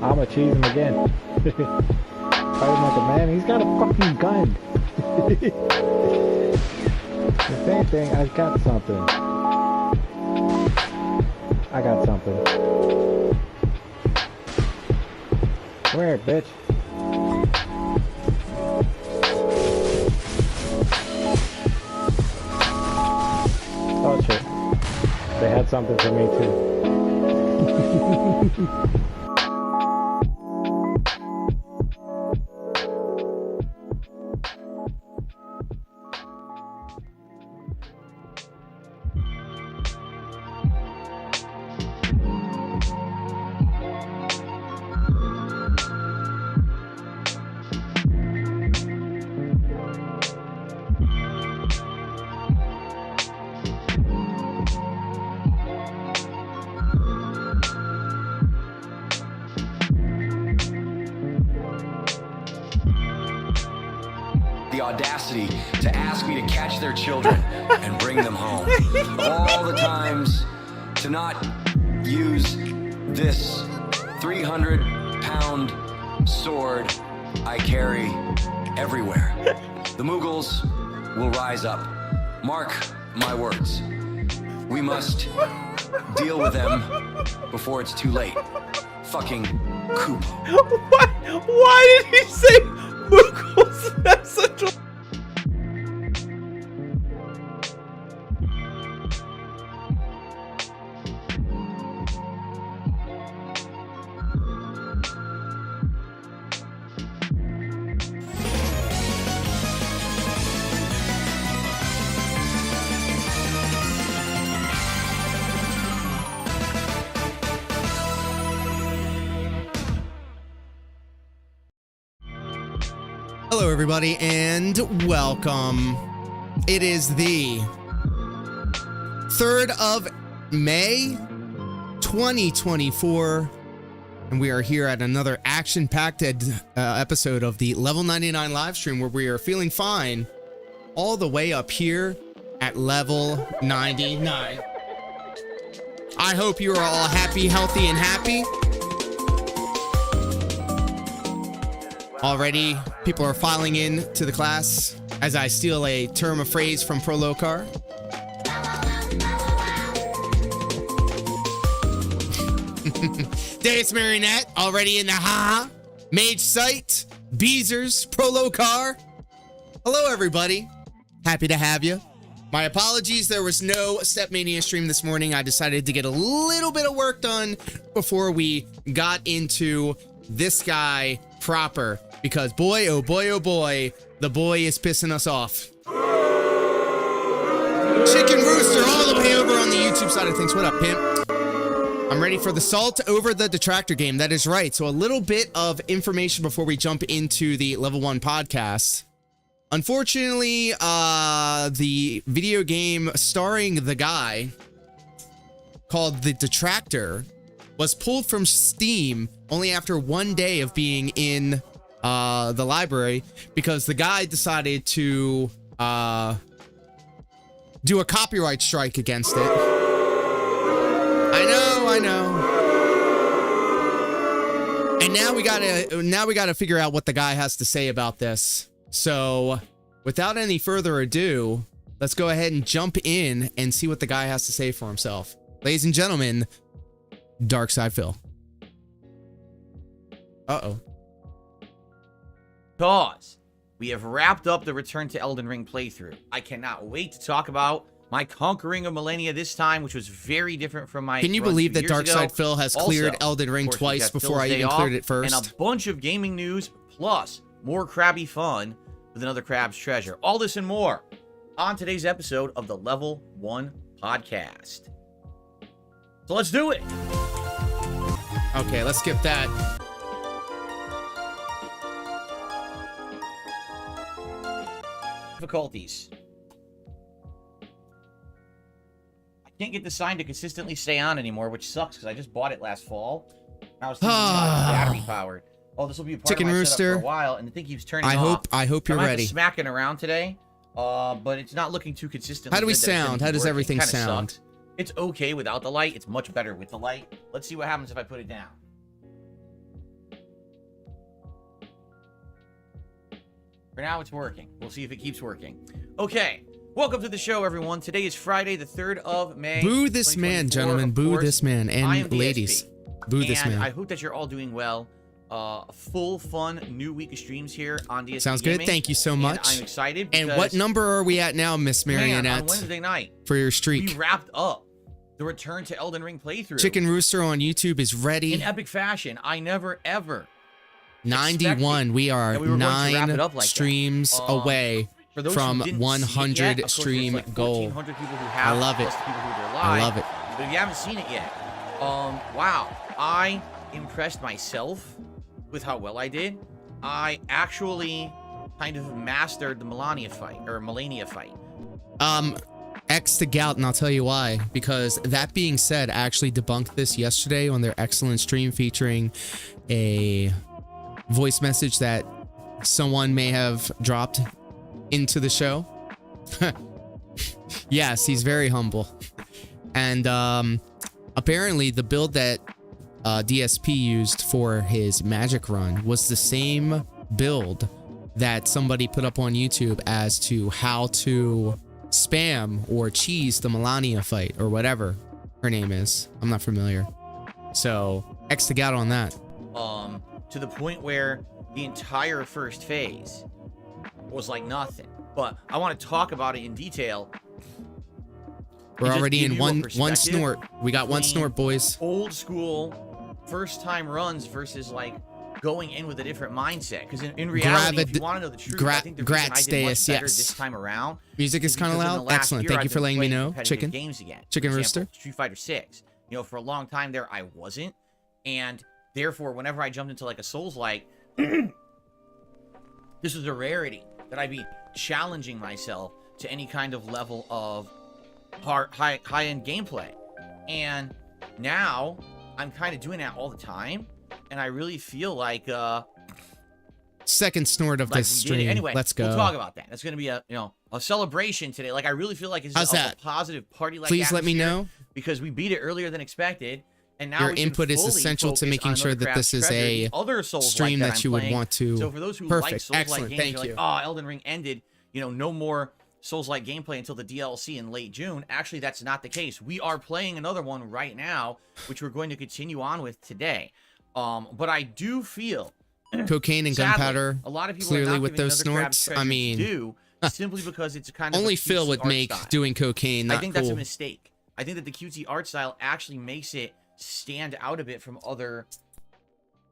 I'm gonna cheese him again. Fight him like a man. He's got a fucking gun. The same thing. I got something. I got something. Where, bitch? Oh shit. They had something for me too. The audacity to ask me to catch their children and bring them home. All the times to not use this 300-pound sword I carry everywhere. The Mughals will rise up. Mark my words. We must deal with them before it's too late. Fucking Koopa. What? Why did he say Mughals? That's such a... Hello, everybody, and welcome. It is the 3rd of May, 2024, and we are here at another action-packed episode of the Level 99 live stream, where we are feeling fine all the way up here at level 99. I hope you are all happy, healthy, and happy. Already, people are filing in to the class as I steal a term of phrase from Prolocar. Deus Marionette already in the Mage Sight, Beezers, Prolocar. Hello, everybody. Happy to have you. My apologies, there was no Stepmania stream this morning. I decided to get a little bit of work done before we got into this guy proper. Because boy, oh boy, oh boy, the boy is pissing us off. Chicken Rooster all the way over on the YouTube side of things. What up, pimp? I'm ready for the salt over the detractor game. That is right. So a little bit of information before we jump into the level 1 podcast. Unfortunately, the video game starring the guy called The Detractor was pulled from Steam only after 1 day of being in the library, because the guy decided to do a copyright strike against it. I know. And now we gotta figure out what the guy has to say about this. So without any further ado, let's go ahead and jump in and see what the guy has to say for himself. Ladies and gentlemen, DarkSydePhil. Uh-oh. Because we have wrapped up the Return to Elden Ring playthrough. I cannot wait to talk about my conquering of Millennia this time, which was very different from my. Can you believe that DarkSydePhil has cleared Elden Ring course, twice before I even cleared it first? And a bunch of gaming news, plus more crabby fun with another Crab's Treasure. All this and more on today's episode of the Level 1 Podcast. So let's do it. Okay, let's skip that. Difficulties. I can't get the sign to consistently stay on anymore, which sucks because I just bought it last fall. I was thinking battery powered. Oh, this will be a part Chicken of my Rooster setup for a while, and the thing keeps turning off. I hope you're ready. Smacking around today, but it's not looking too consistent. How do we sound? How does everything sound? Sucks. It's okay without the light. It's much better with the light. Let's see what happens if I put it down. For now, it's working. We'll see if it keeps working. Okay. Welcome to the show, everyone. Today is Friday, the 3rd of May. Boo this man, gentlemen. Boo this man. And ladies. Boo this man. I hope that you're all doing well. A full, fun, new week of streams here on DSP Sounds Gaming. good. Thank you so much. And I'm excited. And what number are we at now, Miss Marionette? On Wednesday night. For your streak. We wrapped up the Return to Elden Ring playthrough. Chicken Rooster on YouTube is ready. In epic fashion. I never, ever 91. We are we 9 like streams away from 100 stream goal. I love it. I love it. But if you haven't seen it yet, wow, I impressed myself with how well I did. I actually kind of mastered the Melania fight. X to Gout, and I'll tell you why. Because that being said, I actually debunked this yesterday on their excellent stream featuring a voice message that someone may have dropped into the show. Yes, he's very humble. And apparently the build that DSP used for his magic run was the same build that somebody put up on YouTube as to how to spam or cheese the Melania fight or whatever her name is. I'm not familiar. So X to Gout on that. To the point where the entire first phase was like nothing. But I want to talk about it in detail. We're already in one snort. We got one snort, boys. Old school first time runs versus like going in with a different mindset. Because in reality, if you want to know the truth, I think the reason I did much better this time around. Music is kind of loud. Excellent. Thank you for letting me know. Chicken. Games again. Chicken Rooster. Street Fighter 6. You know, for a long time there, I wasn't, and therefore, whenever I jumped into like a Souls-like, this was a rarity that I'd be challenging myself to any kind of level of high-end gameplay. And now I'm kind of doing that all the time, and I really feel like second snort of this stream. Anyway, let's go. We'll talk about that. That's going to be a celebration today. Like I really feel like it's a positive party-like. Please let me know, because we beat it earlier than expected. And now your input is essential to making sure that this is a stream that you would want to. So for those who like Souls-like games, thank you. Like, Elden Ring ended. No more Souls-like gameplay until the DLC in late June. Actually, that's not the case. We are playing another one right now, which we're going to continue on with today. But I do feel cocaine and gunpowder. A lot of people clearly are not with those snorts. I mean, simply because it's kind of only Phil would make doing cocaine not I think cool. that's a mistake. I think that the cutesy art style actually makes it stand out a bit from other.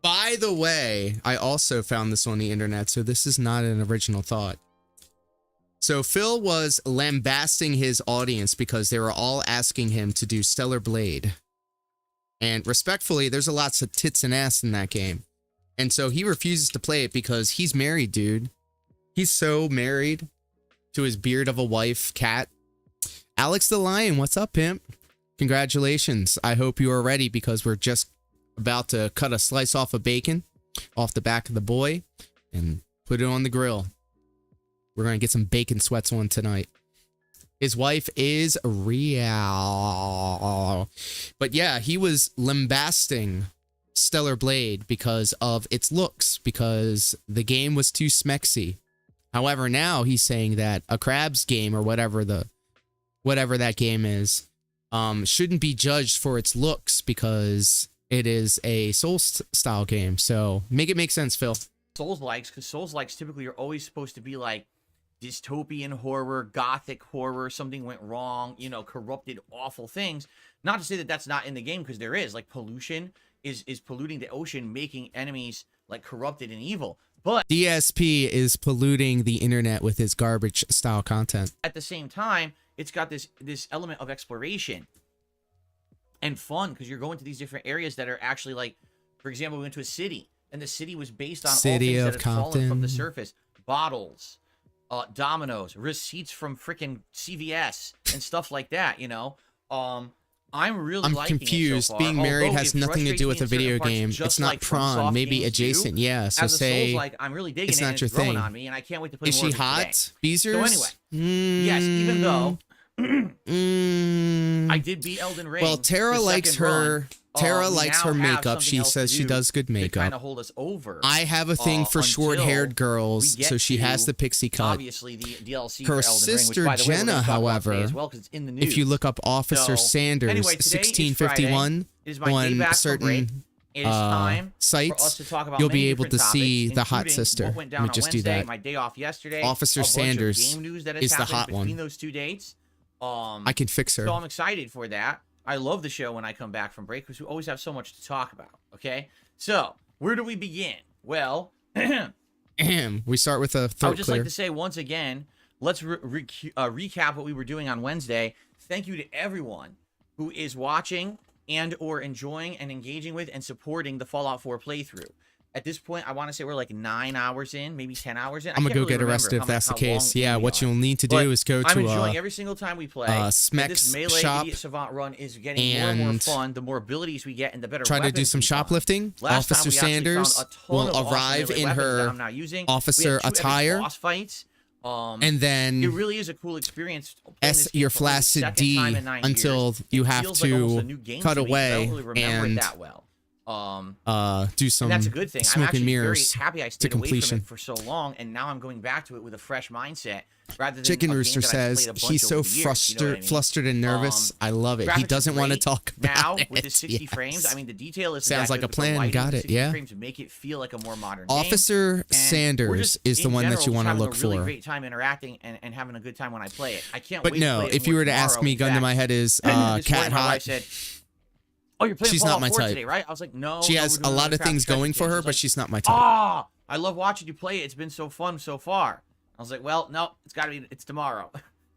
By the way, I also found this on the internet, so this is not an original thought. So Phil was lambasting his audience because they were all asking him to do Stellar Blade. And respectfully, there's a lots of tits and ass in that game. And so he refuses to play it because he's married, dude. He's so married to his beard of a wife, Cat. Alex the Lion, what's up, pimp? Congratulations. I hope you are ready because we're just about to cut a slice off of bacon off the back of the boy and put it on the grill. We're going to get some bacon sweats on tonight. His wife is real. But yeah, he was lambasting Stellar Blade because of its looks, because the game was too smexy. However, now he's saying that a Crabs game or whatever that game is shouldn't be judged for its looks because it is a Souls-style game. So make it make sense, Phil. Souls-likes, because Souls-likes typically are always supposed to be like dystopian horror, gothic horror, something went wrong, you know, corrupted, awful things. Not to say that that's not in the game, because there is. Like, pollution is polluting the ocean, making enemies, like, corrupted and evil. But DSP is polluting the internet with his garbage-style content. at the same time, it's got this element of exploration and fun, because you're going to these different areas that are actually, like, for example, we went to a city, and the city was based on all things that had fallen from the surface. Bottles, dominoes, receipts from freaking CVS, and stuff like that, you know? I'm really liking confused. it so far. Being married Although has it nothing to do with a frustrates me in video certain parts, game. just It's not like from prawn. soft Maybe games adjacent. do. Yeah. So As a say Souls-like, I'm really digging it's it, not and your it's growing thing. on me, and I can't wait to play is more she of it today. hot? Beezers? So anyway, yes, even though Mm. I did beat Elden Ring. Well, Tara likes her. Tara likes her makeup. She says she does good makeup. Kind of hold us over. I have a thing for short-haired girls, so she has the pixie cut. Obviously, the DLC Her for Elden sister Ring, which, by the way, we're Jenna, gonna talk about today however, as well, 'cause it's in the news. if you look up Officer So, Sanders anyway, today is 1651 Friday. It is my day back on from break. certain It is time for us sites, to talk about you'll be many able to different see topics, the hot including sister. what went Let down me on just do Wednesday, that. my day off yesterday. Officer a bunch of Sanders game news that is has the happened hot between one. those 2 dates. I can fix her. So I'm excited for that. I love the show when I come back from break, because we always have so much to talk about, okay? So, where do we begin? Well, We start with a I throat would just clear. like to say once again, let's recap what we were doing on Wednesday. Thank you to everyone who is watching and or enjoying and engaging with and supporting the Fallout 4 playthrough. At this point, I want to say we're like 9 hours in, maybe 10 hours in. I'm gonna go get arrested if that's the case. Yeah, what you'll need to do is go I'm to enjoying every single time we play. Smeck's this melee shop idiot savant run is getting more and more and fun. The more abilities we get, and the better. try to do weapons some we find. shoplifting. Last time Officer we actually Sanders found a ton will of awesome arrive melee in weapons that her I'm not using. officer We had 2 epic attire, boss fights. and then It really is a cool experience. playing this your game for only the flaccid second D time in 9 until years. you It have feels like almost a new to game cut to me, 'cause I don't away really remember it and that well. do some And that's a good thing. I'm smoke and actually very mirrors happy I to stayed away from completion. it for so long, and now I'm going back to it with a fresh mindset rather than Chicken a game Rooster that I've says played a bunch he's so over the years, you know what I mean? flustered and nervous. I love it. He Graphics are doesn't want to great. talk about now it. with the 60 Yes. frames. I mean, the detail is Sounds like a plan. Lighting, Got the it. 60 Yeah. frames make it feel like a more modern Officer game. And we're Sanders just, is the in one that general, you want to having look a really for. Great time interacting and having a good time when I play it. I can't But wait no, to play it if you more were to ask tomorrow. me, In gun to fact, my head is this morning Cat my wife Hot. said, "Oh, you're playing She's not Fallout my 4 type. today, right?" I was like, "No." She no, has we're a doing lot another of things Craft going for Treasure her, Kit." but she's not my type. Ah, I love watching you play it. It's been so fun so far. I was like, well, no, it's tomorrow.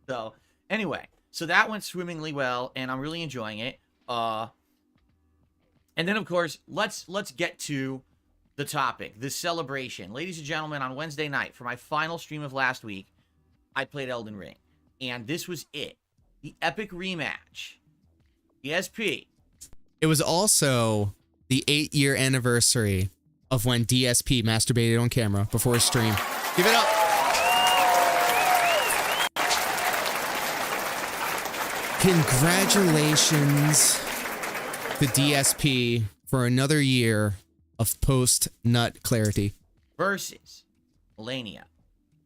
So anyway, so that went swimmingly well, and I'm really enjoying it. And then of course, let's get to the topic, the celebration. Ladies and gentlemen, on Wednesday night, for my final stream of last week, I played Elden Ring. And this was it. The epic rematch. DSP. It was also the 8-year anniversary of when DSP masturbated on camera before his stream. Give it up. Congratulations to DSP for another year of post-nut clarity. Versus Melania.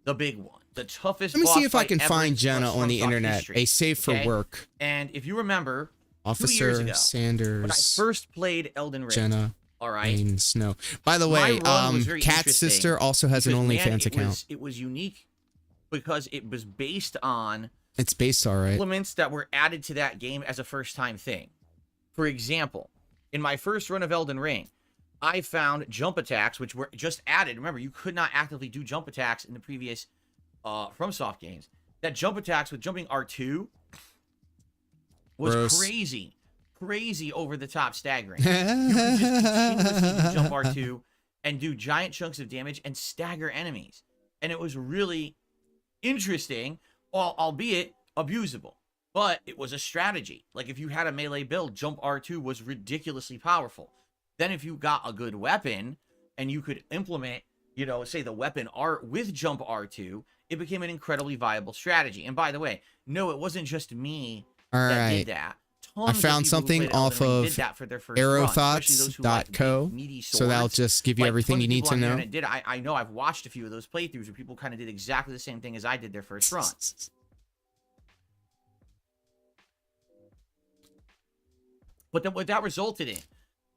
The big one. The toughest Let me boss see if I fight can ever find in Jenna on the Stormfront internet. history, A safe for okay? work. And if you remember, 2 years Officer ago, Sanders. when I first played Elden Ring, Jenna. all right, Rain Snow. By the my way, run was very Kat's interesting sister also has an because, man, OnlyFans account. It was unique because it was based on It's based all right. elements that were added to that game as a first-time thing. For example, in my first run of Elden Ring, I found jump attacks, which were just added. Remember, you could not actively do jump attacks in the previous FromSoft games. That jump attacks with jumping R2 was Gross. crazy over the top staggering. You could just continuously do jump R2 and do giant chunks of damage and stagger enemies. And it was really interesting, albeit abusable. But it was a strategy. Like if you had a melee build, jump R2 was ridiculously powerful. Then if you got a good weapon and you could implement, you know, say the weapon art with jump R2, it became an incredibly viable strategy. And by the way, no, it wasn't just me that did that. I found something off of arrowthoughts.co, so that'll just give you everything you need to know. I know I've watched a few of those playthroughs where people kind of did exactly the same thing as I did their first run. But then what that resulted in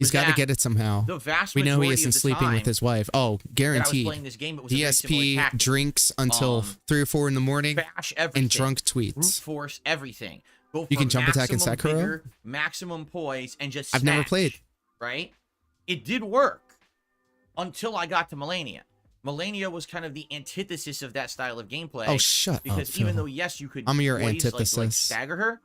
He's got to get it somehow. The vast we know he majority isn't of the sleeping time with his wife. Oh, that I was guaranteed. playing this game, it was a very similar DSP tactic. drinks until 3 or 4 in the morning Bash everything. and drunk Brute tweets. force everything. Go You can for jump attack in maximum Sekiro? vigor, maximum poise, and just I've never snatch, played. Right? It did work until I got to Melania. Melania was kind of the antithesis of that style of gameplay. Oh, shut up, Because Phil. even though, yes, you could I'm your poise, antithesis. like stagger her,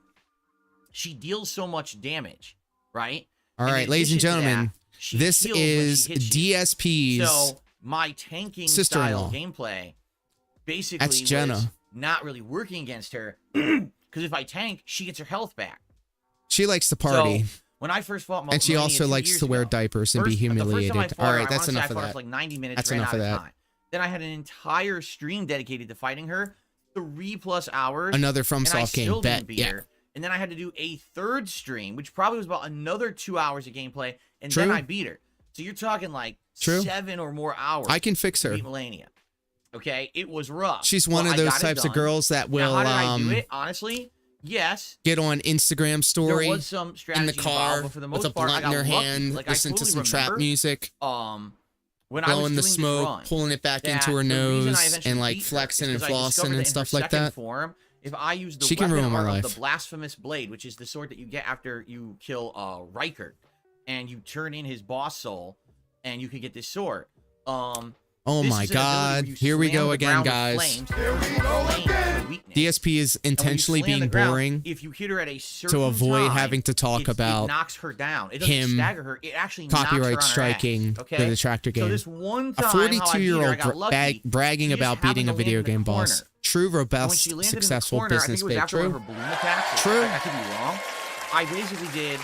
she deals so much damage, right? All And right, in ladies and addition to gentlemen, that, she this heals when she is hits you. DSP's So my tanking sister-in-law. style gameplay basically That's Jenna. was not really working against her because if I tank, she gets her health back. She likes to party. So when I first fought And she Melania also 2 likes years to wear ago, diapers and be the first time I humiliated. fought All her, right, I that's wanna say enough I of fought her that. for like 90 minutes, That's ran enough out of of that. time. Then I had an entire stream dedicated to fighting her, 3+ hours. Another and I FromSoft game, still bet, didn't beat yeah. her. And then I had to do a third stream, which probably was about another 2 hours of gameplay, and True. then I beat her. So you're talking like True. 7 or more hours. I can fix to her. beat Melania. Okay, it was rough. She's one But of I those got it types of done. girls that will Now, how did I do it? Honestly, yes. get on Instagram story There was some strategy in the car involved, but for the with most a part, I blunt in got her lucky. hand, Like, I listening to totally some trap remember, music, when I was blowing the doing smoke, this run, pulling it back that into her the reason I nose, eventually and like beat her flexing is and 'cause I discovered flossing that in and her stuff like second that. Form, if I use the She can weapon ruin my art life. of the Blasphemous Blade, which is the sword that you get after you kill Riker, and you turn in his boss soul, and you can get this sword. Oh This my is an ability God. where you Here we slam go the again, ground with guys. flames. Flames are the weakness. DSP is And when you intentionally slam the being ground, boring if you hit her at a certain avoid time, having to talk it about knocks her down. It doesn't him stagger her. It actually knocks her copyright on her striking ass, okay? the detractor game. So this one A time, how I beat her, I 42-year-old got lucky. bragging She just about beating a happened to video land in game the boss. corner. True, And when robust, she landed successful in the corner, business I think it was babe. after one of True. her balloon attacks. True. I could be wrong. I basically did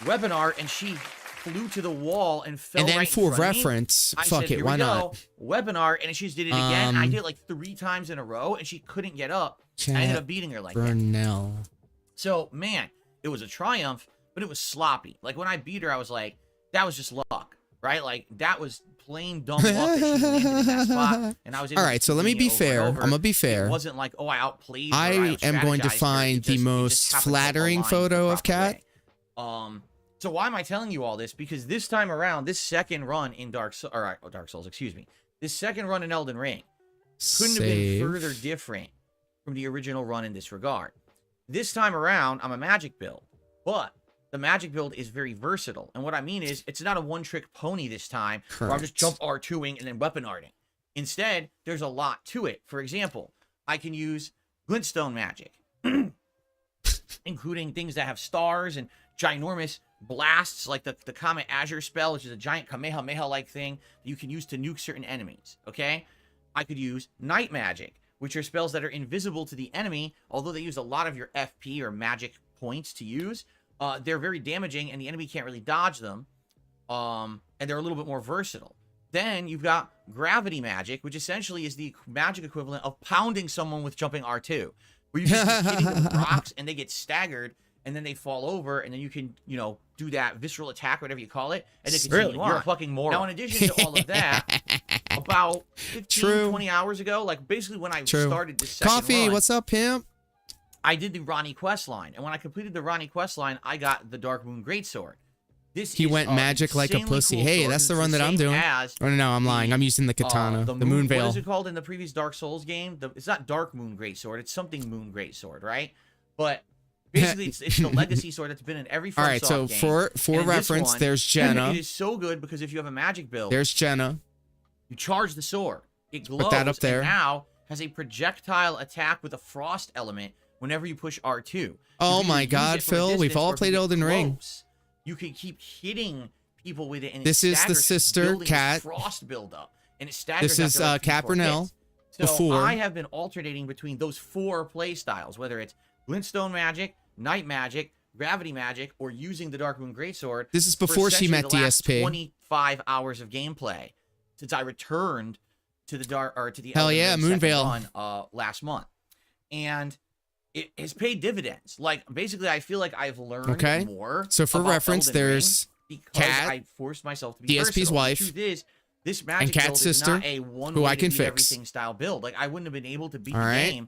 webinar, and she flew to the wall and fell And then right for in front of me. reference, I fuck said, it, "Here why we not? go." Webinar, and she just did it again. I did it like 3 times in a row, and she couldn't get up. I ended up beating her like that. Burnell. So, man, it was a triumph, but it was sloppy. Like, when I beat her, I was like, that was just luck, right? Like, that was plain dumb luck that she landed in that spot. And I was able All to right, keep so let me doing be it over and fair. I'm over. going to be fair. It wasn't like, oh, I outplayed her. I am going to out-strategized her. find It the just most happened to flattering align photo the of proper Kat. way. So why am I telling you all this? Because this time around, this second run in Dark Souls, excuse me. This second run in Elden Ring couldn't have been Save. further different from the original run in this regard. This time around, I'm a magic build, but the magic build is very versatile. And what I mean is, it's not a one-trick pony this time, where I'm just jump R2ing and then weapon arting. Instead, there's a lot to it. For example, I can use glintstone magic, including things that have stars and ginormous blasts, like the Comet Azure spell, which is a giant Kamehameha-like thing that you can use to nuke certain enemies, okay? I could use night magic, which are spells that are invisible to the enemy, although they use a lot of your FP or magic points to use. They're very damaging, and the enemy can't really dodge them, and they're a little bit more versatile. Then you've got gravity magic, which essentially is the magic equivalent of pounding someone with jumping R2, where you just keep hitting them with rocks, and they get staggered, and then they fall over, and then you can, you know, do that visceral attack, whatever you call it, and it continue on. You're a fucking moron. Now, in addition to all of that, about 15, 20 hours ago, like basically when I started this second Coffee, run, what's up, pimp? I did the Ronnie quest line, and when I completed the Ronnie quest line, I got the Dark Moon Greatsword. He went magic like a pussy. Hey, that's the run that I'm doing. Oh, no, I'm lying. I'm using the katana, the moon veil. What is it called in the previous Dark Souls game? It's not Dark Moon Greatsword. It's something Moon Greatsword, right? But basically, it's the legacy sword that's been in every FromSoft game. All right, so for reference, there's Jenna. It is so good because if you have a magic build, there's Jenna. You charge the sword. It glows. Put that up there. And now has a projectile attack with a frost element whenever you push R2. Oh my God, Phil, we've all played Elden Ring. You can keep hitting people with it, and this is the sister Kat. Frost buildup, and it staggers. This is Kat Burnell. So before. I have been alternating between those 4 play styles, whether it's glintstone magic, night magic, gravity magic, or using the Dark Moon Greatsword. This is before she met the last DSP. 25 hours of gameplay since I returned to the Hell Elden yeah, Ring Moon second Veil run, last month, and it has paid dividends. Like basically, I feel like I've learned more. So for about reference, Elden Ring there's because Kat, I forced myself to be DSP's versatile. wife, The truth is, this magic and Kat's build is sister, not a one who way I to can beat fix. everything style build. Like I wouldn't have been able to beat All the right. game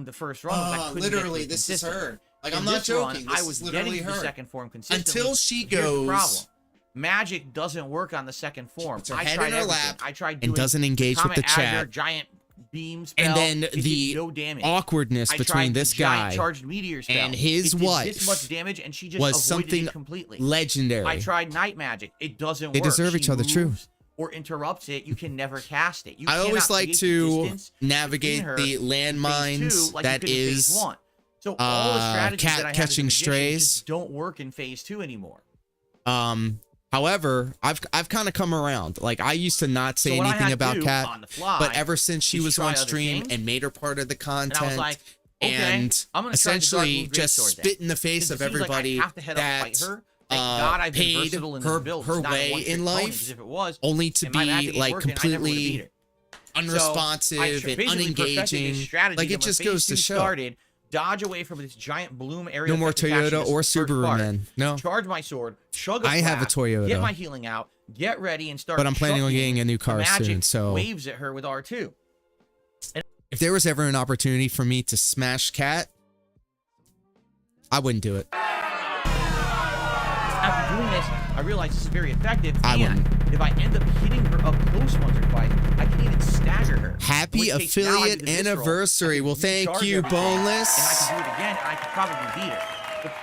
problem the first run was I couldn't literally, get this is consistent. her. Like, In I'm not this run, joking. I This was is literally getting to the her. second form consistently. Until she Here's the goes. problem. Magic doesn't work on the second form. Puts her I head tried in her everything. lap I tried and doing doesn't engage with Comet the chat. Azure, giant beam spell. And then it did the no damage. awkwardness between this guy charged meteor spell. and his it did wife this much damage, and she just was avoided something it completely. legendary. I tried night magic. It doesn't work. They deserve each other, true. Or interrupts it. You can never cast it. I always like to navigate the landmines that is so all the strategies that I have catching strays just don't work in phase 2 anymore. However, I've kind of come around. Like, I used to not say anything about Kat, but ever since she was on stream and made her part of the content, and I was like, okay, and I'm gonna essentially just spit in the face of everybody that paid her way in life, only to be like completely unresponsive and unengaging. Like, it just goes to show. Dodge away from this giant bloom area. No more Toyota or Subaru, man. No. Charge my sword. Chug a I have a Toyota. Get my healing out. Get ready and start. But I'm planning on getting a new car soon. So waves at her with R2. And if there was ever an opportunity for me to smash Kat, I wouldn't do it. After doing this, I realized this is very effective. I wouldn't. If I end up hitting her up close once or twice, I can even stagger her. Happy affiliate anniversary. Well, thank you, Boneless. And I can do it again, and I can probably beat her.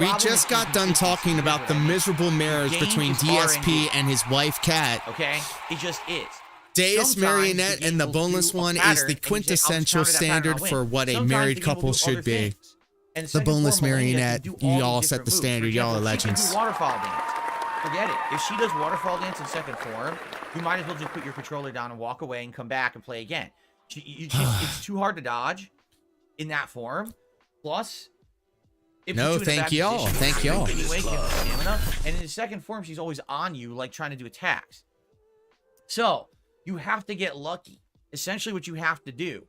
We just got done talking about the miserable marriage between DSP and his wife, Kat. Okay? It just is. Deus Marionette and the Boneless one is the quintessential standard for what a married couple should be. The Boneless Marionette, you all set the standard. Y'all are legends. Waterfall dance. Forget it. If she does waterfall dance in second form, you might as well just put your controller down and walk away and come back and play again. It's too hard to dodge in that form. Plus, no, thank y'all. Thank y'all. Anyway, stamina. And in the second form, she's always on you, like trying to do attacks. So you have to get lucky. Essentially, what you have to do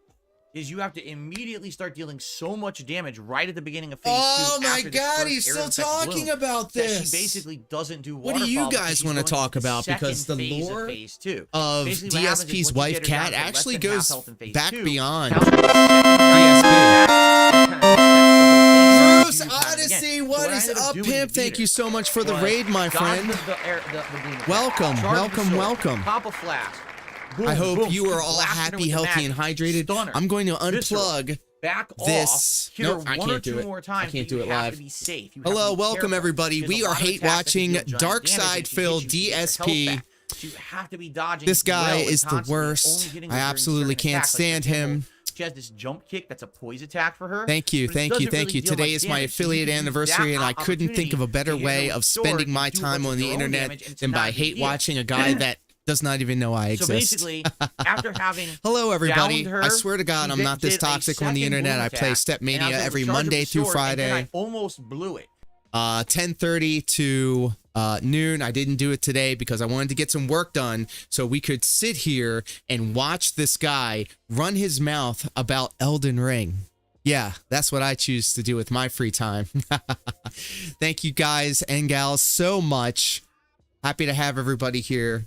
is you have to immediately start dealing so much damage right at the beginning of phase 2. Oh my god, he's still talking about this. She basically doesn't do waterfall. What do you guys want to talk about? Because the lore of DSP's wife, Kat, actually goes back beyond DSP. Bruce Odyssey, what is up, Pimp? Thank you so much for the raid, my friend. Welcome, welcome, welcome. Pop a flask. Boom, I hope boom, you are all happy, healthy, and hydrated. Stunner. I'm going to unplug this. Nope, I can't do it. I can't do it live. Hello, welcome everybody. We are hate watching DarkSydePhil DSP. You have to be dodging. This guy is the worst. I absolutely can't stand him. She has this jump kick that's a poise attack for her. Thank you, thank you, thank you. Today is my affiliate anniversary, and I couldn't think of a better way of spending my time on the internet than by hate watching a guy that does not even know I exist. So basically, after having hello everybody, her, I swear to God, I'm not this toxic on the internet. I play Stepmania every Monday through Friday. I almost blew it. 10:30 to noon. I didn't do it today because I wanted to get some work done so we could sit here and watch this guy run his mouth about Elden Ring. Yeah, that's what I choose to do with my free time. Thank you guys and gals so much. Happy to have everybody here.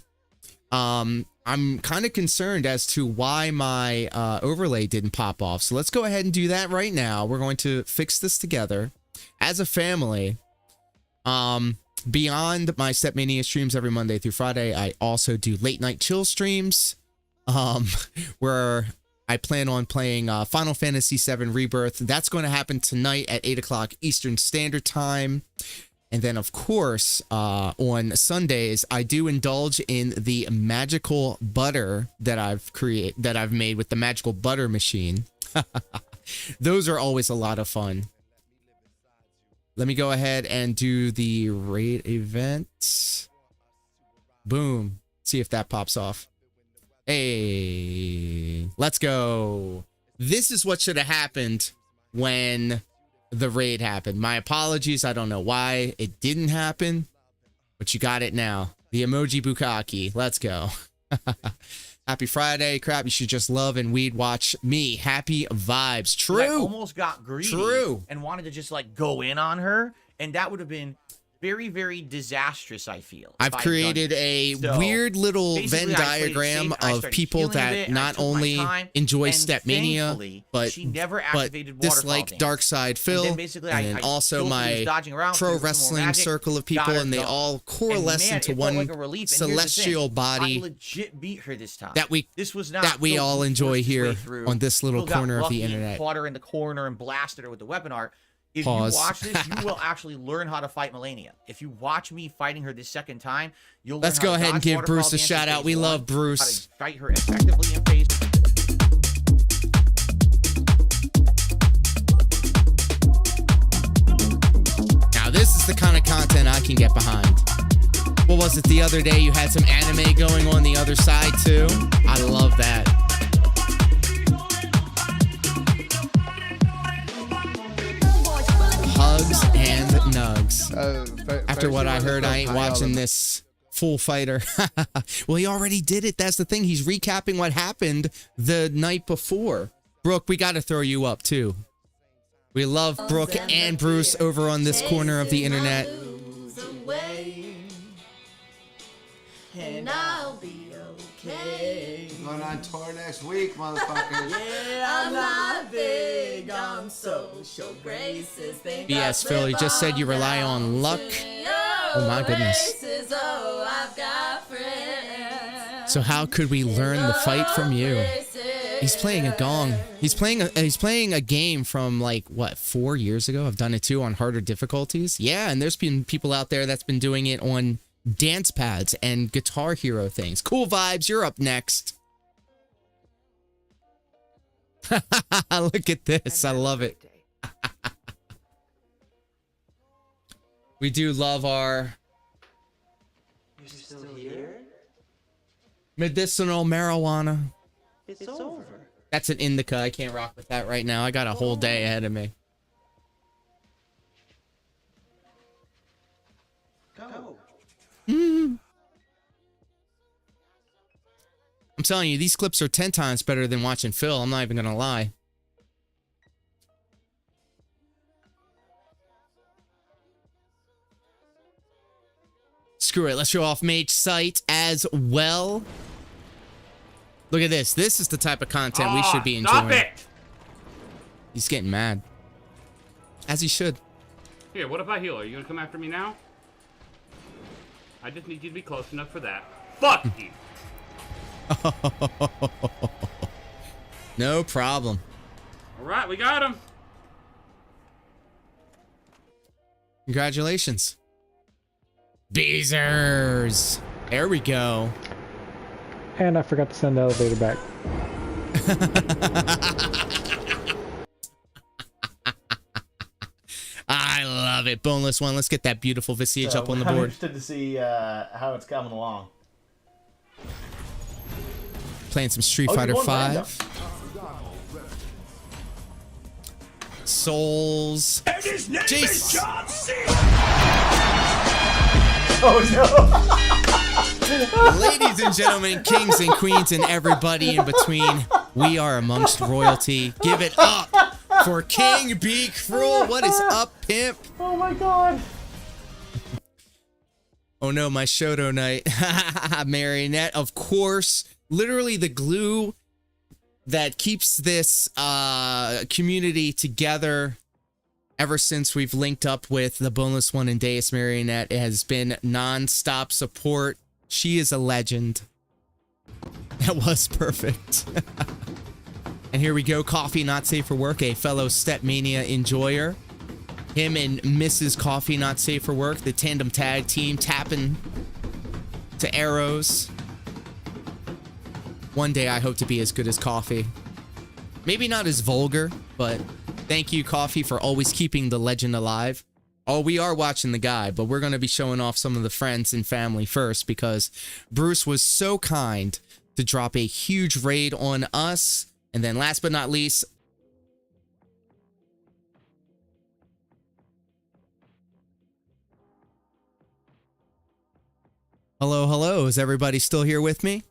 I'm kind of concerned as to why my overlay didn't pop off. So let's go ahead and do that right now. We're going to fix this together as a family. Beyond my Stepmania streams every Monday through Friday, I also do late night chill streams where I plan on playing Final Fantasy VII Rebirth. That's going to happen tonight at 8 o'clock Eastern Standard Time. And then, of course, on Sundays, I do indulge in the magical butter that I've made with the magical butter machine. Those are always a lot of fun. Let me go ahead and do the raid event. Boom. See if that pops off. Hey, let's go. This is what should have happened when the raid happened. My apologies. I don't know why it didn't happen, but you got it now. The emoji bukkake. Let's go. Happy Friday. Crap, you should just love and weed watch me. Happy vibes. True. I almost got greedy. True. And wanted to just like go in on her, and that would have been very, very disastrous, I feel. I've created a weird little Venn diagram of people that not only enjoy Stepmania, but dislike DarkSydePhil, and then also my pro wrestling circle of people, and they all coalesce into one celestial body that we all enjoy here on this little corner of the internet. Fought her in the corner and blasted her with the weapon art. If you watch this, you will actually learn how to fight Melania. If you watch me fighting her this second time, you'll learn Let's go ahead and give Bruce a shout out. We love Bruce. How to fight her effectively in phase. Now this is the kind of content I can get behind. What was it the other day? You had some anime going on the other side too. I love that. Hugs and nugs. After what I heard, I ain't watching this full fighter. Well, he already did it. That's the thing. He's recapping what happened the night before. Brooke, we got to throw you up too. We love Brooke and Bruce over on this corner of the internet. And I'll be okay. Going on tour next week, motherfuckers. Yeah, I'm not big on social graces. BS Phil, you just said you rely on luck. Oh my goodness. So how could we learn the fight from you? He's playing a gong. He's playing a game from like what, 4 years ago. I've done it too on harder difficulties. Yeah, and there's been people out there that's been doing it on dance pads and Guitar Hero things. Cool vibes. You're up next. Look at this. I love it. We do love our medicinal marijuana. It's over. That's an indica. I can't rock with that right now. I got a whole day ahead of me. Go. I'm telling you, these clips are 10 times better than watching Phil. I'm not even gonna lie. Screw it. Let's show off Mage Sight as well. Look at this. This is the type of content we should be enjoying. Stop it! He's getting mad. As he should. Here, what if I heal? Are you gonna come after me now? I just need you to be close enough for that. Fuck you! No problem. Alright, we got him! Congratulations. Beezers. There we go. And I forgot to send the elevator back. I love it. Boneless one. Let's get that beautiful Visage up on the I'm board. interested to see how it's coming along. Playing some Street Fighter 5. Souls. And his name is John C. Ladies and gentlemen, kings and queens and everybody in between, we are amongst royalty. Give it up for King B. Cruel. What is up, pimp? Oh my god. Oh no, my Shoto Knight. Marionette, of course. Literally the glue that keeps this community together ever since we've linked up with the Boneless One and Deus Marionette. It has been non-stop support. She is a legend. That was perfect. And here we go. Coffee Not Safe for Work, a fellow Stepmania enjoyer. Him and Mrs. Coffee Not Safe for Work, the tandem tag team, tapping to arrows. One day I hope to be as good as Coffee. Maybe not as vulgar, but thank you, Coffee, for always keeping the legend alive. Oh, we are watching the guy, but we're going to be showing off some of the friends and family first because Bruce was so kind to drop a huge raid on us. And then last but not least, hello, hello. Is everybody still here with me?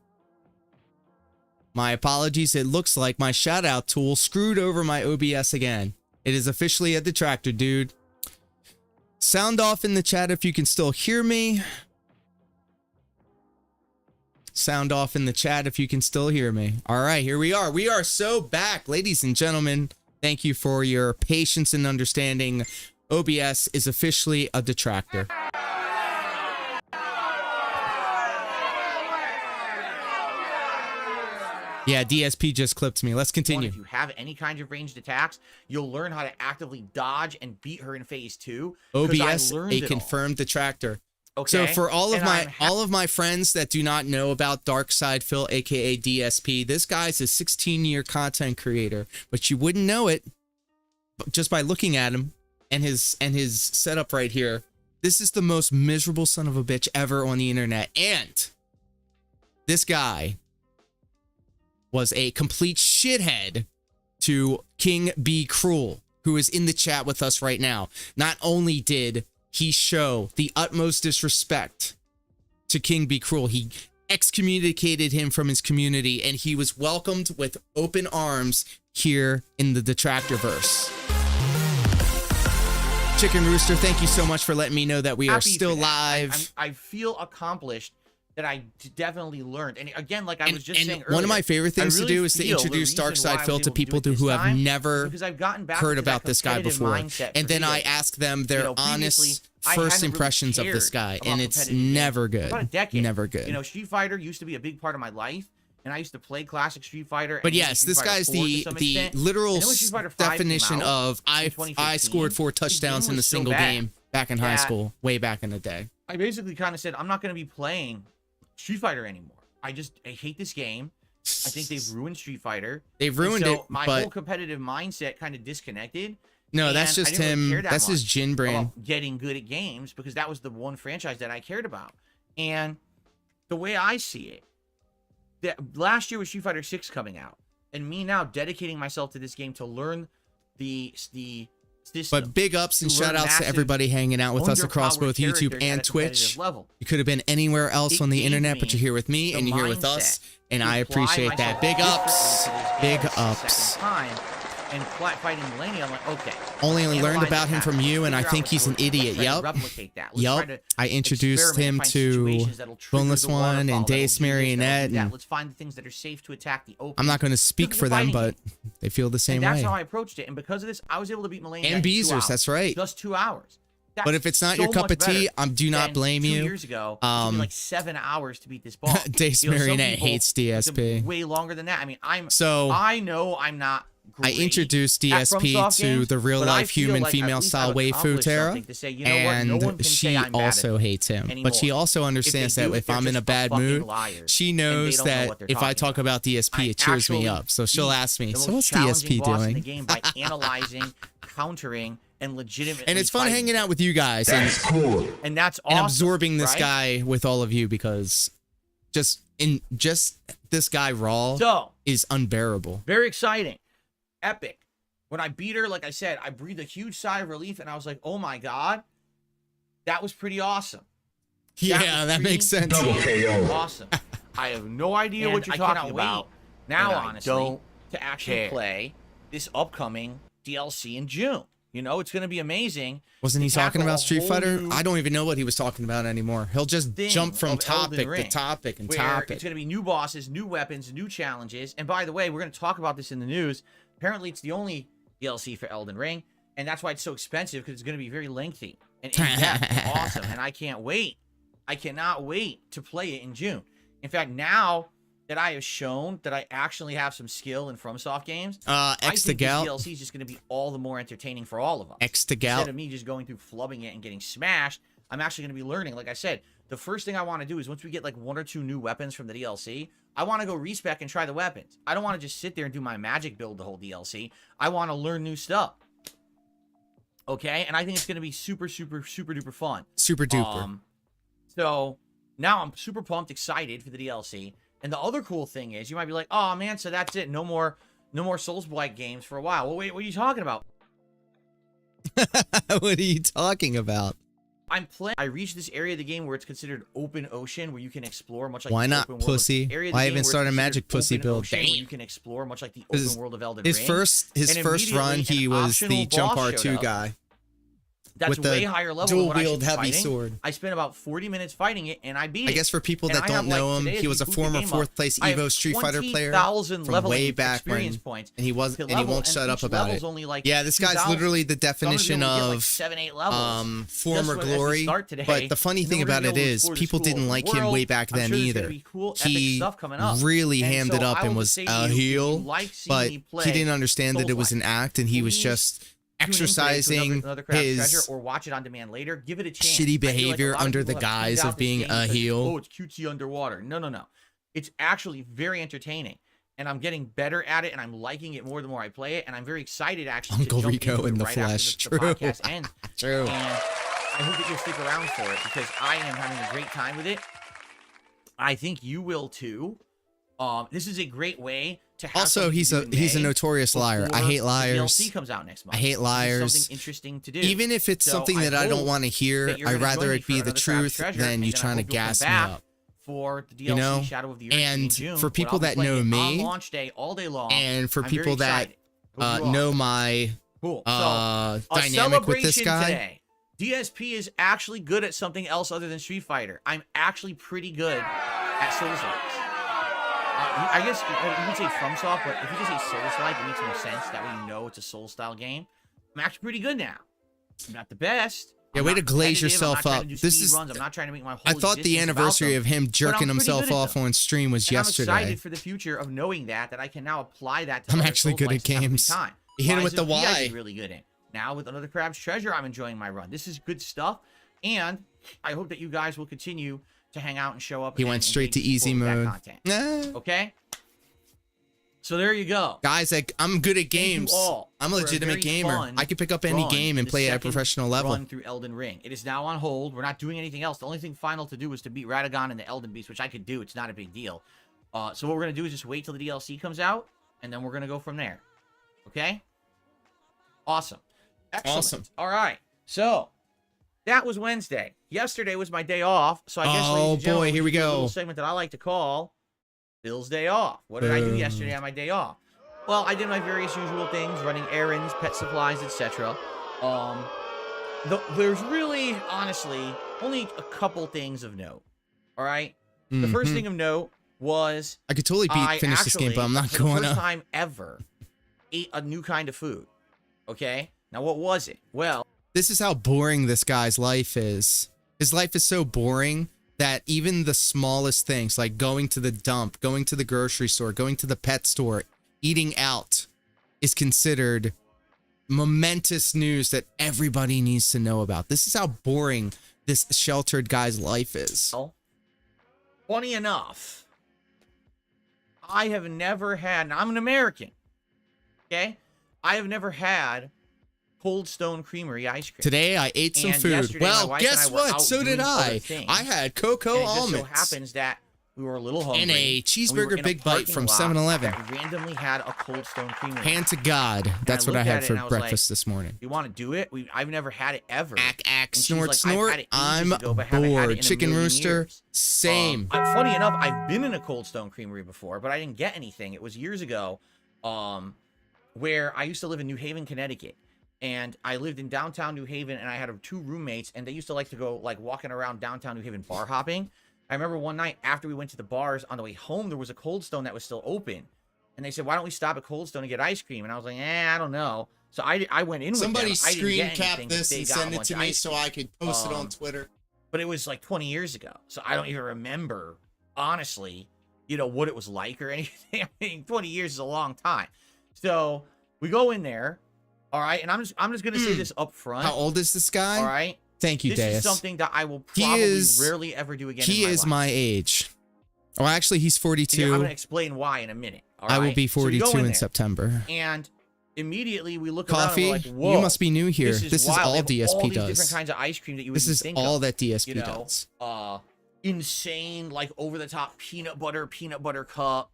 My apologies. It looks like my shout out tool screwed over my OBS again. It is officially a detractor, dude. Sound off in the chat if you can still hear me. Sound off in the chat if you can still hear me. All right, here we are. We are so back, ladies and gentlemen. Thank you for your patience and understanding. OBS is officially a detractor. Yeah, DSP just clipped me. Let's continue. If you have any kind of ranged attacks, you'll learn how to actively dodge and beat her in phase 2. OBS, a confirmed detractor. Okay. So for all of my friends that do not know about DarkSydePhil, aka DSP, this guy's a 16-year content creator, but you wouldn't know it just by looking at him and his setup right here. This is the most miserable son of a bitch ever on the internet, and this guy was a complete shithead to King Be Cruel, who is in the chat with us right now. Not only did he show the utmost disrespect to King Be Cruel, he excommunicated him from his community, and he was welcomed with open arms here in the Detractorverse. Chicken Rooster, thank you so much for letting me know that we are still live. I feel accomplished that I definitely learned. And again, like I was just saying earlier, one of my favorite things to do is to introduce DarkSydePhil to people who have never heard about this guy before. And then I ask them their honest first impressions of this guy, and it's never good. About a decade. Never good. You know, Street Fighter used to be a big part of my life, and I used to play classic Street Fighter. But yes, this guy's the literal definition of I scored 4 touchdowns in a single game back in high school, way back in the day. I basically kind of said, I'm not going to be playing Street Fighter anymore. I hate this game. I think they've ruined Street Fighter. They've ruined it. My whole competitive mindset kind of disconnected. No, that's just him. That's his Jin brain. Getting good at games, because that was the one franchise that I cared about. And the way I see it, last year was Street Fighter 6 coming out, and me now dedicating myself to this game to learn the system. But big ups and shout outs to everybody hanging out with us across both YouTube and Twitch. You could have been anywhere else on the internet, but you're here with me and you're here with us, and I appreciate that. Big ups. Big ups. And fighting Millennium, I'm like, okay. Only learned about him from you, and I think he's an idiot. Yep. Yep. I introduced him to Boneless One and Dace Marionette. And let's find the things that are safe to attack the open. I'm not going to speak for them, but they feel the same way. That's how I approached it, and because of this, I was able to beat Millennium and Beezers, that's right. Just 2 hours. But if it's not your cup of tea, I do not blame you. 2 years ago, it took me like 7 hours to beat this boss. Dace Marionette hates DSP. Way longer than that. I mean, I know I'm not great. I introduced DSP to the real-life human female-style waifu Terra, and she also hates him. But she also understands that if I'm in a bad mood, she knows that if I talk about DSP, it cheers me up. So she'll ask me, so what's DSP doing? By analyzing, countering, and legitimately and it's fun hanging out with you guys. That's cool. And that's awesome, and absorbing this guy with all of you, because just this guy Raw is unbearable. Very exciting. Epic. When I beat her, like I said, I breathed a huge sigh of relief, and I was like, oh my god, that was pretty awesome. Yeah, that makes sense. Awesome. I have no idea what you're talking about. Now, honestly, to actually play this upcoming DLC in June. You know, it's going to be amazing. Wasn't he talking about Street Fighter? I don't even know what he was talking about anymore. He'll just jump from topic to topic and topic. It's going to be new bosses, new weapons, new challenges. And by the way, we're going to talk about this in the news. Apparently, it's the only DLC for Elden Ring, and that's why it's so expensive, because it's going to be very lengthy and in-depth and awesome. And I can't wait. I cannot wait to play it in June. In fact, now that I have shown that I actually have some skill in FromSoft games, I think this DLC is just going to be all the more entertaining for all of us. Instead of me just going through flubbing it and getting smashed, I'm actually going to be learning. Like I said, the first thing I want to do is once we get like 1 or 2 new weapons from the DLC, I want to go respec and try the weapons. I don't want to just sit there and do my magic build the whole DLC. I want to learn new stuff. Okay? And I think it's going to be super, super, super duper fun. Super duper. So now I'm super pumped, excited for the DLC. And the other cool thing is, you might be like, oh man, so that's it. No more Souls-like games for a while. Well, wait, what are you talking about? What are you talking about? I reached this area of the game where it's considered open ocean, where you can explore much like why not pussy? Why even start a magic pussy build? Damn. You can explore much like the open world of Elden Ring. His first run, he was the Jump R2 guy. That's with the way higher level than what I should dual-wield be heavy fighting. sword. I spent about 40 minutes fighting it, and I beat it. I guess for people And that I don't have, know like, him, today, he if was you a boot the former game up, 4th place I have Evo Street Fighter player 20,000 from leveling way back experience when, points and he to won't level, shut and up each about level's it. only like Yeah, this guy's 2,000. literally the So I'm gonna be definition able to get, like, of 7-8 levels. former Just as we glory. start today, But the funny and thing then we're about gonna it be able to is, explore this people cool didn't open like him world. way back I'm then sure there's either. gonna be cool, epic He stuff coming up. really And hammed so it up I and will was say to a you, if you heel, like seeing but me play he didn't understand that it was an act, and he was Please just tune in today to exercising another Craft Treasure, his or watch it on demand later. Give it a chance. shitty I feel like a behavior lot of under the people have tuned guise out of this being game a because, heel. oh, it's cutesy underwater. No, no, no. It's actually very entertaining, and I'm getting better at it, and I'm liking it more the more I play it, and I'm very excited actually Uncle to jump Rico into in it the right flesh. after the True. podcast ends. True. And I hope that you'll stick around for it because I am having a great time with it. I think you will too. This is a great way to have Also, something he's to a do in he's a May notorious liar. I before hate the liars. DLC comes out next month. I hate This is liars. something interesting to do. Even if it's So something that I don't hope want to hear, that you're I'd gonna rather join me it for be the another Craft truth Treasure, than and you then I trying to hope you'll come gas me back up. for the DLC You know? Shadow of the Earth in And June, for when people I'll be that playing know it me, on launch day all day long, and for I'm very people that excited. Hope you are. know my Cool. So, a dynamic with this celebration guy. today. DSP is actually good at something else other than Street Fighter. I'm actually pretty good at Souls-likes. I guess you can say FromSoft, but if you just say Souls-like, it makes more sense. That way you know it's a Souls-style game. I'm actually pretty good now. I'm not the best. Yeah, I'm way not to glaze competitive. yourself I'm not trying up. to do This speed is- runs. I'm not trying to make my whole I thought the existence about anniversary them, of him but jerking I'm pretty himself good at off them. on stream was And I'm yesterday. excited for the future of knowing that I can now apply that to I'm other actually good at Souls-likes every games. time. You hit him with Lies the of P I Y. did really good in. Now with another Crab's Treasure, I'm enjoying my run. This is good stuff, and I hope that you guys will continue to hang out and show up. He and went straight to engage easy with that mode. content. Nah. Okay. So there you go. Guys, I'm good at Thank you games. all I'm a for legitimate very gamer. fun I can pick up any run, game and the play at a second professional level. Run through Elden Ring. It is now on hold. We're not doing anything else. The only thing final to do is to beat Radagon and the Elden Beast, which I could do. It's not a big deal. So what we're gonna do is just wait till the DLC comes out, and then we're gonna go from there. Okay. Awesome. Excellent. Awesome. All right. So that was Wednesday. Yesterday was my day off. So I guess, Oh, ladies and gentlemen, boy, here we should do a go. little segment that I like to call Bill's Day Off. What did I do Boom. yesterday on my day off? Well, I did my various usual things, running errands, pet supplies, etc. There's really, honestly, only a couple things of note. All right. The first Mhm. thing of note was I could totally finish this game, but I'm not for going the first to. time ever, ate a new kind of food. Okay. Now, what was it? Well, This is how boring this guy's life is. His life is so boring that even the smallest things, like going to the dump, going to the grocery store, going to the pet store, eating out, is considered momentous news that everybody needs to know about. This is how boring this sheltered guy's life is. funny enough, I have never had, and I'm an American, okay? I have never had Cold Stone Creamery ice cream. Today I ate some And food. yesterday, my Well, wife and guess I were what? out So did doing other I. things. I had cocoa And it just almonds. so happens that we were a little hungry. And a we cheeseburger were in a Big Bite parking from lot 7-Eleven. that randomly had a Cold Stone Creamery. Hand to God. That's what I looked had at it for and I was breakfast like, this morning. You want to do it? I've never had it ever. Ack, And she's snort, like, snort. I've had it I'm ages ago, but haven't had it bored. in a Chicken million Rooster, years. same. Funny enough, I've been in a Cold Stone Creamery before, but I didn't get anything. It was years ago, where I used to live in New Haven, Connecticut. And I lived in downtown New Haven, and I had 2 roommates, and they used to like to go, like, walking around downtown New Haven bar hopping. I remember one night after we went to the bars, on the way home, there was a Cold Stone that was still open. And they said, why don't we stop at Cold Stone and get ice cream? And I was like, I don't know. So I went in with Somebody them. I didn't screen get cap anything, but this they and got a send it bunch to of me ice so cream. I could post it on Twitter. But it was like 20 years ago. So I don't even remember, honestly, what it was like or anything. I mean, 20 years is a long time. So we go in there. All right. And I'm just going to say this up front. How old is this guy? All right. Thank you, This Deus. is something that I will He probably is- rarely ever do again He in my is life. my age. Oh, actually, he's Yeah, 42. I'm going to explain why in a minute. All right? I will be So we go 42 in there, September. And immediately we look Coffee? around and we're like, whoa. You must be new here. This is wild. all They have DSP all these does. different kinds of ice cream that you This wouldn't is think all of. that DSP does. Insane, like over-the-top peanut butter cup,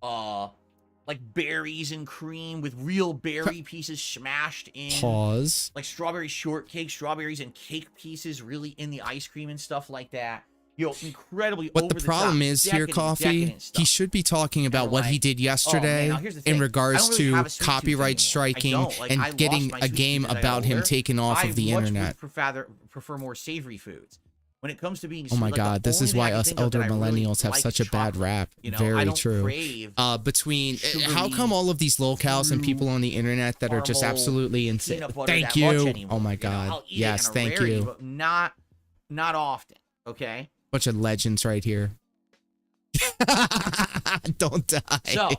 like berries and cream with real berry pieces smashed in. Pause. Like strawberry shortcake, strawberries and cake pieces really in the ice cream and stuff like that. incredibly What over the problem is here, Coffee, he should be talking about what he did yesterday in regards to copyright striking and getting a game about him taken off of the internet. I prefer more savory foods. When it comes to being oh my god, this is why us elder millennials have such a bad rap. Very true. Between how come all of these locals and people on the internet that are just absolutely insane? Thank you. Oh my god. Yes, thank you. But not often. Okay. Bunch of legends right here. Don't die. So,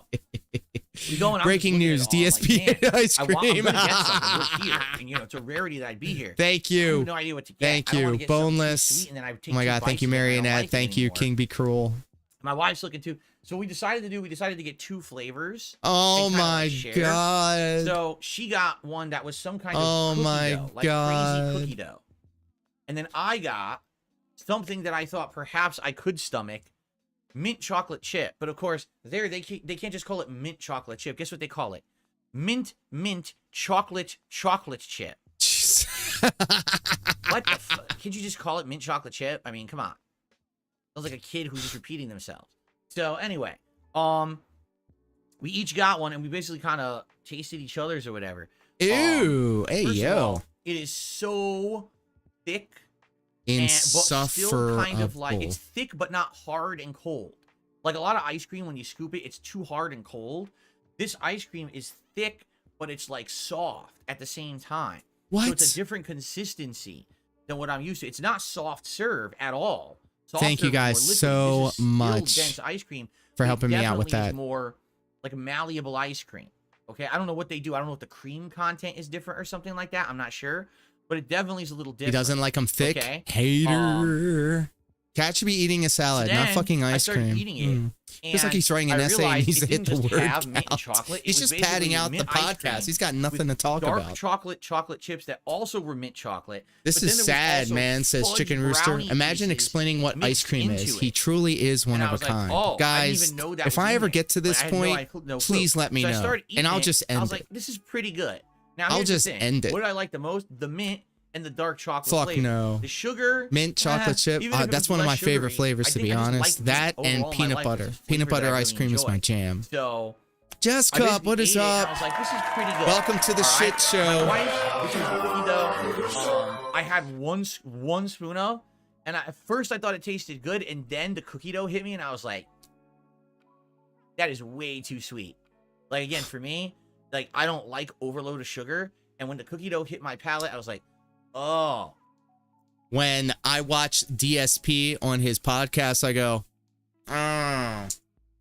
we go and breaking news: DSP ice cream. I'm gonna get something. We're here, and it's a rarity that I'd be here. Thank you. I have no idea what to get. Thank you. Boneless. And then I take oh my god, thank you, Marionette. Thank you, King Be Cruel. My wife's looking too. So we decided to get 2 flavors. Oh my god. So she got one that was some kind of cookie dough, like crazy cookie dough, and then I got something that I thought perhaps I could stomach. Mint chocolate chip, but of course they can't just call it mint chocolate chip. Guess what they call it? Mint chocolate chip. What the fuck? Can't you just call it mint chocolate chip? I mean, come on. Sounds like a kid who's just repeating themselves. So anyway, we each got one and we basically kind of tasted each other's or whatever. Ew, hey yo. All, it is so thick. Insufferable. But still kind of like, it's thick but not hard and cold. Like a lot of ice cream, when you scoop it, it's too hard and cold. This ice cream is thick, but it's like soft at the same time. What? So it's a different consistency than what I'm used to. It's not soft serve at all. Soft Thank you guys so much dense ice cream, for helping me out with that. More like a malleable ice cream. Okay, I don't know what they do. I don't know if the cream content is different or something like that. I'm not sure. But it definitely is a little different. He doesn't like them thick. Okay? Hater. Cat should be eating a salad, So not fucking ice cream. I started eating it. Feels like he's writing an essay and he's hit the word count. He's just padding out the podcast. He's got nothing to talk about. Dark chocolate chips that also were mint chocolate. This is sad, man, says Chicken Rooster. Imagine explaining what ice cream is. He truly is one of a kind. Guys, if I ever get to this point, please let me know. And I'll just end it. I was like, this is pretty good. Now, I'll just end it. What did I like the most? The mint and the dark chocolate Fuck flavor. no. The sugar. Mint chocolate chip. That's one of my favorite flavors, to be honest. That and peanut butter. Peanut butter ice cream is my jam. So, Jess Cup, what is up? I was like, this is pretty good. Welcome to the shit show. My wife, which is cookie dough, I had one spoon of, and at first I thought it tasted good, and then the cookie dough hit me, and I was like, that is way too sweet. Like, again, for me, like, I don't like overload of sugar. And when the cookie dough hit my palate, I was like, oh. When I watch DSP on his podcast, I go, that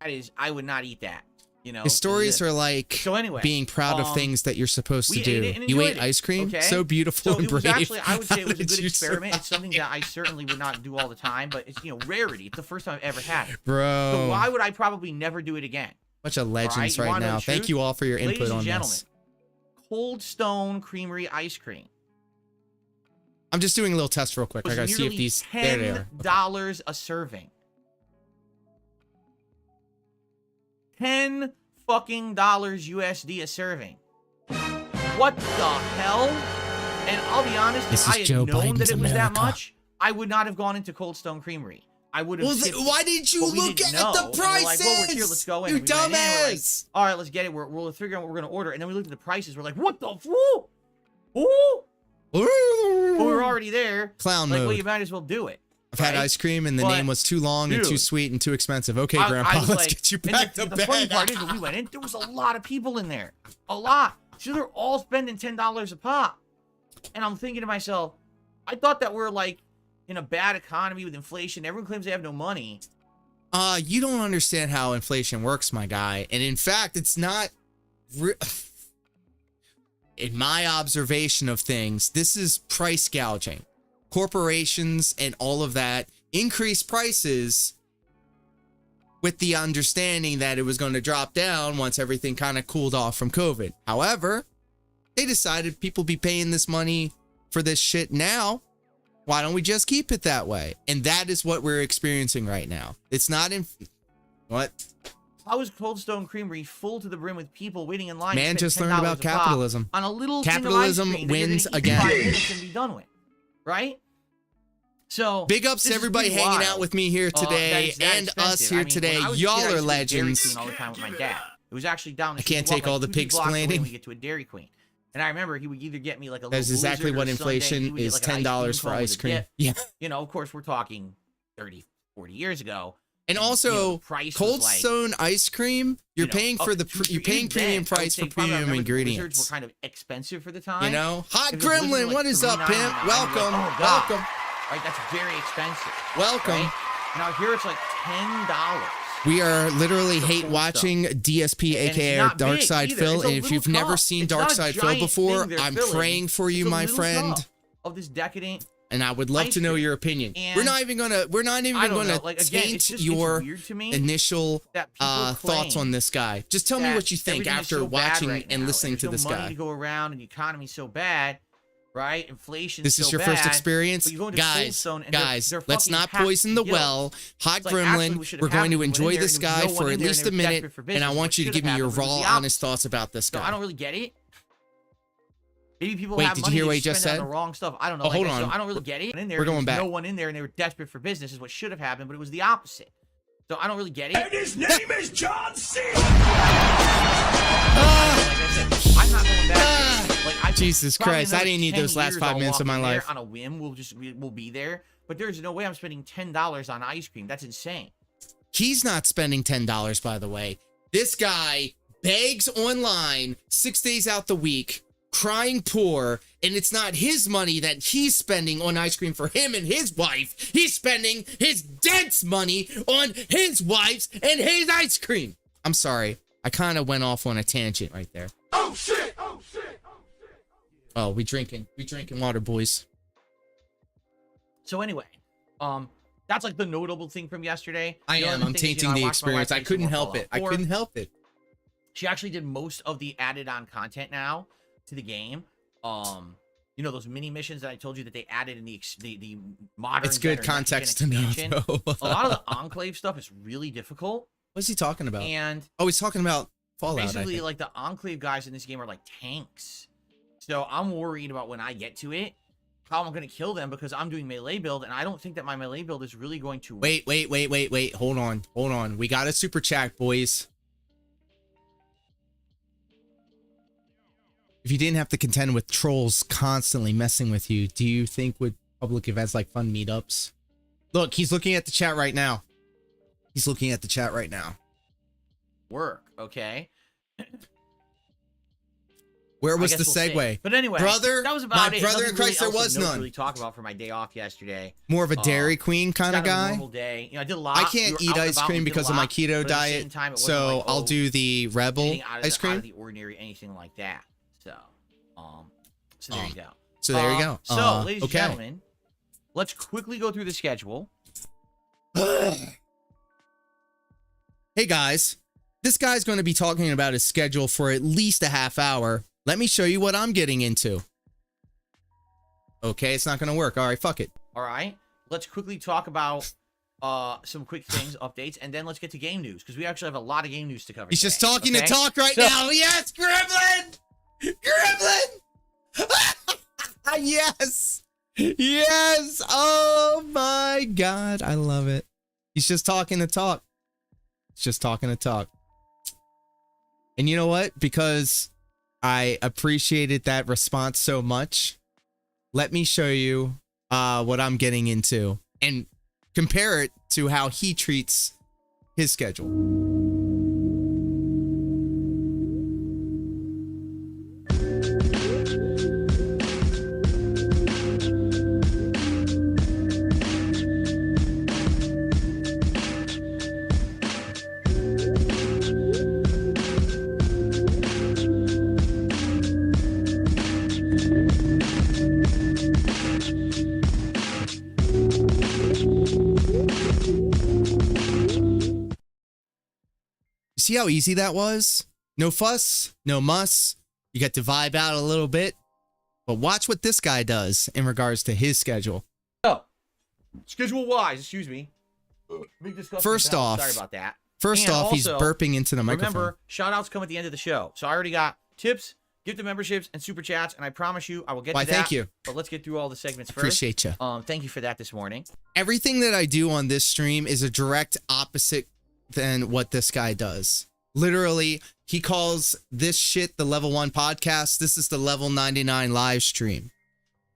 is, I would not eat that. His stories are like being proud of things that you're supposed to do. You ate ice cream? Okay? So beautiful and brave. Actually, I would say it was a good experiment. It's something that I certainly would not do all the time, but it's, rarity. It's the first time I've ever had it. Bro. So why would I probably never do it again? Bunch of legends right now. Thank you all for your input on this. Cold Stone Creamery ice cream. I'm just doing a little test real quick. I gotta see if these. There they are. $10 a serving. $10 fucking USD a serving. What the hell? And I'll be honest, if I had known that it was that much, I would not have gone into Cold Stone Creamery. I would have. Well, why didn't you look at the prices? Like, well, we're here, let's go in. You dumbass! All right, let's get it. We'll figure out what we're gonna order, and then we looked at the prices. We're like, what the fool? Ooh! Well, we're already there. Clown mode. Well, you might as well do it. I've had ice cream, and the name was too long and too sweet and too expensive. Okay, Grandpa, let's get you back to bed. The funny part is, when we went in, there was a lot of people in there. A lot. So they're all spending $10 a pop. And I'm thinking to myself, I thought that we're like in a bad economy with inflation. Everyone claims they have no money. You don't understand how inflation works, my guy. And in fact, it's not... In my observation of things, this is price gouging. Corporations and all of that increase prices with the understanding that it was going to drop down once everything kind of cooled off from COVID. However, they decided people be paying this money for this shit now. Why don't we just keep it that way? And that is what we're experiencing right now. It's not in... What? How is Cold Stone Creamery full to the brim with people waiting in line? Man just learned about capitalism. On a little capitalism wins again. 5 minutes and be done with, right? So big ups this to is everybody pretty hanging wild, out with me here that today it's that and us expensive. here I mean, today. when I was a Y'all kid, I are used to go to Dairy legends. Queen all the time with my dad. It was actually down the I can't street. take Walk, all like, the 2 pig blocks away splaining. when we get to a Dairy Queen. And I remember he would either get me like a little That's exactly Blizzard what or inflation Sundae. He would get, is like, an $10 ice for cream cone ice with a cream. dip. Yeah. You know, of course, we're talking 30, 40 years ago. And you know, also, the price Cold was like, Stone ice cream, you're paying for the you're paying premium price for premium ingredients. Were kind of expensive for the time. You know, Hot If the Blizzard Gremlin, were, like, what is up, $3.99, pimp? you'd be like, Welcome, oh, God. welcome, Right, that's very expensive. welcome. Right? Now here it's like $10. We are literally For hate Cold watching DSP, And it's aka not big either. DarkSydePhil. It's a And if you've little never cup. seen It's not a DarkSydePhil giant before, thing they're I'm filling. praying for you, It's a my little friend. cup of this decadent. And I would love ice to know cream. your opinion. And We're not even gonna I don't know. taint Like, again, it's just, your it's weird to me initial that people thoughts claim on this guy. Just tell me that what you think everything is after so bad watching right and now, listening there's to no this money guy. to go around, and the economy's so bad, right? Inflation's This is so your bad, first experience, but you go into Cold guys. Stone and Guys, they're let's fucking not packed poison the to gills. well. Hot It's like, actually, Gremlin, what should have we're going happened to is we went enjoy in there this and there was guy no for one at in there least and a they were minute, desperate for and business. I What want you to should give have me your happened was raw, the honest opposite. thoughts about this So I guy. don't really get it. Maybe people Wait, have did you money hear to what he spend just it on said? the wrong stuff. I don't know. Oh, Like, hold so on. I don't really get it. In there, We're going there was back. no one in there, and they were desperate for business. Is what should have happened, but it was the opposite. So I don't really get it. And his name is John C. Like I said, I'm not going back. Like, I Jesus probably Christ, I another didn't need 10 those last years 5 I'll minutes of walk my in there life. On a whim, we'll be there. But there's no way I'm spending $10 on ice cream. That's insane. He's not spending $10, by the way. This guy begs online 6 days out the week, crying poor, and it's not his money that he's spending on ice cream for him and his wife. He's spending his dad's money on his wife's and his ice cream. I'm sorry. I kind of went off on a tangent right there. Oh shit! Oh shit! Oh shit! Oh, we drinking water, boys. So anyway, that's like the notable thing from yesterday. I The am. other I'm thing is, tainting I the watched my wife experience. I play some couldn't more help Fallout it. I 4. couldn't help it. She actually did most of the added-on content now to the game. You know those mini missions that I told you that they added in the modern. It's good gen or next-gen context to know, expansion. though. A lot of the Enclave stuff is really difficult, What's he talking about? and Oh, he's talking about Fallout. I basically, think. like the Enclave guys in this game are like tanks. So I'm worried about when I get to it, how I'm going to kill them because I'm doing melee build, and I don't think that my melee build is really going to. Wait. Hold on. We got a super chat, boys. If you didn't have to contend with trolls constantly messing with you, do you think would public events like fun meetups? Look, he's looking at the chat right now. Work, okay? Where was I the guess we'll see. segue? But anyway, Brother, that was about my it. brother Nothing in Christ, really there else was of note to none. really talk about for my day off yesterday. More of a Dairy Queen kind of Got a guy. normal day. You know, I did a lot. I We can't were eat out and ice about, cream we did a because of my lot, keto but at the same diet, time, it wasn't so like, I'll do the Rebel anything out of ice Out cream. of the ordinary, anything like that. So there you go. So there you go. So, ladies and okay. gentlemen, let's quickly go through the schedule. Hey guys, this guy's going to be talking about his schedule for at least a half hour. Let me show you what I'm getting into. Okay, it's not going to work. All right, fuck it. All right, let's quickly talk about some quick things, updates, and then let's get to game news because we actually have a lot of game news to cover. He's just today, talking okay? to talk right So- now. Yes, Gremlin! Yes! Yes! Oh my God, I love it. He's just talking to talk. He's just talking to talk. And you know what? Because I appreciated that response so much, let me show you what I'm getting into and compare it to how he treats his schedule. See how easy that was? No fuss, no muss. You get to vibe out a little bit. But watch what this guy does in regards to his schedule. So, schedule-wise, excuse me. Big discussion. First off, sorry about that. First And off, he's also, burping into the microphone. Remember, shout-outs come at the end of the show. So I already got tips, gift memberships and super chats, and I promise you I will get Why, to that. thank you. But let's get through all the segments first. Appreciate you. Thank you for that this morning. Everything that I do on this stream is a direct opposite than what this guy does. Literally, he calls this shit the Level 1 podcast. This is the Level 99 live stream.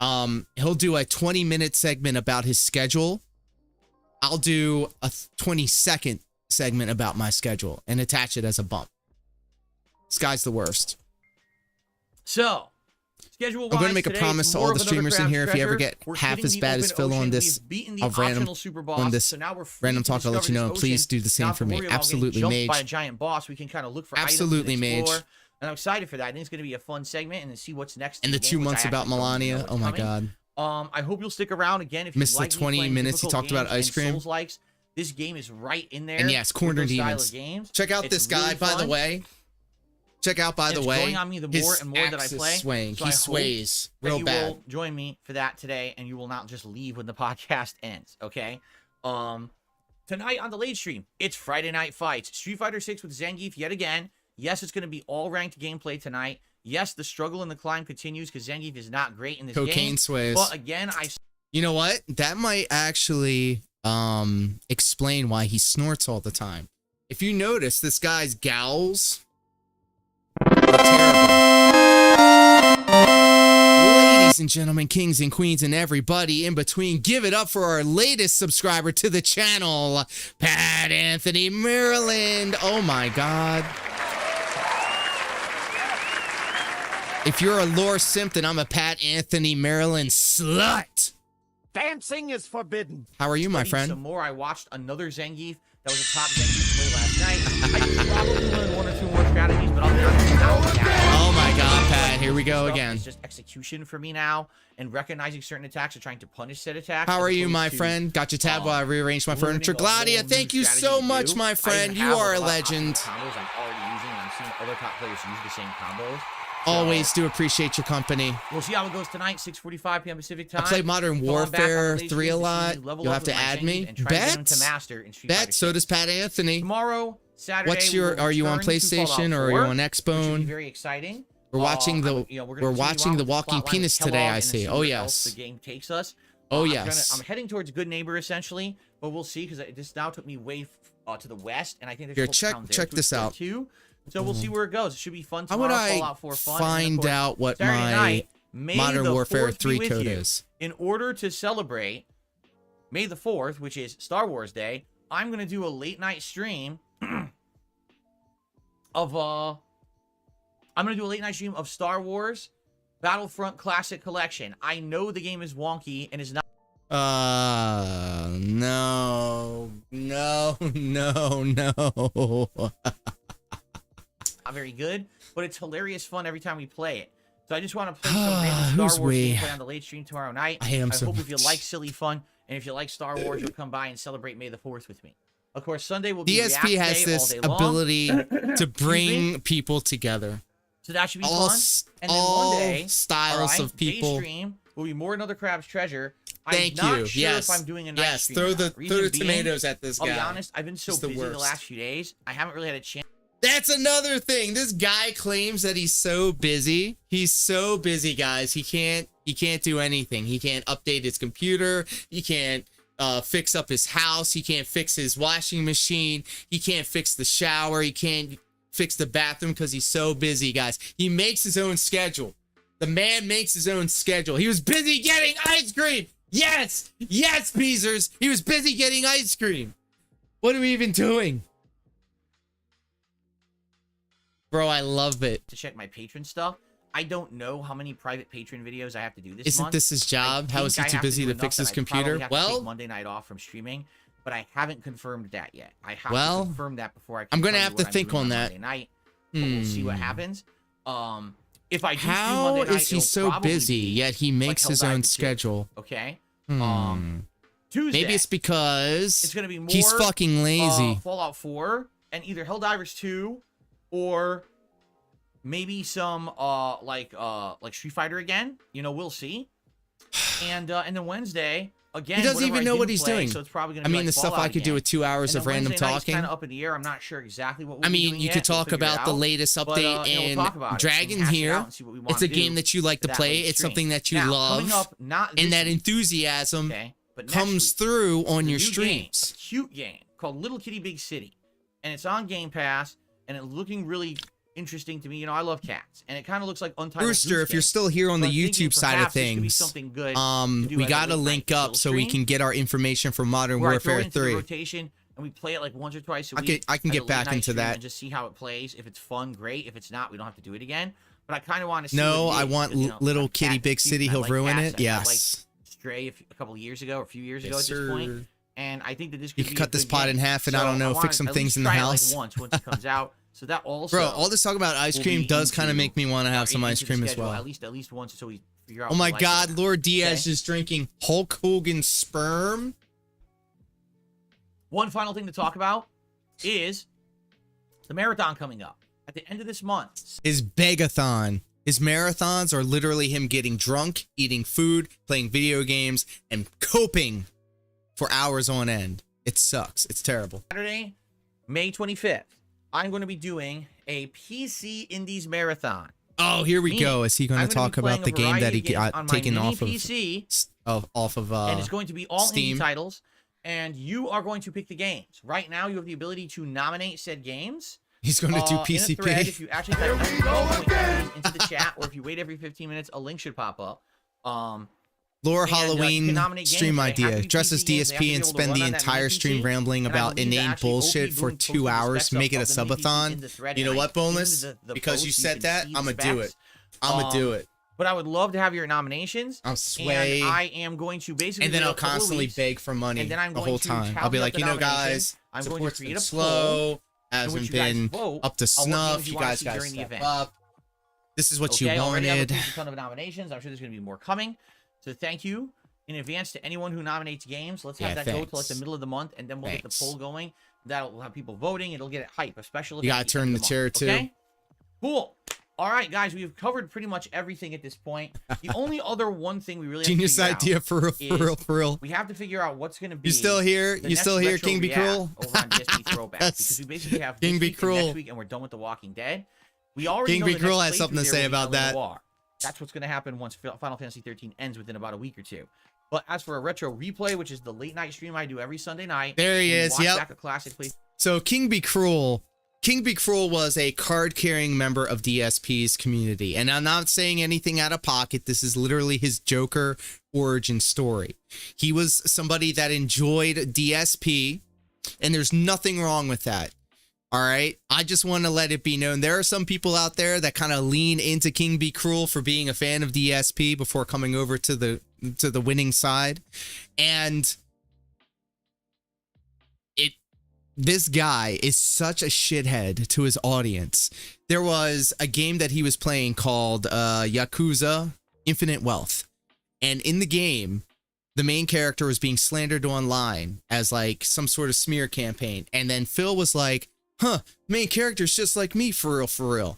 He'll do a 20-minute segment about his schedule. I'll do a 20-second segment about my schedule and attach it as a bump. This guy's the worst. So, schedule-wise, I'm going to make a today, promise to more all of the another streamers in crab here. If you ever treasure. get We're half hitting as the bad as open Phil on ocean. this, We've beaten the of random optional super boss, on this so now we're free random to talk, I'll let discover you know. this Please ocean. do the same Not for to me. worry about Absolutely, getting jumped Mage. by a giant boss. We can kind of look for Absolutely, items and Mage. explore. And I'm excited for that. I think it's going to be a fun segment and to see what's next. And in the game, 2 which I months about actually don't even know Melania. what's Oh my coming. God. I hope you'll stick around again if you Missed the like me 20 playing minutes he difficult talked about games ice and cream. Souls-likes. This game is right in there. And yes, with Corner those style Demons. of games. Check out It's this guy, really by the fun. way. Check out, by the It's way, growing on me the more and more that I axe is play. swaying. So He I hope sways that real you bad. will join me for that today, and you will not just leave when the podcast ends. Okay. Tonight on the late stream, it's Friday Night Fights. Street Fighter 6 with Zangief yet again. Yes, it's going to be all ranked gameplay tonight. Yes, the struggle and the climb continues because Zangief is not great in this game. Cocaine sways. But again, You know what? That might actually explain why he snorts all the time. If you notice, this guy's gowls are terrible. Ladies and gentlemen, kings and queens, and everybody in between, give it up for our latest subscriber to the channel, Pat Anthony Maryland. Oh my God. If you're a lore simp, then I'm a Pat Anthony Maryland slut. Dancing is forbidden. How are you, my studied friend? some more. I watched another Zangief. That was a top Zangief play last night. I could probably learn 1 or 2 more strategies, but I'll be honest, not with that. Oh my God, Pat, here we go Stuff again. is just execution for me now, and recognizing certain attacks or trying to punish said attacks. How as are you, opposed my to, friend? Got your tab while I rearranged my learning furniture. a whole Gladia, new thank you strategy so to much, do. my I friend. even You have are a lot of legend. combos I'm already using, and I'm seeing other top players use the same combos. So, Always do appreciate your company. we'll see how it goes tonight, 6:45 p.m. Pacific time. I play Modern Fall back on the Warfare late 3 a stream to see lot. me level You'll up have to with my add Zangief me. and try to get him Bet. to master in Street Fighter Bet. So 6. does Pat Anthony. Tomorrow, Saturday. What's we your? will Are you on return to Fallout PlayStation or are you 4, on which should be Xbone? very exciting. We're watching the. we're gonna We're continue watching on the with walking plotline with penis today. Kellogg I and see. see Oh where else yes. the game takes us. Oh I'm yes. I'm heading towards Good Neighbor essentially, but we'll see because this now took me way to the west, and I think there's Here, a whole check town there check to this explore out. too. So we'll see where it goes. It should be fun How tomorrow. would I Fallout 4 fun. find out what Saturday my night, May Modern the Warfare 4th be 3 with code you. is? In order to celebrate May the 4th, which is Star Wars Day, I'm gonna do a late night stream of I'm gonna do a late night stream of Star Wars Battlefront Classic Collection. I know the game is wonky and is not No, not very good, but it's hilarious fun every time we play it. So I just want to play some random Star Who's Wars we? gameplay on the late stream tomorrow night. I am so hope if you much. like silly fun and if you like Star Wars, you'll come by and celebrate May the 4th with me. Of course, Sunday will be DSP React has Day this all day long. ability to me? bring people together. So that should be All fun. s- And then all one day, styles of people. Day stream will be more Another Crab's Treasure. Thank I'm not you. sure Yes. if I'm doing a night Yes. stream. Throw or the not. throw Reason the being, tomatoes at this I'll guy. be honest, I've been so He's the busy the worst. last few days. I haven't really had a chance. That's another thing. This guy claims that he's so busy. He's so busy, guys. He can't do anything. He can't update his computer. He can't fix up his house. He can't fix his washing machine. He can't fix the shower. He can't fix the bathroom because he's so busy, guys. He makes his own schedule. The man makes his own schedule. He was busy getting ice cream. Yes, Beezers. He was busy getting ice cream. What are we even doing? Bro, I love it. To check my patron stuff. I don't know how many private patron videos I have to do this Isn't month. this his job? I How is he think I too have busy do to enough fix that his I computer? probably have to Well, take Monday night off from streaming, but I haven't confirmed that yet. I have Well, to confirm that before I can I'm gonna tell you have what to I'm think doing on that. Monday night. But we'll see what happens. If I do stream how Monday night, is he it'll so probably busy be yet he makes his Helldivers own 2, schedule? Okay. Hmm. Tuesday. Maybe it's because It's gonna be more. he's fucking lazy. Fallout 4 and either Helldivers 2 or maybe some like Street Fighter again. You know, we'll see. And then Wednesday again, He doesn't whatever even know didn't what he's play, doing. So it's probably gonna I be mean, like the stuff Fallout I could do again. with 2 hours And of then random Wednesday night's talking. kind of up in the air. I'm not sure exactly what we'll I be mean, doing you yet. could We'll talk figure it about the out. latest But, update you know, we'll in talk about it. Dragon We'll hash it here. out and see what we wanna It's a do game that you like for to that play. late It's stream. something that you Now, love. coming up, not And this that week, enthusiasm okay, but next comes week, through on a your new streams. Game, a cute game called Little Kitty Big City, and it's on Game Pass, and it's looking really interesting to me. You know, I love cats, and it kind of looks like Untitled Brewster, Goose if you're Game. still here on So the I'm thinking YouTube side of perhaps this could be things, something good to do we as a got to late link night up chill so we stream, can get our information from Modern where I throw it Warfare into the 3. rotation, and we play it like once or twice a I week. can as a get back late night into stream that. and just see how it plays. If it's fun, great. If it's not, we don't have to do it again. But I kind of want to see. No, what it I is, want because, you know, Little I'm a Kitty cat Big cute, City. and I He'll like ruin cats. it. I Yes. liked Stray a couple of years ago, or a few years ago Yes, at this point. sir. And I think that this You could could be cut a this good pot game. in half and, I So don't know, wanna fix some at things least in the try it, house. Like once it comes out. So that also. Bro, all this talk about ice will cream be does kind of into make me want to have some into ice the cream as schedule, well. At least once, so we figure out. Oh what my we like God, or not. Lord Diaz Okay? is drinking Hulk Hogan sperm. One final thing to talk about is the marathon coming up at the end of this month. His begathon. His marathons are literally him getting drunk, eating food, playing video games, and coping for hours on end. It sucks. It's terrible. Saturday, May 25th, I'm going to be doing a PC Indies marathon. Oh, here we Meaning, go. Is he going I'm to gonna be talk about playing the a game that variety he of games got on my taken mini off PC, of and it's going to be all Steam? indie titles, and you are going to pick the games. Right now, you have the ability to nominate said games. He's going to do In a thread, PCP. if you actually type PCP into the chat, or if you wait every 15 minutes, a link should pop up. Lore And, you Halloween can nominate stream games. They have to idea. be Dress as PC games. They have to be DSP and able to spend run the on that entire mini stream PC. rambling And I about believe that inane actually bullshit OP for Boone 2 posted the hours. specs Make it a of the mini PC subathon. in the thread, You know and I what, Boneless? pinned the Because post you so said can that, see the I'm going to do it. specs. I'm going to do it. But I would love to have your nominations. I'll sway. And I am going to basically. And then do a I'll couple of constantly weeks, beg for money and then I'm the going whole to time. I'll tally be up like, the you know, nominations. guys, I'm going to support's create been a slow, in hasn't which you guys been vote up to on what snuff. games You you wanna guys see got to during the step event. up. This is what Okay, you I already have wanted. a ton of nominations. I'm sure there's going to be more coming. So thank you in advance to anyone who nominates games. Let's have Yeah, that go thanks. till like the middle of the month, and then we'll get the Thanks. poll going. That'll have people voting. It'll get it hype, especially. You gotta turn the chair, too. Okay. Cool. All right, guys, we've covered pretty much everything at this point. The only other one thing we really Genius have to figure idea out for real, is for real, for real. we have to figure out what's going to be. You still here? the You next still here, retro King Be react Cruel? over on DSP Throwback, That's- because we basically have King this Be week and next Cruel. week, and we're done with The Walking Dead. We already King know Be the Cruel next has something to playthrough say there will about be that. Noir. That's what's going to happen once Final Fantasy 13 ends within about a week or two. But as for a retro replay, which is the late night stream I do every Sunday night, There he we is, watch yep. back a classic play. So King Be Cruel. King Be Cruel was a card-carrying member of DSP's community. And I'm not saying anything out of pocket. This is literally his Joker origin story. He was somebody that enjoyed DSP, and there's nothing wrong with that. All right? I just want to let it be known. There are some people out there that kind of lean into King Be Cruel for being a fan of DSP before coming over to the winning side. And this guy is such a shithead to his audience. There was a game that he was playing called Yakuza Infinite Wealth. And in the game, the main character was being slandered online as like some sort of smear campaign. And then Phil was like, main character's just like me, for real, for real.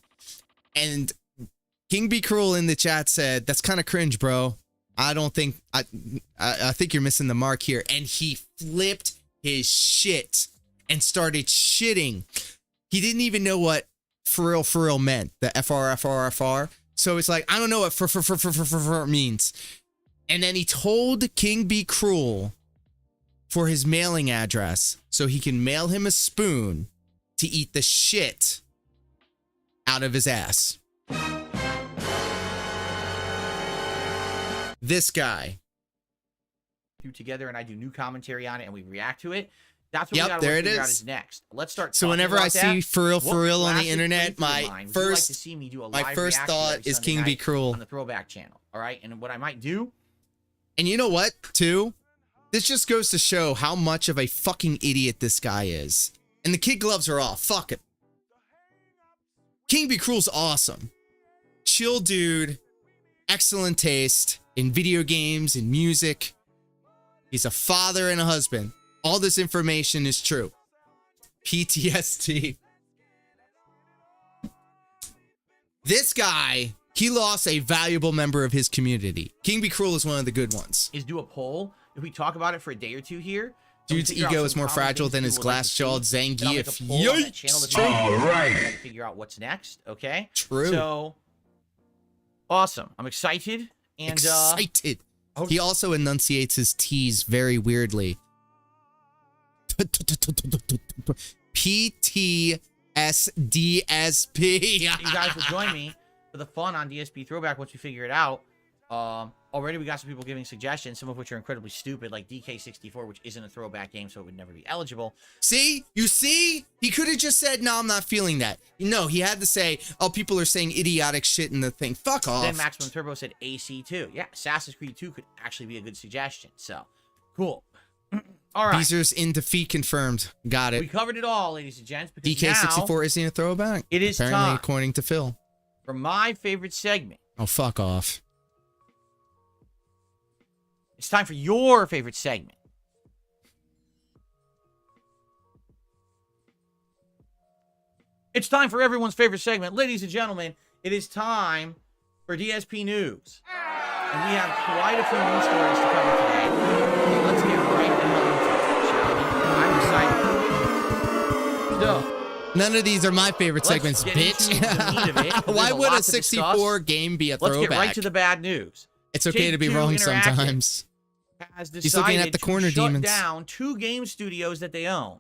And King Be Cruel in the chat said, that's kind of cringe, bro. I think you're missing the mark here. And he flipped his shit and started shitting. He didn't even know what for real meant, the FR. So it's like, I don't know what for means. And then he told King Be Cruel for his mailing address so he can mail him a spoon to eat the shit out of his ass. This guy. Together, and I do new commentary on it, and we react to it. That's what Yep, we got there to it figure out is. is next. Let's start. So talking whenever about I see that. for real on the classic internet, playthrough my of mine would you like first to see me do a my live first reaction thought every is Sunday King Be night Cruel. on the Throwback channel. All right, and what I might do. And you know what, too? This just goes to show how much of a fucking idiot this guy is. And the kid gloves are off. Fuck it. King Be Cruel's awesome. Chill dude. Excellent taste in video games and music. He's a father and a husband. All this information is true. PTSD. This guy, he lost a valuable member of his community. King Be Cruel is one of the good ones. Is do a poll if we talk about it for a day or two here. Dude's ego is more fragile than his glass-jawed Zangief. Yikes! All right. Figure out what's next. Okay. True. So awesome. I'm excited. And excited. He also enunciates his T's very weirdly. PTSDSP. You guys will join me for the fun on DSP Throwback once we figure it out. Already we got some people giving suggestions, some of which are incredibly stupid, like DK64, which isn't a throwback game, so it would never be eligible. See? You see? He could have just said, no, I'm not feeling that. No, he had to say, oh, people are saying idiotic shit in the thing. Fuck off. Then Maximum Turbo said AC2. Yeah, Assassin's Creed 2 could actually be a good suggestion. So, cool. All right. Beezer's in defeat confirmed. Got it. We covered it all, ladies and gents. Because DK64 isn't a throwback? It is apparently, time according to Phil. for my favorite segment. Oh, fuck off. It's time for your favorite segment. It's time for everyone's favorite segment. Ladies and gentlemen, it is time for DSP News. And we have quite a few news stories to cover today. Okay, let's get right into it, shall we? I'm excited. So, none of these are my favorite segments, bitch. Why would a 64 game be a throwback? Let's get right to the bad news. It's okay to be wrong sometimes. He's looking at the corner demons. Shut down 2 game studios that they own.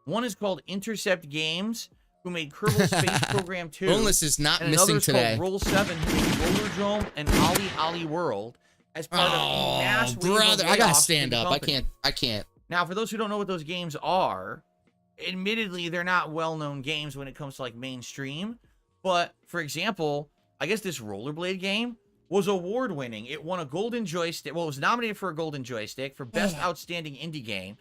One is called Intercept Games, who made Kerbal Space Program 2. Boneless is not and missing today. Called Roll 7, who made Roller Drome and Ollie World as part of a mass wave brother, of I gotta layoffs stand up. company. I can't. Now, for those who don't know what those games are, admittedly, they're not well-known games when it comes to like mainstream. But for example, I guess this Rollerblade game was award-winning. It won a Golden Joystick. Well, it was nominated for a Golden Joystick for Best Outstanding Indie Game.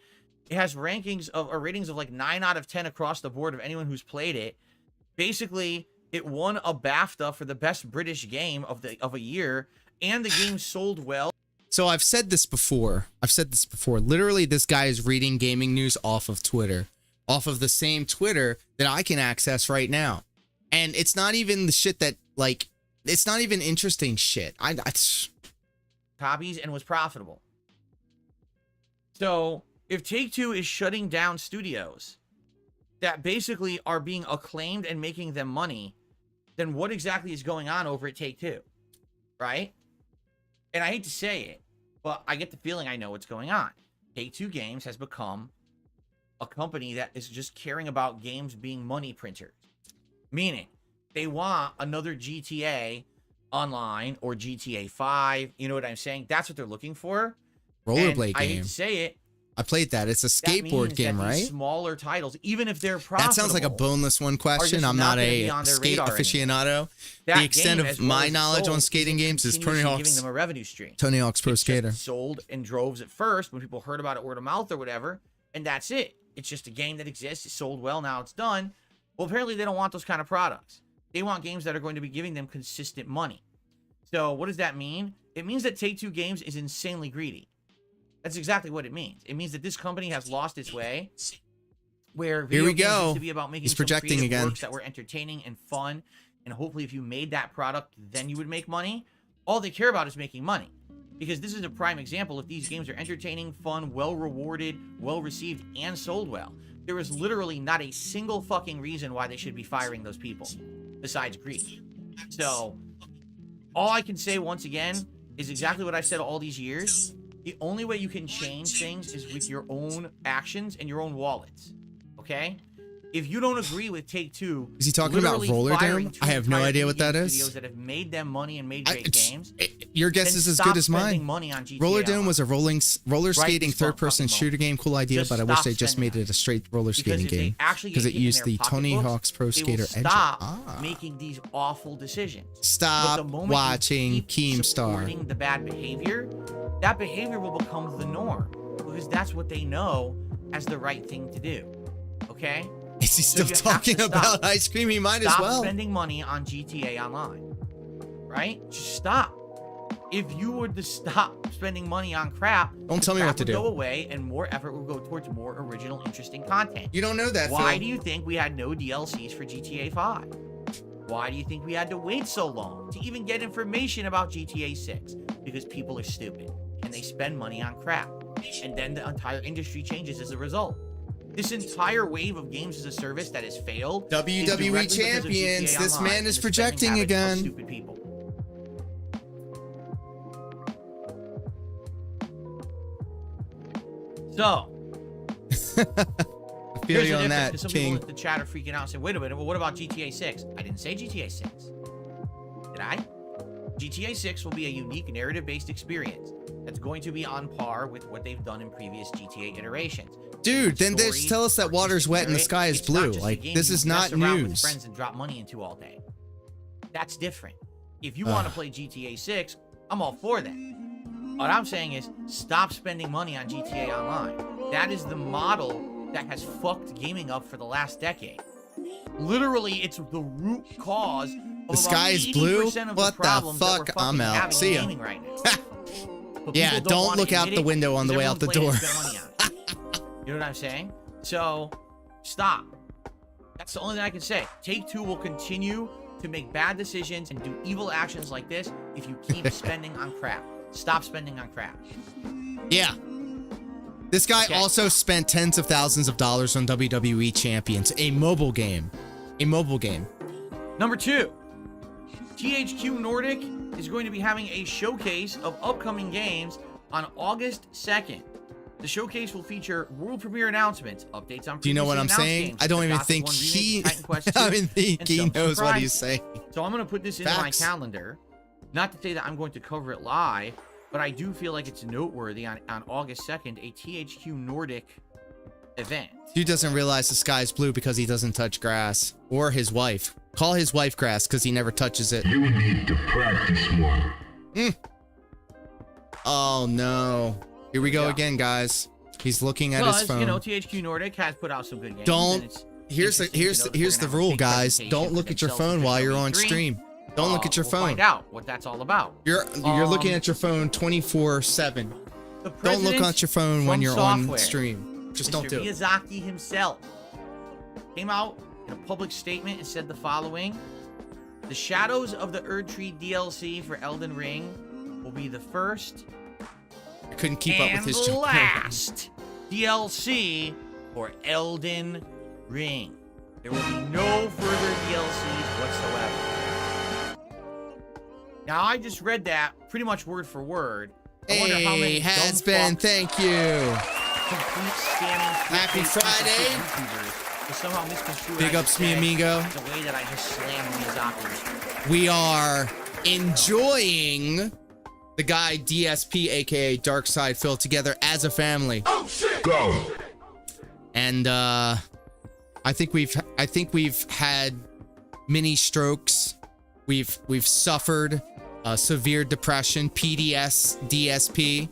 It has ratings of ratings of like 9 out of 10 across the board of anyone who's played it. Basically, it won a BAFTA for the best British game of a year, and the game sold well. So I've said this before. Literally, this guy is reading gaming news off of Twitter, off of the same Twitter that I can access right now, and it's not even the shit that like. It's not even interesting shit. Copies and was profitable. So if Take-Two is shutting down studios that basically are being acclaimed and making them money, then what exactly is going on over at Take-Two? Right? And I hate to say it, but I get the feeling I know what's going on. Take-Two Games has become a company that is just caring about games being money printers. Meaning, they want another GTA Online or GTA 5. You know what I'm saying? That's what they're looking for. Rollerblade game. I hate to say it. I played that. It's a skateboard game, right? Smaller titles, even if they're profitable. That sounds like a boneless one question. I'm not a skate aficionado. The extent of my knowledge on skating games is Tony Hawk's. Giving them a revenue stream. Tony Hawk's Pro Skater. Sold in droves at first when people heard about it word of mouth or whatever, and that's it. It's just a game that exists. It sold well. Now it's done. Well, apparently they don't want those kind of products. They want games that are going to be giving them consistent money. So what does that mean? It means that Take-Two Games is insanely greedy. That's exactly what it means. It means that this company has lost its way. Where video games used to be about making some creative works that were entertaining and fun, and hopefully if you made that product, then you would make money. All they care about is making money. Because this is a prime example. If these games are entertaining, fun, well-rewarded, well-received, and sold well, there is literally not a single fucking reason why they should be firing those people, besides greed. So, all I can say once again is exactly what I've said all these years. The only way you can change things is with your own actions and your own wallets. Okay? If you don't agree with Take-Two, is he talking about Roller Dome? I have no idea what that is. That have made them money and made great games. Your guess is as good as mine. Money on GTA Roller Dome was a roller skating third-person shooter game. Cool idea, but I wish they just made it a straight roller skating game because it used the Tony Hawk's Pro Skater engine. Stop making these awful decisions. Stop watching Keemstar. Supporting the bad behavior, that behavior will become the norm because that's what they know as the right thing to do. Okay? Is he still talking about ice cream? He might as well. Stop spending money on GTA Online. Right? Just stop. If you were to stop spending money on crap, don't tell me what to do. Go away, and more effort will go towards more original, interesting content. You don't know that. Why Phil. do you think we had no DLCs for GTA 5? Why do you think we had to wait so long to even get information about GTA 6? Because people are stupid and they spend money on crap. and then the entire industry changes as a result. This entire wave of games as a service that has failed. WWE champions. This man is projecting again. Stupid people. So, I feel you on that, some King. people in the chat are freaking out and say, wait a minute, well, what about GTA 6? I didn't say GTA 6. Did I? GTA 6 will be a unique narrative-based experience that's going to be on par with what they've done in previous GTA iterations. Dude, then just tell us that water's wet and the sky is blue. Like, this is not news. With friends and drop money into all day. That's different. If you want to play GTA 6, I'm all for that. What I'm saying is, stop spending money on GTA Online. That is the model that has fucked gaming up for the last decade. Literally, it's the root cause of the sky is blue? What the fuck? I'm out. See ya. Right now. Yeah, don't look out the window on the way out the door. You know what I'm saying? So, stop. That's the only thing I can say. Take-Two will continue to make bad decisions and do evil actions like this if you keep spending on crap. Stop spending on crap. Yeah. This guy also spent tens of thousands of dollars on WWE Champions, a mobile game. A mobile game. Number 2. THQ Nordic is going to be having a showcase of upcoming games on August 2nd. The showcase will feature world premiere announcements, updates on. Do you know what I'm saying? I don't even think he. I mean, he knows what he's saying. So I'm going to put this in my calendar. Not to say that I'm going to cover it live, but I do feel like it's noteworthy on August 2nd, a THQ Nordic event. Dude doesn't realize the sky is blue because he doesn't touch grass. Or his wife. Call his wife grass because he never touches it. You need to practice more. Oh no. Here we go again, guys. He's looking at his phone. You know, THQ Nordic has put out some good games. Don't. Here's the rule, guys. Don't look at your phone while you're on stream. Don't look at your phone. Find out what that's all about. You're looking at your phone 24/7. Don't look at your phone when you're on stream. Just don't do it. Miyazaki himself came out in a public statement and said the following: "The Shadows of the Erdtree DLC for Elden Ring will be the first I couldn't keep up with his and last DLC for Elden Ring. There will be no further DLCs whatsoever." Now, I just read that pretty much word for word. I wonder how many has been. Thank you. Complete scamming. Happy Friday. Somehow misconstrued. Big ups, mi amigo. The way that I just slammed Miyazaki. We are enjoying the guy DSP, aka DarkSydePhil, together as a family. Oh shit! Go. And I think we've had many strokes. We've suffered severe depression, PDS, DSP.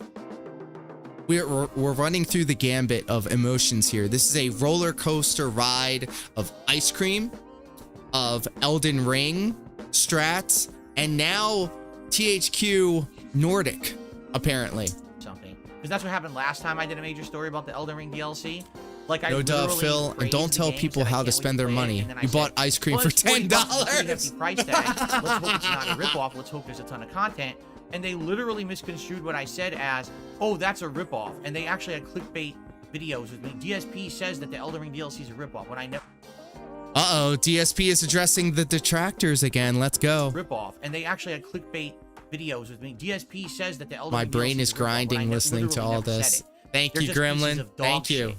We're running through the gambit of emotions here. This is a roller coaster ride of ice cream, of Elden Ring, strats, and now THQ Nordic, apparently. Something. Because that's what happened last time I did a major story about the Elden Ring DLC. Like, I no doubt, Phil, and don't tell people how to spend their money. You bought ice cream for $10. Price tag. Let's hope it's not a ripoff. Let's hope there's a ton of content. And they literally misconstrued what I said as, oh, that's a ripoff. And they actually had clickbait videos with me. DSP says that the Elden Ring DLC is a ripoff. When I never. Uh-oh, DSP is addressing the detractors again. Let's go. Ripoff. And they actually had clickbait videos with me. DSP says that the Elden Ring My brain DLC is grinding listening to all this. Thank you, Gremlin. Thank you.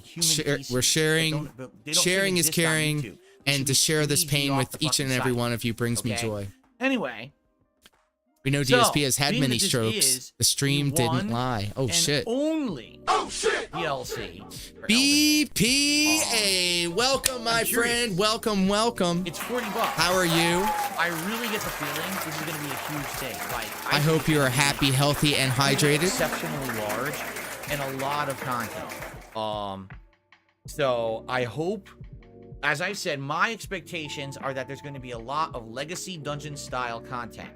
We're sharing. Sharing is caring. And to share this pain with each and every one of you brings me joy. Anyway. We know DSP has had many strokes. The stream didn't lie. Oh, shit. Only DLC. BPA. Welcome, my friend. Welcome, welcome. It's $40. How are you? I really get the feeling this is going to be a huge thing. Like, I hope you are happy, healthy, and hydrated. Exceptionally large and a lot of content. So I hope, as I said, my expectations are that there's going to be a lot of legacy dungeon style content.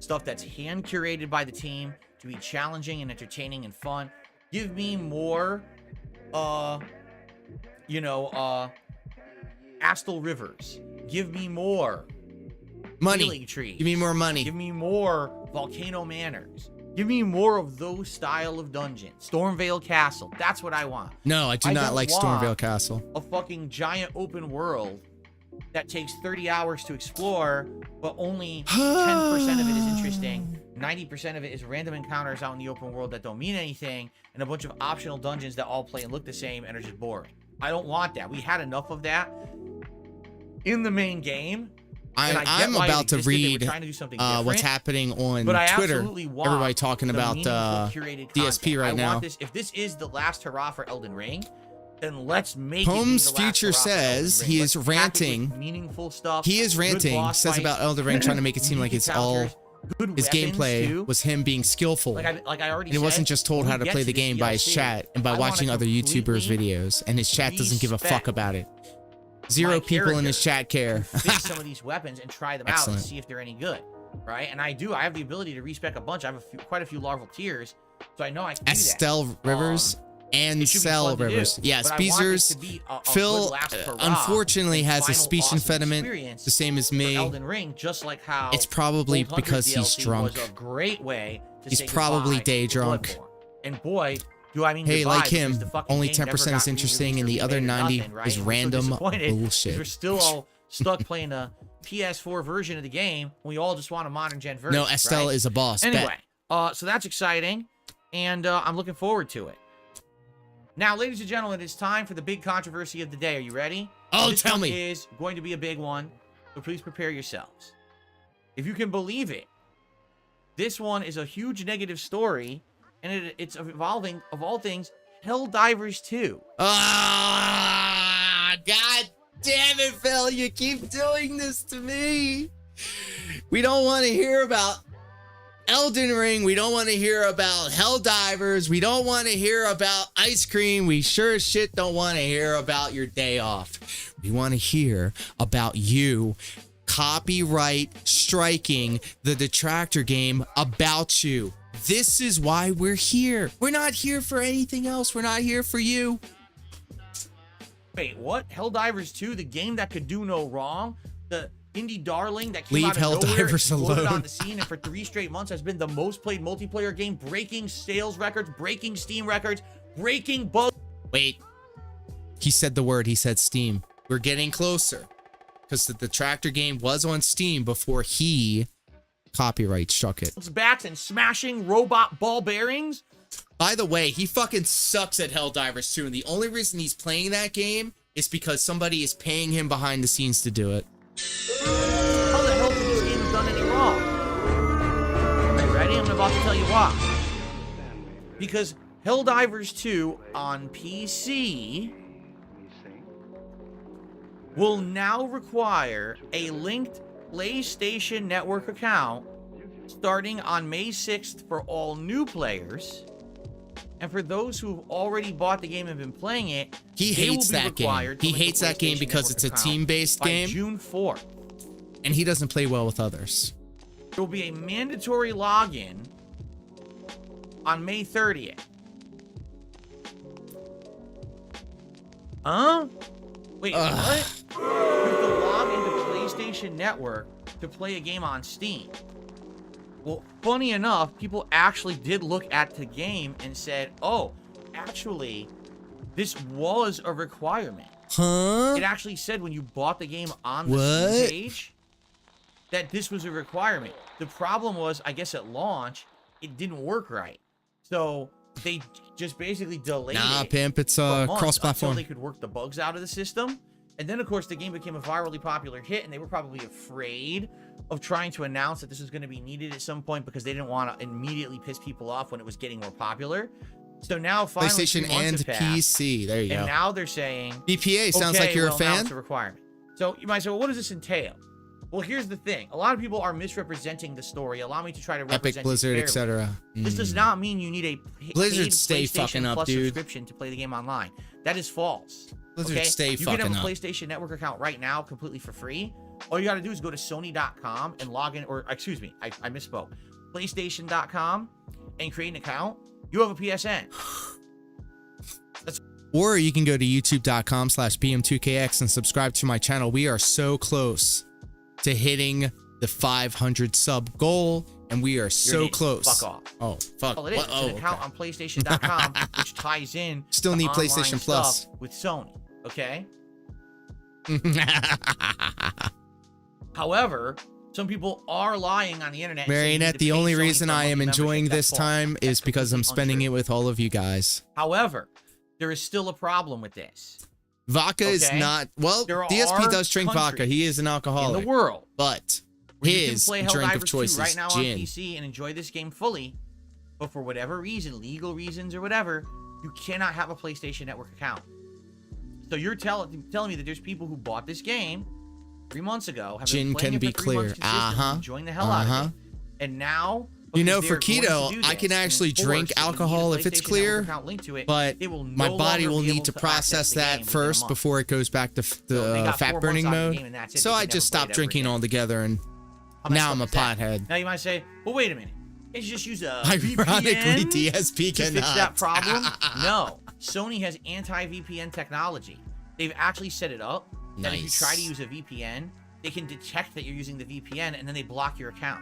Stuff that's hand curated by the team to be challenging and entertaining and fun. Give me more, Astal Rivers. Give me more money. Healing trees. Give me more money. Give me more Volcano Manors. Give me more of those style of dungeons. Stormvale Castle. That's what I want. No, I do not don't like want Stormvale Castle. A fucking giant open world that takes 30 hours to explore, but only 10% of it is interesting. 90% of it is random encounters out in the open world that don't mean anything, and a bunch of optional dungeons that all play and look the same and are just boring. I don't want that. We had enough of that in the main game. I'm about to read what's happening on Twitter. Everybody talking about DSP right now. If this is the last hurrah for Elden Ring, then let's make Holmes Future says he is ranting. Meaningful stuff. He is ranting. Says about Elden Ring, trying to make it seem like it's all his gameplay was him being skillful. Like I already and he wasn't just told how to play the game by his chat and by watching other YouTubers' videos. And his chat doesn't give a fuck about it. Zero people in his chat care. Fix some of these weapons and try them out and see if they're any good, right? And I have the ability to respec a bunch. I have quite a few larval tiers, so I know I can do that. Estelle Rivers and Cell Rivers. Yes, Beezers. Phil unfortunately has a speech impediment, the same as me. Elden Ring, just like how it's probably because he's drunk. Was a great way to he's probably day drunk. And boy, do I mean, hey, like him, only 10% is interesting, and the other 90 is random bullshit. We're still all stuck playing a PS4 version of the game. We all just want a modern gen version. No, Estelle is a boss. Anyway, so that's exciting, and I'm looking forward to it. Now, ladies and gentlemen, it's time for the big controversy of the day. Are you ready? Oh, this tell one me. Is going to be a big one, so please prepare yourselves. If you can believe it, this one is a huge negative story. And it's involving, of all things, Helldivers 2. Ah, God damn it, Phil. You keep doing this to me. We don't want to hear about Elden Ring. We don't want to hear about Helldivers. We don't want to hear about ice cream. We sure as shit don't want to hear about your day off. We want to hear about you copyright striking the Detractor game about you. This is why we're here. We're not here for anything else. We're not here for you. Wait, what? Helldivers 2, the game that could do no wrong? The indie darling that came Leave out of nowhere, Helldivers alone. on the scene, and for 3 straight months has been the most played multiplayer game, breaking sales records, breaking Steam records, breaking bugs. Wait. He said the word. He said Steam. We're getting closer. Because the Detractor game was on Steam before he copyright struck it. Backs and smashing robot ball bearings. By the way, he fucking sucks at Helldivers 2, and the only reason he's playing that game is because somebody is paying him behind the scenes to do it. How the hell could this game have done any wrong? Are you ready? I'm about to tell you why. Because Helldivers 2 on PC will now require a linked PlayStation Network account starting on May 6th for all new players. And for those who've already bought the game and been playing it, he hates that game. He hates that game because it's a team-based game. June 4th. And he doesn't play well with others. There will be a mandatory login on May 30th. Huh? Wait, what? You have to log into PlayStation Network to play a game on Steam. Well, funny enough, people actually did look at the game and said, oh, actually, this was a requirement. Huh? It actually said when you bought the game on the Steam page that this was a requirement. The problem was, I guess at launch, it didn't work right. So they just basically delayed it. Nah, pimp, it's cross-platform. Until they could work the bugs out of the system. And then, of course, the game became a virally popular hit, and they were probably afraid of trying to announce that this was going to be needed at some point because they didn't want to immediately piss people off when it was getting more popular. So now, finally, PlayStation and PC. There you go. And now they're saying BPA sounds like you're a fan. Now it's a requirement. So you might say, well, what does this entail? Well, here's the thing. A lot of people are misrepresenting the story. Allow me to try to represent Epic, Blizzard, etc. This does not mean you need a Blizzard stay fucking up, dude. Subscription to play the game online. That is false. Blizzard stay fucking up. You can have a PlayStation Network account right now completely for free. All you got to do is go to Sony.com and log in, or excuse me, I misspoke. PlayStation.com and create an account. You have a PSN. Or you can go to youtube.com/BM2KX and subscribe to my channel. We are so close to hitting the 500 sub goal. And we are so Here it is. close. Fuck off. Oh, fuck. Well, it is. It's an account on PlayStation.com, which ties in Still to need online PlayStation Plus. stuff with Sony. Okay. However, some people are lying on the internet. and saying you need Marionette, to the pay only Sony reason for a I am monthly enjoying membership. this That's false. time is That's because I'm completely spending untrue. it with all of you guys. However, there is still a problem with this. Vodka is Okay? not, well, There DSP are does drink vodka. countries He is an alcoholic. in the world But where you can his play drink of Helldivers choice 2 is right now gin. on PC and enjoy this game fully, but for whatever reason, legal reasons or whatever, you cannot have a PlayStation Network account. So you're telling me that there's people who bought this game 3 months ago, have Gin been playing can it be for 3 months clear. consistently, enjoying the hell out of it, and now You know, because for they're going keto, to do I this can and actually enforce drink that you need a alcohol if it's PlayStation clear, Network account linked to it, but they will my no body longer will be need able to access process the game that within a first month. before it goes back to So they got 4 fat months burning on the mode. game and that's it. So They I can just never play stopped it ever drinking again. altogether, and How messed now up I'm a is that? pothead. Now you might say, well, wait a minute. Can't you just use a Ironically, VPN DSP to fix that cannot. problem? No. Sony has anti-VPN technology. They've actually set it up. That if you try to use a VPN, they can detect that you're using the VPN and then they block your account.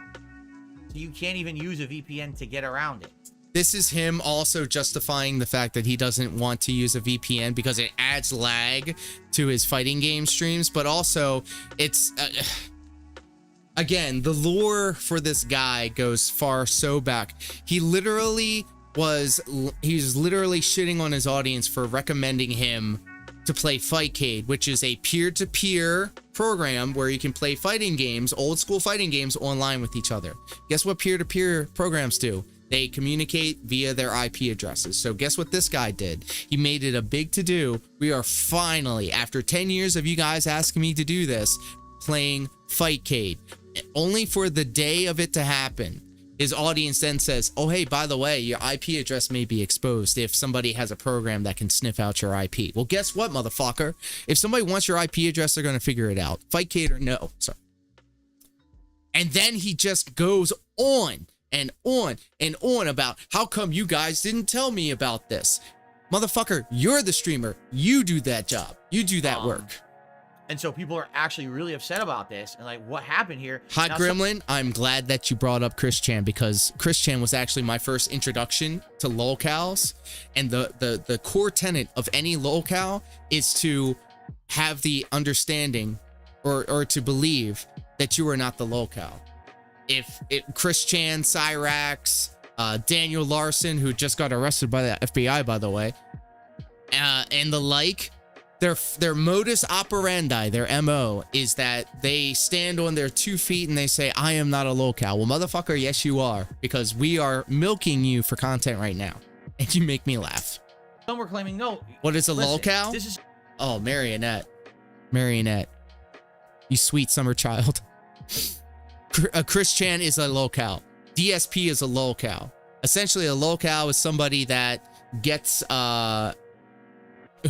So you can't even use a VPN to get around it. This is him also justifying the fact that he doesn't want to use a VPN because it adds lag to his fighting game streams, but also it's again, the lore for this guy goes far so back. He's literally shitting on his audience for recommending him to play Fightcade, which is a peer-to-peer program where you can play fighting games, old school fighting games, online with each other. Guess what peer-to-peer programs do? They communicate via their IP addresses. So guess what this guy did? He made it a big to-do. We are finally, after 10 years of you guys asking me to do this, playing Fightcade. Only for the day of it to happen, his audience then says, oh, hey, by the way, your IP address may be exposed if somebody has a program that can sniff out your IP. Well, guess what, motherfucker? If somebody wants your IP address, they're going to figure it out. Fightcade or no. Sorry. And then he just goes on and on and on about how come you guys didn't tell me about this. Motherfucker, you're the streamer. You do that job. You do that work. And so people are actually really upset about this and like, what happened here? Hot Now, Gremlin, I'm glad that you brought up Chris Chan because Chris Chan was actually my first introduction to lolcows. And the core tenet of any lolcow is to have the understanding or to believe that you are not the lolcow. If Chris Chan, Cyrax, Daniel Larson, who just got arrested by the FBI, by the way, and the like, their modus operandi, their MO, is that they stand on their 2 feet and they say, I am not a lolcow. Well, motherfucker, yes, you are, because we are milking you for content right now. And you make me laugh. some were claiming, no. What is a lolcow? This is Oh, Marionette. Marionette. You sweet summer child. Chris Chan is a lolcow. DSP is a lolcow. Essentially, a lolcow is somebody that gets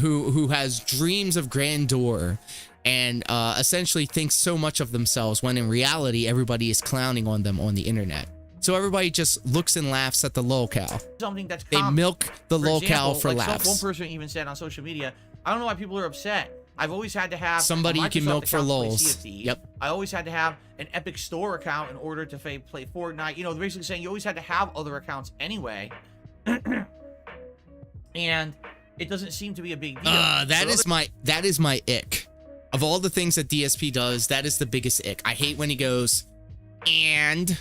who has dreams of grandeur and essentially thinks so much of themselves when in reality everybody is clowning on them on the internet. So everybody just looks and laughs at the lolcow. something that's They common. milk the For lolcow example, for like laughs. one person even said on social media, I don't know why people are upset. I've always had to have Somebody a you can Microsoft milk for account to play lols. Sea of Thieves. Yep. I always had to have an Epic Store account in order to play Fortnite. You know, they're basically saying you always had to have other accounts anyway. And it doesn't seem to be a big deal. That is my ick. Of all the things that DSP does, that is the biggest ick. I hate when he goes, and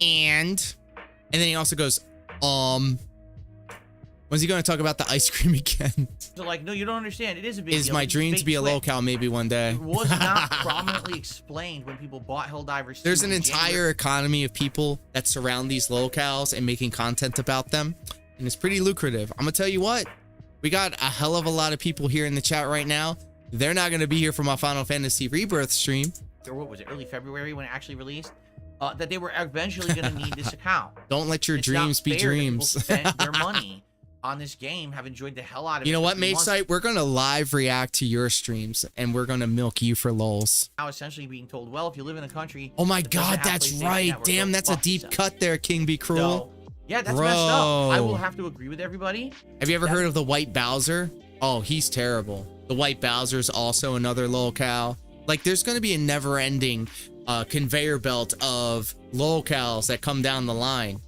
then he also goes, when's he going to talk about the ice cream again? So like, no, you don't understand. It is a big Is deal. my It's dream to fake be a Twitch. lolcow maybe one day. It was not prominently explained when people bought Helldivers 2 There's an in entire January. economy of people that surround these lolcows and making content about them. And it's pretty lucrative. I'm going to tell you what. We got a hell of a lot of people here in the chat right now. They're not going to be here for my Final Fantasy Rebirth stream. Or what was it, early February when it actually released? That they were eventually going to need this account. Don't let your It's not dreams be fair that people dreams. spent their money on this game, have enjoyed the hell out of it. You know for what, 3 months, MageSite? We're going to live react to your streams, and we're going to milk you for lols. Now essentially being told, well, if you live in a country... Oh my that doesn't God, have that's PlayStation right. Network, Damn, go that's a fuck deep yourself. cut there, King Be Cruel. So, yeah, that's messed up. I will have to agree with everybody. Have you ever heard of the White Bowser? Oh, he's terrible. The White Bowser's also another lolcow. Like, there's going to be a never-ending conveyor belt of locales that come down the line.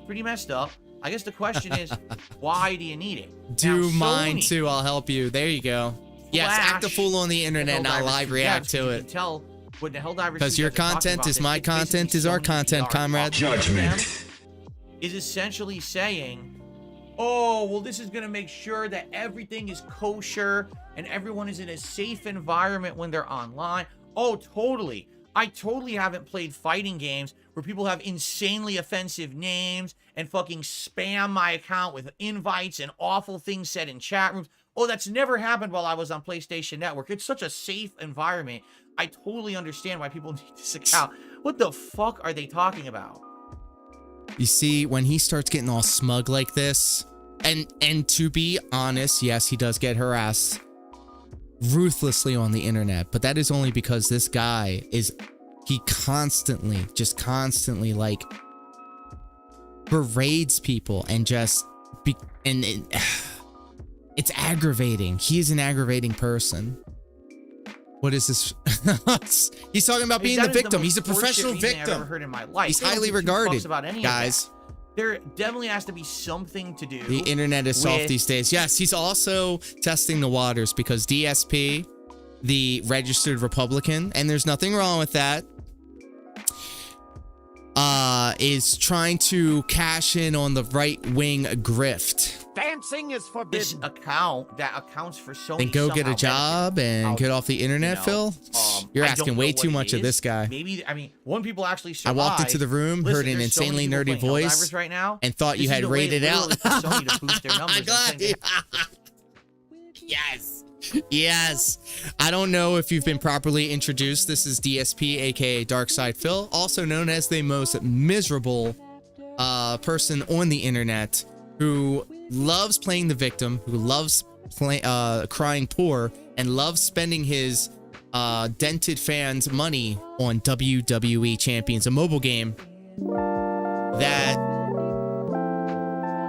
Pretty messed up. I guess the question is, why do you need it? Do Now, mine Sony, too. I'll help you. There you go. Yes, act a fool on the internet and I'll live react to You it. can tell what the Helldivers Because your content is my content is our content, comrade. Judgment. Is essentially saying, oh, well, this is going to make sure that everything is kosher and everyone is in a safe environment when they're online. Oh, totally. I totally haven't played fighting games where people have insanely offensive names and fucking spam my account with invites and awful things said in chat rooms. Oh, that's never happened while I was on PlayStation Network. It's such a safe environment. I totally understand why people need this account. What the fuck are they talking about? You see, when he starts getting all smug like this, and to be honest, yes, he does get harassed ruthlessly on the internet, but that is only because this guy he constantly like berates people and just it's aggravating. He is an aggravating person. What is this? He's talking about being the victim. He's a professional victim. I've ever heard in my life. He's highly regarded, guys. There definitely has to be something to do. The internet is soft these days. Yes, he's also testing the waters because DSP, the registered Republican, and there's nothing wrong with that, is trying to cash in on the right-wing grift. Dancing is forbidden. This account that accounts for Sony. And go get a job and get off the internet, Phil? You're asking way too much of this guy. Maybe, I mean, when people actually I survive, walked into the room, heard an insanely nerdy voice, right now, and thought you had rated out. Sony to boost their numbers. Yes. Yes. I don't know if you've been properly introduced. This is DSP, aka DarkSydePhil, also known as the most miserable person on the internet, who loves playing the victim, who loves crying poor, and loves spending his dented fans' money on WWE Champions, a mobile game that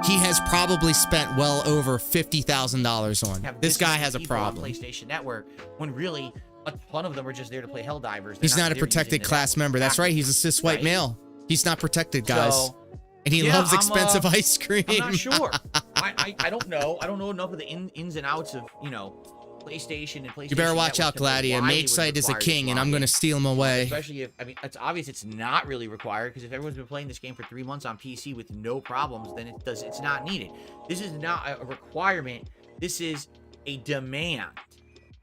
he has probably spent well over $50,000 on. This guy has a problem. On PlayStation Network, when really a ton of them are just there to play Helldivers. He's not a protected class member. That's right. He's a cis white male. He's not protected, guys. So, and he loves expensive ice cream. I'm not sure. I don't know. I don't know enough of the ins and outs of, you know, PlayStation and PlayStation. You better watch out, Gladia. Matesite is a king, and I'm going to steal him away. Especially if, I mean, it's obvious it's not really required, because if everyone's been playing this game for 3 months on PC with no problems, then it's not needed. This is not a requirement. This is a demand.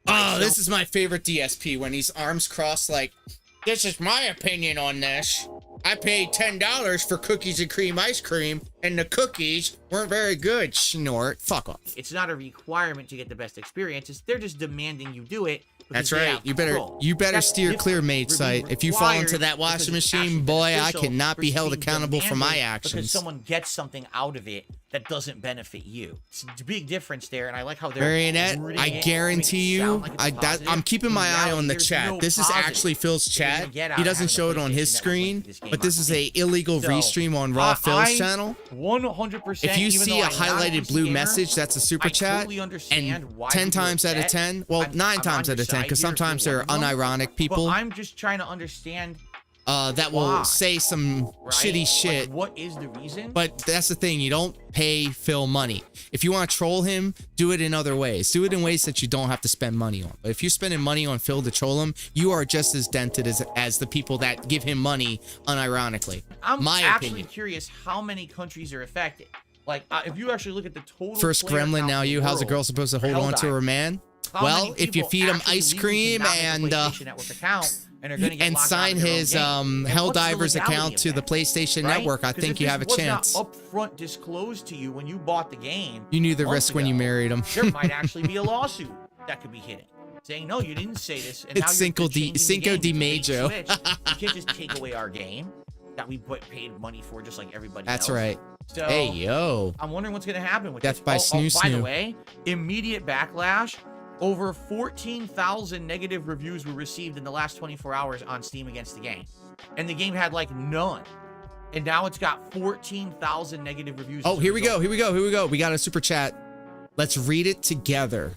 Oh, this is my favorite DSP, when he's arms crossed like, this is my opinion on this. I paid $10 for cookies and cream ice cream, and the cookies weren't very good, snort. Fuck off. It's not a requirement to get the best experience. They're just demanding you do it. That's right. You better steer clear, Matesite. If you fall into that washing machine, boy, I cannot be held accountable for my actions. Because someone gets something out of it that doesn't benefit you. It's a big difference there, and I like how they're Marionette, I guarantee you, I'm keeping my eye on the chat. This is actually Phil's chat. He doesn't show it on his screen, but this is a illegal restream on Raw Phil's channel. 100%. If you see a highlighted blue message, that's a super chat. And 10 times out of 10, well, 9 times out of 10, because sometimes there are unironic people. But I'm just trying to understand that will say some shitty shit. Like, what is the reason? But that's the thing. You don't pay Phil money. If you want to troll him, do it in other ways. Do it in ways that you don't have to spend money on. But if you're spending money on Phil to troll him, you are just as dented as the people that give him money unironically. I'm actually curious how many countries are affected. Like, if you actually look at the total. First gremlin, now you. How's a girl supposed to hold on to her man? Well, if you feed him ice cream and sign his Helldivers account to the PlayStation Network, I think you have a chance. If this was not upfront disclosed to you when you bought the game, you knew the risk when you married him. There might actually be a lawsuit that could be hidden, saying, no, you didn't say this. And it's Cinco de Mayo. You can't just take away our game that we paid money for just like everybody else. That's right. So, hey, yo. I'm wondering what's going to happen with Death by snoo. By the way, immediate backlash. Over 14,000 negative reviews were received in the last 24 hours on Steam against the game. And the game had like none. And now it's got 14,000 negative reviews. Oh, here we go. We got a super chat. Let's read it together.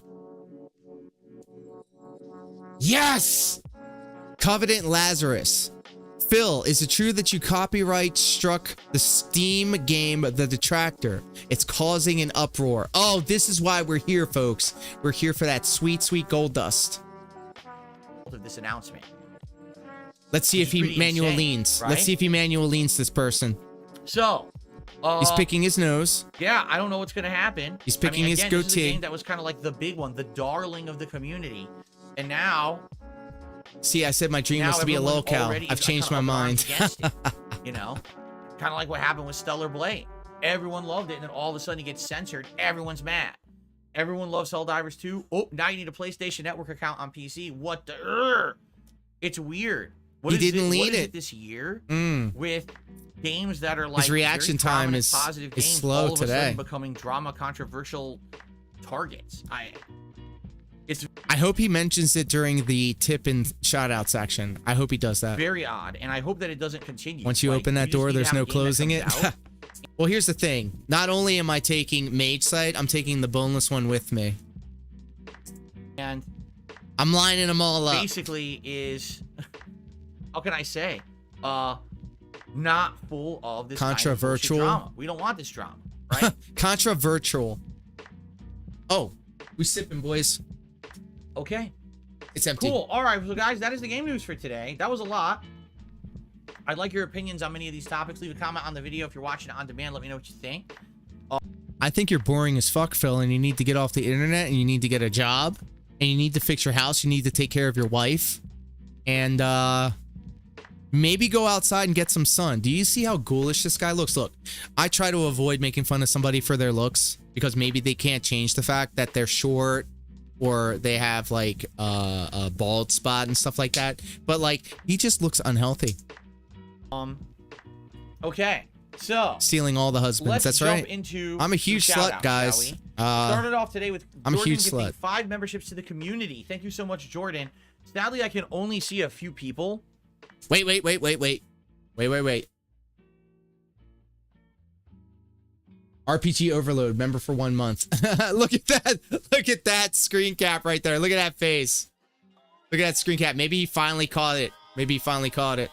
Yes! Covenant Lazarus. Phil, is it true that you copyright struck the Steam game The Detractor? It's causing an uproar. Oh, this is why we're here, folks. We're here for that sweet, sweet gold dust. Of this announcement. Let's see if he manual leans. Right? Let's see if he manual leans this person. So, he's picking his nose. Yeah, I don't know what's going to happen. He's picking his This is a goatee. game that was kind of like the big one, the darling of the community. And now... See, I said my dream was to be a lolcow. I've changed my mind. You know? Kind of like what happened with Stellar Blade. Everyone loved it, and then all of a sudden it gets censored. Everyone's mad. Everyone loves Helldivers 2. Oh, now you need a PlayStation Network account on PC. What the... It's weird. He didn't lead what is it this year with games that are like his reaction very time is positive games, slow all of a today. sudden becoming drama controversial targets. I hope he mentions it during the tip and shout out section. I hope he does that. Very odd, and I hope that it doesn't continue. Once you open that door, there's no closing it. Well, here's the thing. Not only am I taking Mage Sight, I'm taking the boneless one with me. And I'm lining them all up. Basically is, how can I say, not full of this controversial kind of drama. We don't want this drama, right? Controversial. Oh, we sipping, boys. Okay. It's empty. Cool. All right, so guys, that is the game news for today. That was a lot. I'd like your opinions on many of these topics. Leave a comment on the video if you're watching it on demand. Let me know what you think. I think you're boring as fuck, Phil, and you need to get off the internet, and you need to get a job, and you need to fix your house. You need to take care of your wife, and maybe go outside and get some sun. Do you see how ghoulish this guy looks? Look, I try to avoid making fun of somebody for their looks because maybe they can't change the fact that they're short or they have like a bald spot and stuff like that. But like, he just looks unhealthy. Okay. So stealing all the husbands. Let's That's jump right. Into I'm a huge slut, guys. Started off today with Jordan I'm a huge gifting slut. 5 memberships to the community. Thank you so much, Jordan. Sadly, I can only see a few people. Wait. RPG Overload, member for 1 month. Look at that. Look at that screen cap right there. Look at that face. Look at that screen cap. Maybe he finally caught it.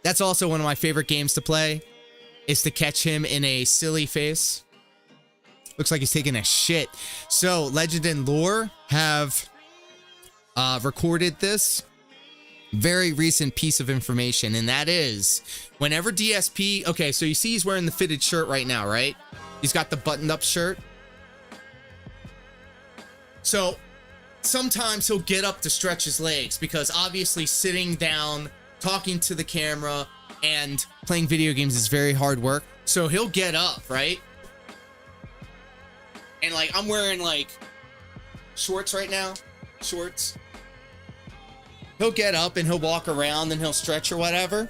That's also one of my favorite games to play, is to catch him in a silly face. Looks like he's taking a shit. So Legend and Lore have recorded this very recent piece of information, and that is whenever DSP... Okay, so you see he's wearing the fitted shirt right now, right? He's got the buttoned up shirt. So sometimes he'll get up to stretch his legs because obviously sitting down, talking to the camera, and playing video games is very hard work. So he'll get up, right? And like, I'm wearing like shorts right now. Shorts. He'll get up and he'll walk around and he'll stretch or whatever.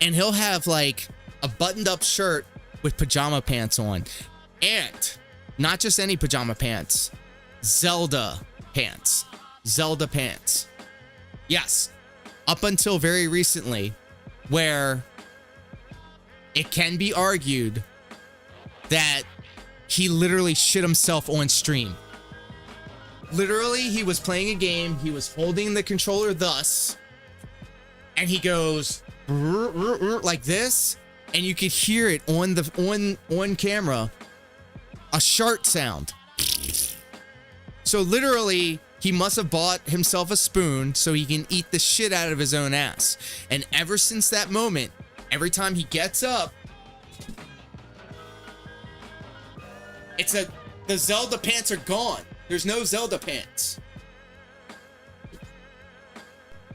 And he'll have like a buttoned up shirt with pajama pants on. And not just any pajama pants. Zelda pants. Zelda pants. Yes. Up until very recently, where it can be argued that he literally shit himself on stream. Literally, he was playing a game, he was holding the controller thus, and he goes like this, and you could hear it on camera, a shart sound. So literally, he must have bought himself a spoon so he can eat the shit out of his own ass. And ever since that moment, every time he gets up, the Zelda pants are gone. There's no Zelda pants.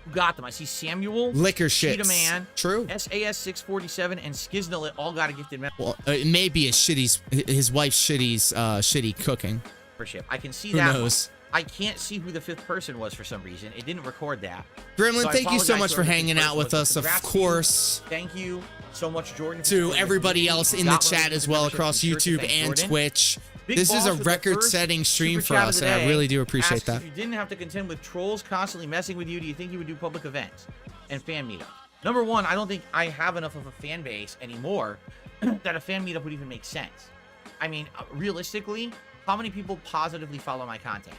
Who got them? I see Samuel, Liquor shits. Cheetah Man, True. SAS647, and Skiznalit all got a gifted Well, it may be his wife's shitty cooking. membership. I can see Who that. knows? I can't see who the 5th person was for some reason. It didn't record that. Gremlin, So I thank you so apologize much to for whoever the hanging 5th out with person us, was. of Congrats to you. course. Thank you so much, Jordan. To everybody else in the chat as well across YouTube and Twitch. This is a record-setting stream for us, and I really do appreciate that. If you didn't have to contend with trolls constantly messing with you, do you think you would do public events and fan meetups? Number one, I don't think I have enough of a fan base anymore that a fan meetup would even make sense. I mean, realistically, how many people positively follow my content?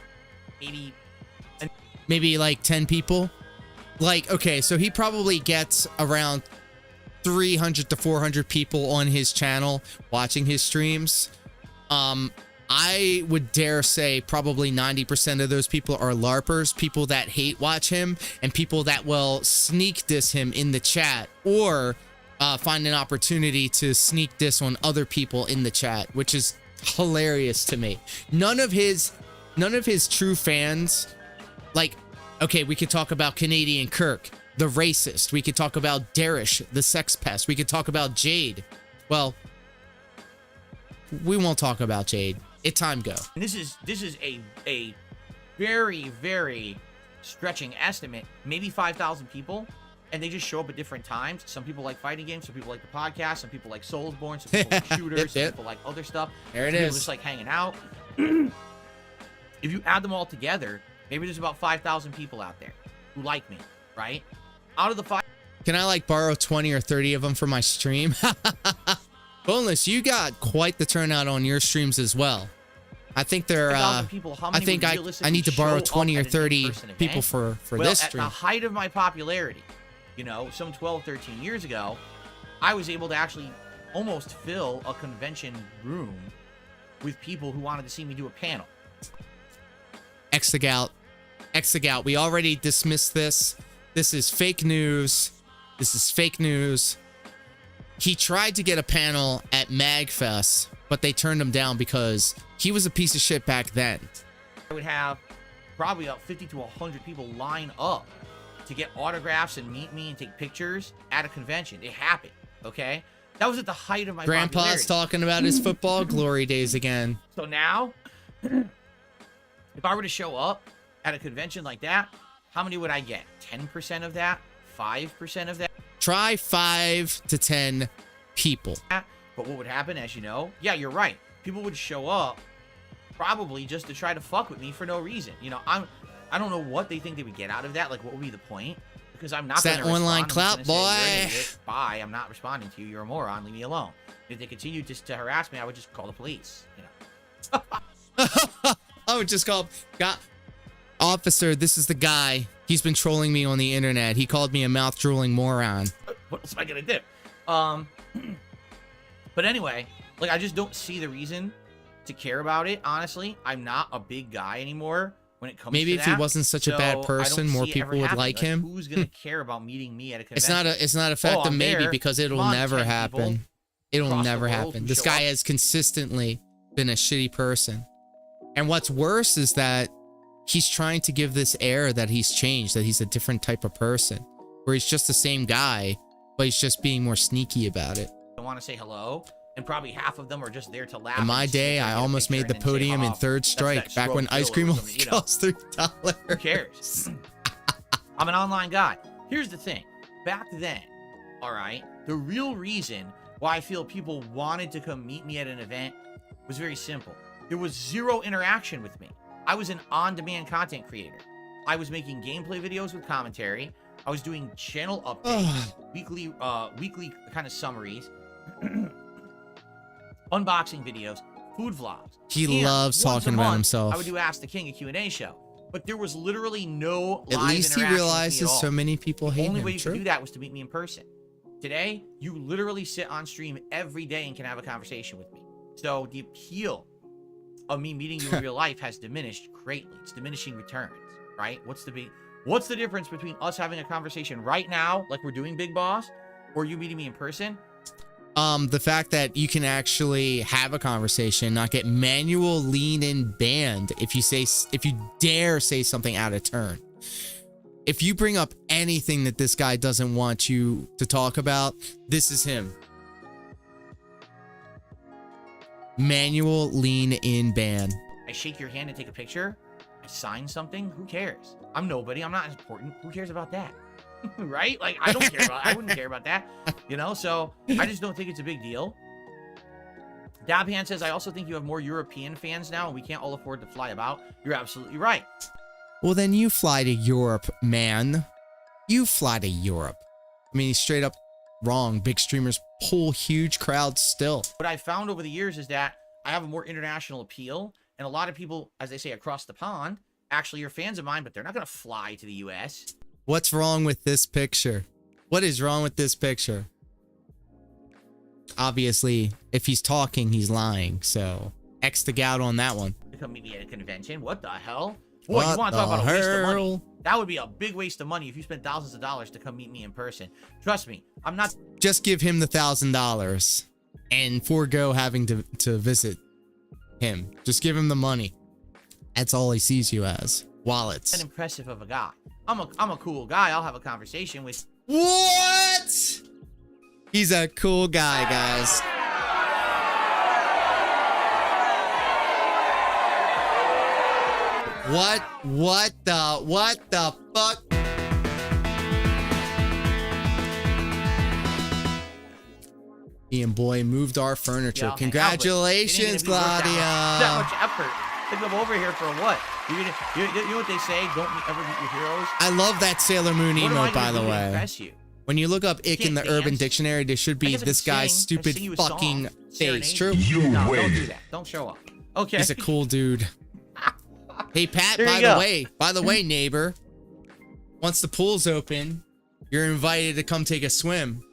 Maybe like 10 people. Like, okay, so he probably gets around 300 to 400 people on his channel watching his streams. I would dare say probably 90% of those people are LARPers, people that hate watch him, and people that will sneak diss him in the chat, or find an opportunity to sneak diss on other people in the chat, which is hilarious to me. None of his true fans, like, okay, we could talk about Canadian Kirk, the racist. We could talk about Darish, the sex pest. We could talk about Jade. Well, we won't talk about Jade. Time go. And this is a very, very stretching estimate. Maybe 5,000 people, and they just show up at different times. Some people like fighting games. Some people like the podcast. Some people like Soulsborne. Some people like shooters. Some people like other stuff. There it some is. People just like hanging out. If you add them all together, maybe there's about 5,000 people out there who like me, right? Out of the 5. Can I like borrow 20 or 30 of them for my stream? Boneless, you got quite the turnout on your streams as well. I think they're people, I think I need to borrow 20 or 30 people for this stream. At the height of my popularity, you know, some 12, 13 years ago, I was able to actually almost fill a convention room with people who wanted to see me do a panel. Exagout, we already dismissed this. This is fake news. This is fake news. He tried to get a panel at MagFest, but they turned him down because he was a piece of shit back then. I would have probably about 50 to 100 people line up to get autographs and meet me and take pictures at a convention. It happened, okay? That was at the height of my Grandpa's popularity. talking about his football glory days again. So now, if I were to show up at a convention like that, how many would I get? 10% of that? 5% of that? Try 5 to 10 people. But what would happen, as you know, yeah, you're right. People would show up probably just to try to fuck with me for no reason. You know, I don't know what they think they would get out of that. Like, what would be the point? Because I'm not going to respond. Online clout, boy. Bye. I'm not responding to you. You're a moron. Leave me alone. If they continue just to harass me, I would just call the police. You know. I would just call. Officer, this is the guy. He's been trolling me on the internet. He called me a mouth-drooling moron. What else am I gonna do? But anyway, like, I just don't see the reason to care about it. Honestly, I'm not a big guy anymore when it comes Maybe to if that. he wasn't such a bad person, more people would like him. Who's gonna care about meeting me at a convention? It's not a fact of maybe, because it'll never happen. It'll never happen. This guy has consistently been a shitty person. And what's worse is that he's trying to give this air that he's changed, that he's a different type of person, where he's just the same guy, but he's just being more sneaky about it. I want to say hello, and probably half of them are just there to laugh. In my day, I almost made the podium in Third Strike, back when ice cream only cost $3. Who cares? I'm an online guy. Here's the thing. Back then, all right, the real reason why I feel people wanted to come meet me at an event was very simple. There was zero interaction with me. I was an on-demand content creator. I was making gameplay videos with commentary. I was doing channel updates, weekly kind of summaries, unboxing videos, food vlogs. He loves talking about himself. I would do Ask the King, a Q&A show. But there was literally no live At least he realizes so many people hate him. The only way you could do that was to meet me in person. Today, you literally sit on stream every day and can have a conversation with me. So the appeal of me meeting you in real life has diminished greatly. It's diminishing returns, right? What's the difference between us having a conversation right now, like we're doing, Big Boss, or you meeting me in person? The fact that you can actually have a conversation, not get manual lean in banned if you dare say something out of turn. If you bring up anything that this guy doesn't want you to talk about, this is him. Manual lean in ban. I shake your hand and take a picture. I sign something. Who cares? I'm nobody. I'm not as important. Who cares about that? Right? Like, I don't care about. I wouldn't care about that. You know. So I just don't think it's a big deal. Dabhan says, I also think you have more European fans now, and we can't all afford to fly about. You're absolutely right. Well, then you fly to Europe, man. You fly to Europe. I mean, he's straight up wrong. Big streamers pull huge crowds still. What I found over the years is that I have a more international appeal And a lot of people, as they say, across the pond, actually are fans of mine, but they're not going to fly to the U.S. What's wrong with this picture? What is wrong with this picture? Obviously, if he's talking, he's lying. So, X the gout on that one. To come meet me at a convention. What the hell? Boy, What you want to talk the about a waste of money? hell? That would be a big waste of money if you spent thousands of dollars to come meet me in person. Trust me, I'm not. Just give him the $1,000 and forego having to visit him. Just give him the money. That's all he sees you as. Wallets. That impressive of a guy. I'm a cool guy. I'll have a conversation with. What? He's a cool guy, guys. What the fuck? Ian Boy moved our furniture. Yeah, Congratulations, Claudia. That much effort to come over here for what? You know what they say? Don't ever meet your heroes. I love that Sailor Moon What am I emote, by gonna the do to way. impress you? When you look up ick in the can't Urban dance. Dictionary, there should I be guess I this can guy's sing. I stupid sing you a fucking song. face. Serenade. True? You No, don't win. do that. Don't show up. Okay. He's a cool dude. Hey, Pat, There you by the way, neighbor, once the pool's open, you're invited to come take a swim.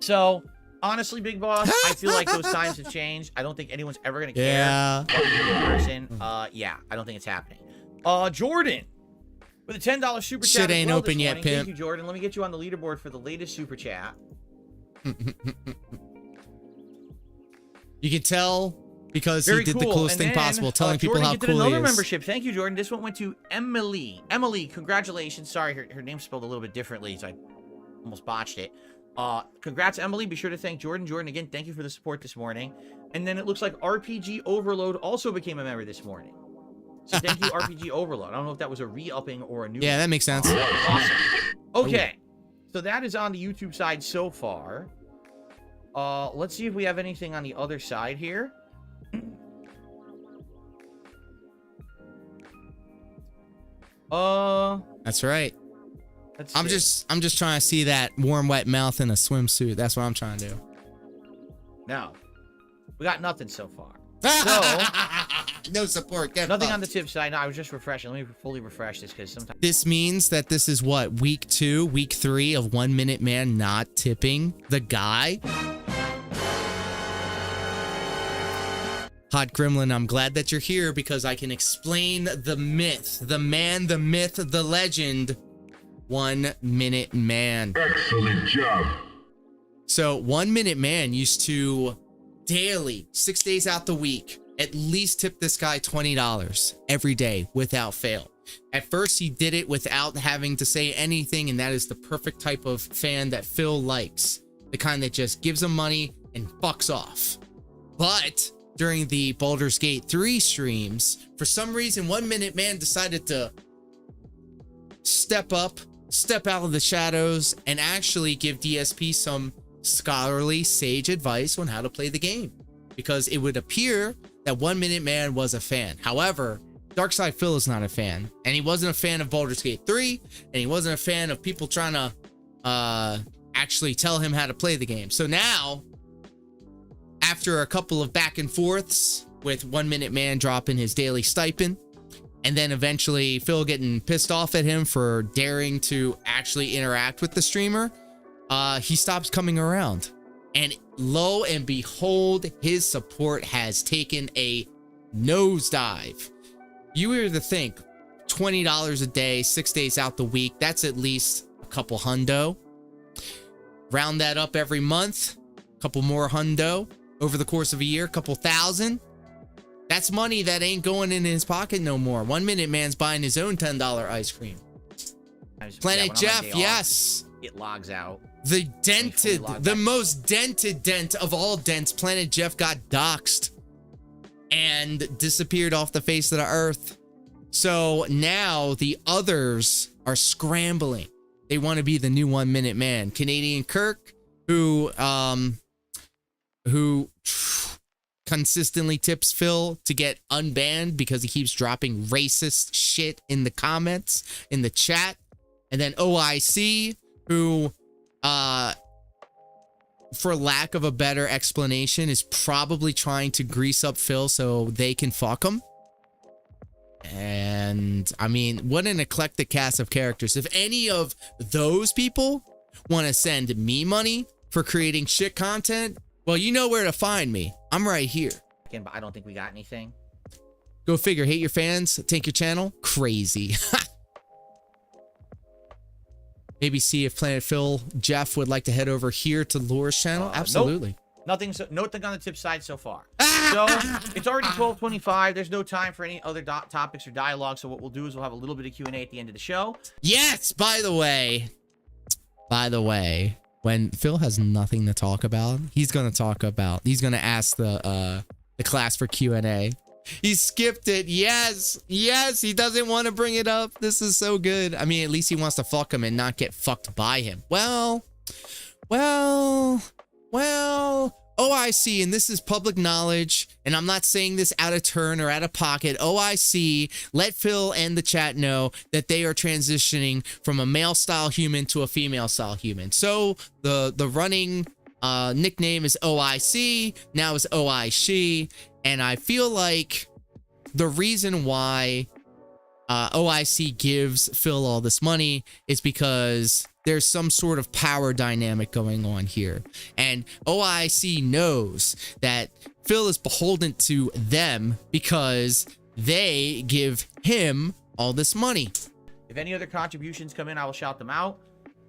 So, honestly, Big Boss, I feel like those times have changed. I don't think anyone's ever going to care. Yeah. In person. Yeah, I don't think it's happening. Jordan, with a $10 super chat. Shit as ain't well open this yet, morning. pimp. Thank you, Jordan. Let me get you on the leaderboard for the latest super chat. You can tell because Very he did cool. the coolest And thing then, possible, telling people Jordan, how you did cool he another is. membership. Thank you, Jordan. This one went to Emily. Emily, congratulations. Sorry, her name's spelled a little bit differently, so I almost botched it. Congrats, Emily. Be sure to thank Jordan. Jordan, again, thank you for the support this morning. And then it looks like RPG Overload also became a member this morning. So thank you, RPG Overload. I don't know if that was a re-upping or a new. Yeah, that makes sense. Awesome. Okay. So that is on the YouTube side so far. Let's see if we have anything on the other side here. That's right. I'm see. just trying to see that warm, wet mouth in a swimsuit. That's what I'm trying to do. No. We got nothing so far. No support. Get Nothing fucked. on the tip side. No, I was just refreshing. Let me fully refresh this because sometimes. This means that this is what, week 2, week 3 of 1 Minute Man not tipping the guy. Hot Gremlin, I'm glad that you're here because I can explain the myth, the man, the myth, the legend, 1 Minute Man. Excellent job. So 1 Minute Man used to daily, 6 days out the week, at least tip this guy $20 every day without fail. At first, he did it without having to say anything, and that is the perfect type of fan that Phil likes. The kind that just gives him money and fucks off. But during the Baldur's Gate 3 streams, for some reason, 1 Minute Man decided to step up, step out of the shadows, and actually give DSP some scholarly, sage advice on how to play the game. Because it would appear that 1 Minute Man was a fan. However, DarkSydePhil is not a fan. And he wasn't a fan of Baldur's Gate 3. And he wasn't a fan of people trying to actually tell him how to play the game. So now, after a couple of back and forths with 1 Minute Man dropping his daily stipend, and then eventually Phil getting pissed off at him for daring to actually interact with the streamer, he stops coming around. And lo and behold, his support has taken a nosedive. You were to think $20 a day, 6 days out the week, that's at least a couple hundo. Round that up every month, a couple more hundo. Over the course of a year, a couple thousand. That's money that ain't going in his pocket no more. 1 Minute Man's buying his own $10 ice cream. Planet Jeff, yes. It logs out. The dented, the most dented dent of all dents, Planet Jeff got doxxed and disappeared off the face of the earth. So now the others are scrambling. They want to be the new 1 Minute Man. Canadian Kirk, who consistently tips Phil to get unbanned because he keeps dropping racist shit in the comments, in the chat. And then OIC, who for lack of a better explanation, is probably trying to grease up Phil so they can fuck him. And I mean, what an eclectic cast of characters. If any of those people want to send me money for creating shit content, well, you know where to find me. I'm right here. Again, but I don't think we got anything. Go figure. Hate your fans, tank your channel. Crazy. Maybe see if Planet Phil Jeff would like to head over here to Laura's channel. Absolutely. Nope. Nothing on the tip side so far. So it's already 12:25. There's no time for any other topics or dialogue. So what we'll do is we'll have a little bit of Q&A at the end of the show. Yes. By the way, when Phil has nothing to talk about, he's gonna ask the class for Q&A. He skipped it. Yes. He doesn't want to bring it up. This is so good. I mean, at least he wants to fuck him and not get fucked by him. Well. OIC, and this is public knowledge, and I'm not saying this out of turn or out of pocket. OIC let Phil and the chat know that they are transitioning from a male style human to a female style human. So the running nickname is OIC, now is OIC, and I feel like the reason why OIC gives Phil all this money is because there's some sort of power dynamic going on here. And OIC knows that Phil is beholden to them because they give him all this money. If any other contributions come in, I will shout them out.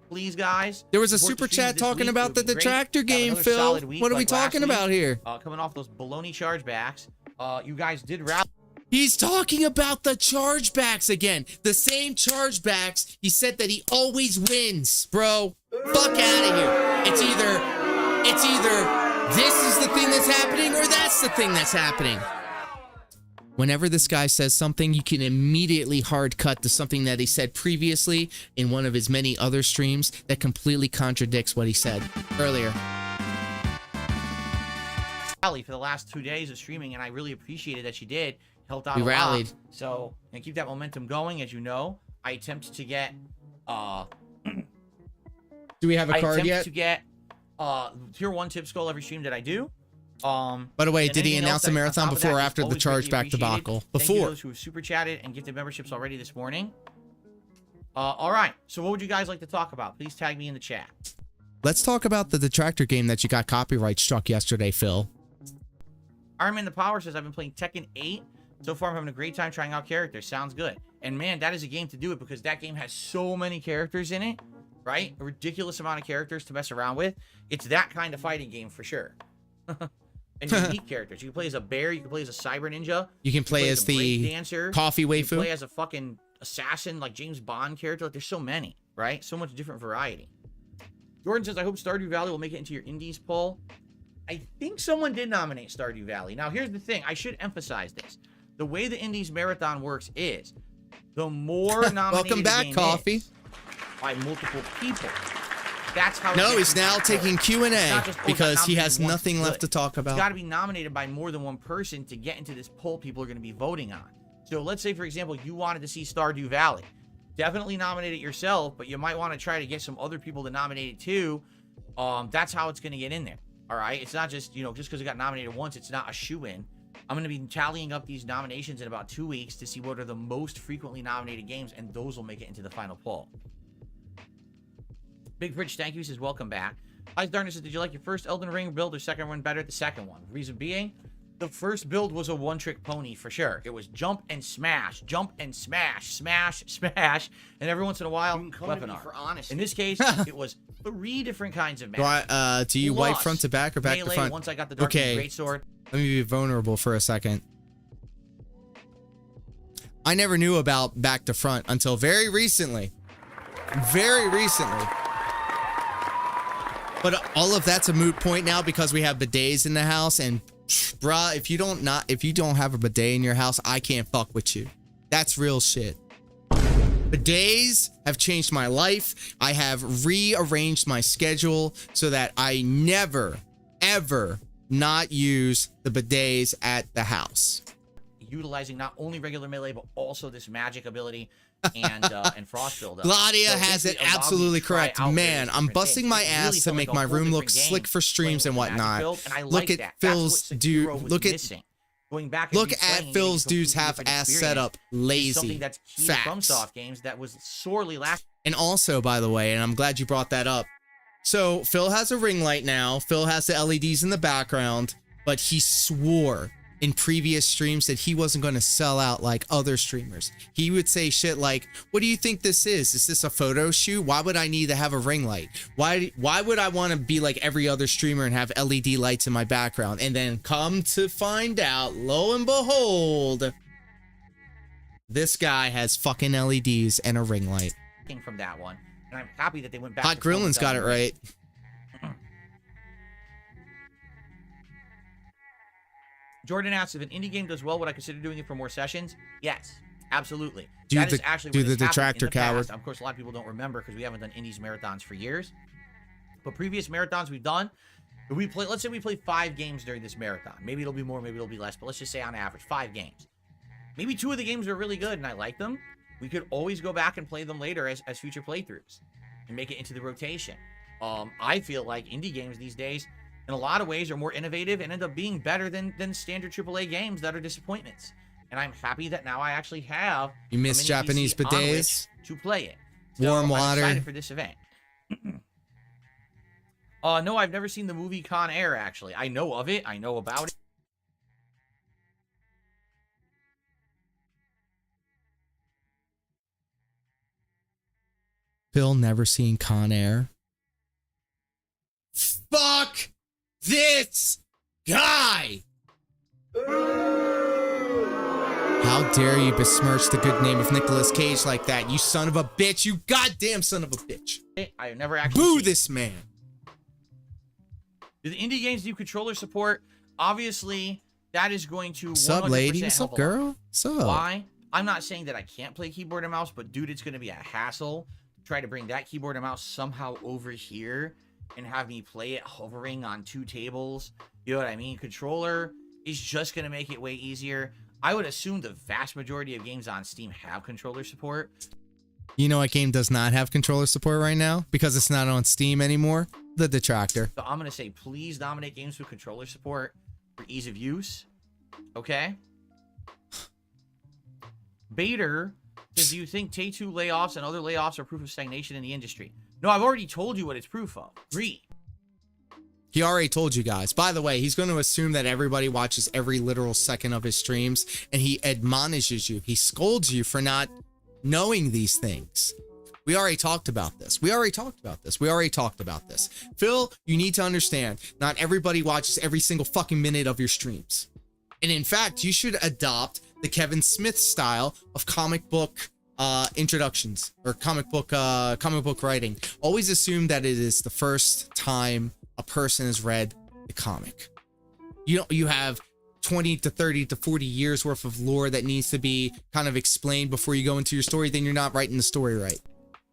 Please, guys. There was a super chat talking about the detractor game, Phil. What are we talking about here? Coming off those baloney chargebacks. You guys did rally. He's talking about the chargebacks again. The same chargebacks. He said that he always wins, bro. Fuck out of here. It's either this is the thing that's happening or that's the thing that's happening. Whenever this guy says something, you can immediately hard cut to something that he said previously in one of his many other streams that completely contradicts what he said earlier. For the last 2 days of streaming, and I really appreciated that she did. Helped out we a rallied. lot. So, and keep that momentum going. As you know, I attempt to get do we have a card yet? To get tier 1 tip skull every stream that I do. By the way, did he announce the marathon before or after the chargeback debacle? Before. Thank you to those who have super chatted and gifted memberships already this morning. All right. So what would you guys like to talk about? Please tag me in the chat. Let's talk about the detractor game that you got copyright struck yesterday, Phil. Iron Man the Power says, I've been playing Tekken 8. So far, I'm having a great time trying out characters. Sounds good. And man, that is a game to do it because that game has so many characters in it, right? A ridiculous amount of characters to mess around with. It's that kind of fighting game for sure. And unique characters. You can play as a bear. You can play as a cyber ninja. You can play as the dancer. Coffee waifu. You can play as a fucking assassin, like James Bond character. Like, there's so many, right? So much different variety. Jordan says, I hope Stardew Valley will make it into your indies poll. I think someone did nominate Stardew Valley. Now, here's the thing. I should emphasize this. The way the Indies Marathon works is the more nominated welcome back, Coffee. By multiple people. That's how. No, he's now taking Q&A because he has nothing left to talk about. It's got to be nominated by more than one person to get into this poll people are going to be voting on. So let's say, for example, you wanted to see Stardew Valley. Definitely nominate it yourself, but you might want to try to get some other people to nominate it too. That's how it's going to get in there. All right? It's not just, just because it got nominated once, it's not a shoo-in. I'm going to be tallying up these nominations in about 2 weeks to see what are the most frequently nominated games, and those will make it into the final poll. Big Bridge, thank you. He says, welcome back. Ice Darkness says, did you like your first Elden Ring build or second one better? The second one. Reason being, the first build was a one-trick pony for sure. It was jump and smash, smash, smash, and every once in a while, weapon art. For honesty. In this case, it was 3 different kinds of magic. Do you wipe front to back or back to front? Once I got the Dark Greatsword. Let me be vulnerable for a second. I never knew about back to front until very recently. Very recently. But all of that's a moot point now because we have bidets in the house, and bruh, if you don't have a bidet in your house, I can't fuck with you. That's real shit. Bidets have changed my life. I have rearranged my schedule so that I never, ever not use the bidets at the house. Utilizing not only regular melee, but also this magic ability and Frostville. Though. Gladia So has it basically allowed me to absolutely try correct. out Man, various I'm different busting things. my It really ass to felt make like a my whole room look different game slick for streams playing and with the magic whatnot. build, and I Look like at that. Phil's That's what dude. Sekiro was Look at missing. Going back and look replaying at and Phil's getting a dude's completely half different ass experience setup. is Lazy. something that's key to Facts. FromSoft games that was sorely lacking. And also, by the way, and I'm glad you brought that up. So Phil has a ring light now. Phil has the LEDs in the background, but he swore in previous streams that he wasn't going to sell out like other streamers. He would say shit like, "What do you think this is? Is this a photo shoot? Why would I need to have a ring light? Why would I want to be like every other streamer and have LED lights in my background?" And then come to find out, lo and behold, this guy has fucking LEDs and a ring light. From that one, and I'm happy that they went back. Hot to Grillin's got it right. Jordan asks, if an indie game does well, would I consider doing it for more sessions? Yes, absolutely. Do That is the- actually do what the has happened detractor in the past. coward. Of course, a lot of people don't remember because we haven't done indies marathons for years. But previous marathons we've done, we play. Let's say we play 5 games during this marathon. Maybe it'll be more, maybe it'll be less. But let's just say on average, 5 games. Maybe 2 of the games are really good and I like them. We could always go back and play them later as future playthroughs and make it into the rotation. I feel like indie games these days, in a lot of ways, are more innovative and end up being better than standard AAA games that are disappointments. And I'm happy that now I actually have You miss a mini Japanese PC on which bidets? to play it. Warm I'm water. excited for this event. No, I've never seen the movie Con Air, actually. I know of it. I know about it. Phil never seen Con Air. Fuck this guy! How dare you besmirch the good name of Nicolas Cage like that, you son of a bitch, you goddamn son of a bitch. I've never actually Boo seen this man. Do the indie games do controller support? Obviously, that is going to 100% What's up, lady? What's help up, a lot. girl? What's up? Why? I'm not saying that I can't play keyboard and mouse, but dude, it's going to be a hassle to try to bring that keyboard and mouse somehow over here and have me play it hovering on 2 tables. You know what I mean? Controller is just going to make it way easier. I would assume the vast majority of games on Steam have controller support. You know what game does not have controller support right now? Because it's not on Steam anymore? The Detractor. So I'm going to say, please nominate games with controller support for ease of use. Okay? Bader says, do you think Take-Two layoffs and other layoffs are proof of stagnation in the industry? No, I've already told you what it's proof of. REE. He already told you guys. By the way, he's going to assume that everybody watches every literal second of his streams, and he admonishes you. He scolds you for not knowing these things. We already talked about this. We already talked about this. Phil, you need to understand, not everybody watches every single fucking minute of your streams. And in fact, you should adopt the Kevin Smith style of comic book introductions or comic book writing. Always assume that it is the first time a person has read the comic. You have 20 to 30 to 40 years worth of lore that needs to be kind of explained before you go into your story. Then you're not writing the story right.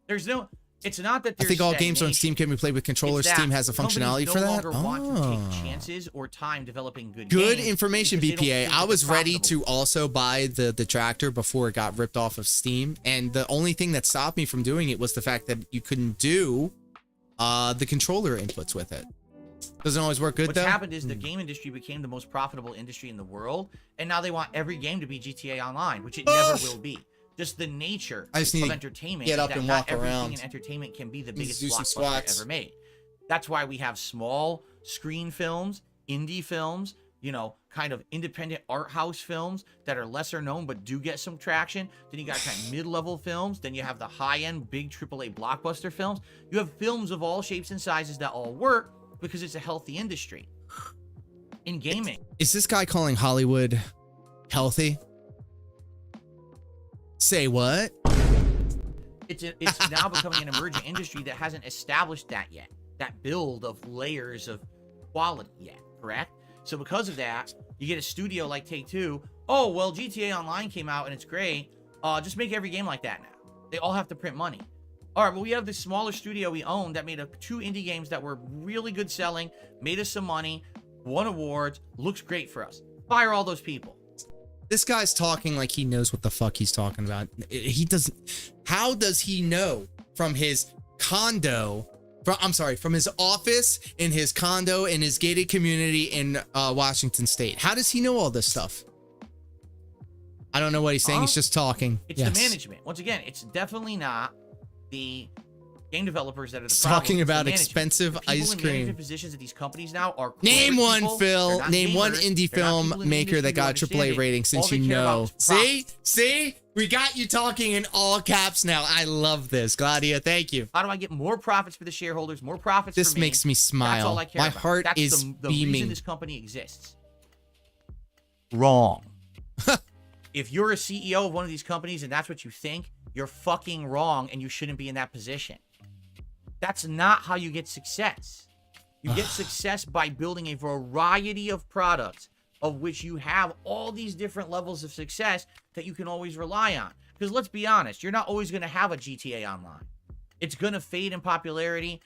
There's no, it's not that I there's think all games on stagnation. Steam can be played with controllers. It's that Steam has a functionality companies for no that. longer want to take chances or time developing good Good games information, because they don't BPA. think I that was they're ready profitable. to also buy the Detractor before it got ripped off of Steam. And the only thing that stopped me from doing it was the fact that you couldn't do the controller inputs with it. Doesn't always work good, What's though. happened is the game industry became the most profitable industry in the world, and now they want every game to be GTA Online, which it never will be. Just the nature I just need of to entertainment get is up that and not walk everything around. in entertainment can be the Need to biggest do some blockbuster squats. ever made. That's why we have small screen films, indie films, you know, kind of independent art house films that are lesser known but do get some traction. Then you got kind of mid-level films. Then you have the high-end big AAA blockbuster films. You have films of all shapes and sizes that all work because it's a healthy industry in gaming. Is this guy calling Hollywood healthy? Say what? It's now becoming an emerging industry that hasn't established that yet. That build of layers of quality yet, correct? So because of that, you get a studio like Take-Two. Oh, well, GTA Online came out and it's great. Just make every game like that now. They all have to print money. All right, well, we have this smaller studio we own that made 2 indie games that were really good selling, made us some money, won awards, looks great for us. Fire all those people. This guy's talking like he knows what the fuck he's talking about. He doesn't. How does he know from his condo? From his office in his condo in his gated community in Washington State. How does he know all this stuff? I don't know what he's saying. He's just talking. It's the management. Once again, it's definitely not the game developers that are the problem. Talking about expensive ice in cream. management positions at these companies now are Name one, people. Phil. They're not Name one gamers. indie They're not film people in the maker that industry got who AAA understand it. rating since All they you care about know. is See? profit. See? We got you talking in all caps now. I love this. Gladia, thank you. How do I get more profits for the shareholders, more profits This for me? makes me smile. That's all I care My about. heart That's is the beaming. reason this company exists. Wrong. If you're a CEO of one of these companies and that's what you think, you're fucking wrong and you shouldn't be in that position. That's not how you get success. You get success by building a variety of products of which you have all these different levels of success that you can always rely on. Because let's be honest, you're not always going to have a GTA Online. It's going to fade in popularity.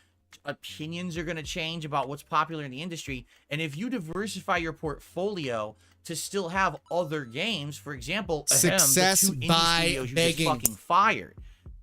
Opinions are going to change about what's popular in the industry. And if you diversify your portfolio to still have other games, for example, Success the 2 indie by studios you begging. just fucking fired.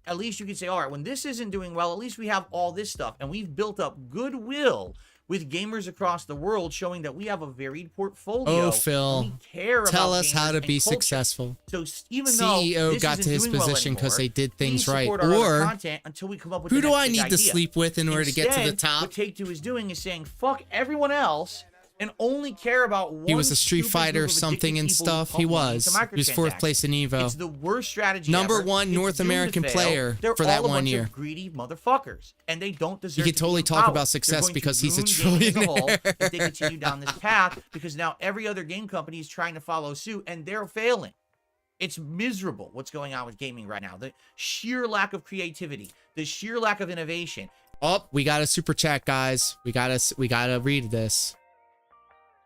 At least you can say, all right, when this isn't doing well, at least we have all this stuff. And we've built up goodwill with gamers across the world, showing that we have a varied portfolio. Oh, Phil, we care tell about us how to gamers be and culture. successful. So even CEO though this got to isn't his doing well position because anymore, they did things we right. support our other Or content until we come up with who the do next I big need to idea. sleep with in order to get to the Instead, top? What Take-Two is doing is saying, fuck everyone else and only care about one. He was a Street stupid Fighter group of something addicted and people who stuff. pump He money was. into He was 4th place in Evo. It's the worst strategy Number ever. one It's North doomed to American fail. player They're for that all a 1 bunch year. Of greedy motherfuckers, and they don't deserve. You could totally to be in talk power. about success They're going because to he's a ruin gaming as a whole trillionaire. if they continue down this path, because now every other game company is trying to follow suit, and they're failing. It's miserable what's going on with gaming right now. The sheer lack of creativity, the sheer lack of innovation. Oh, we got a super chat, guys. We gotta read this.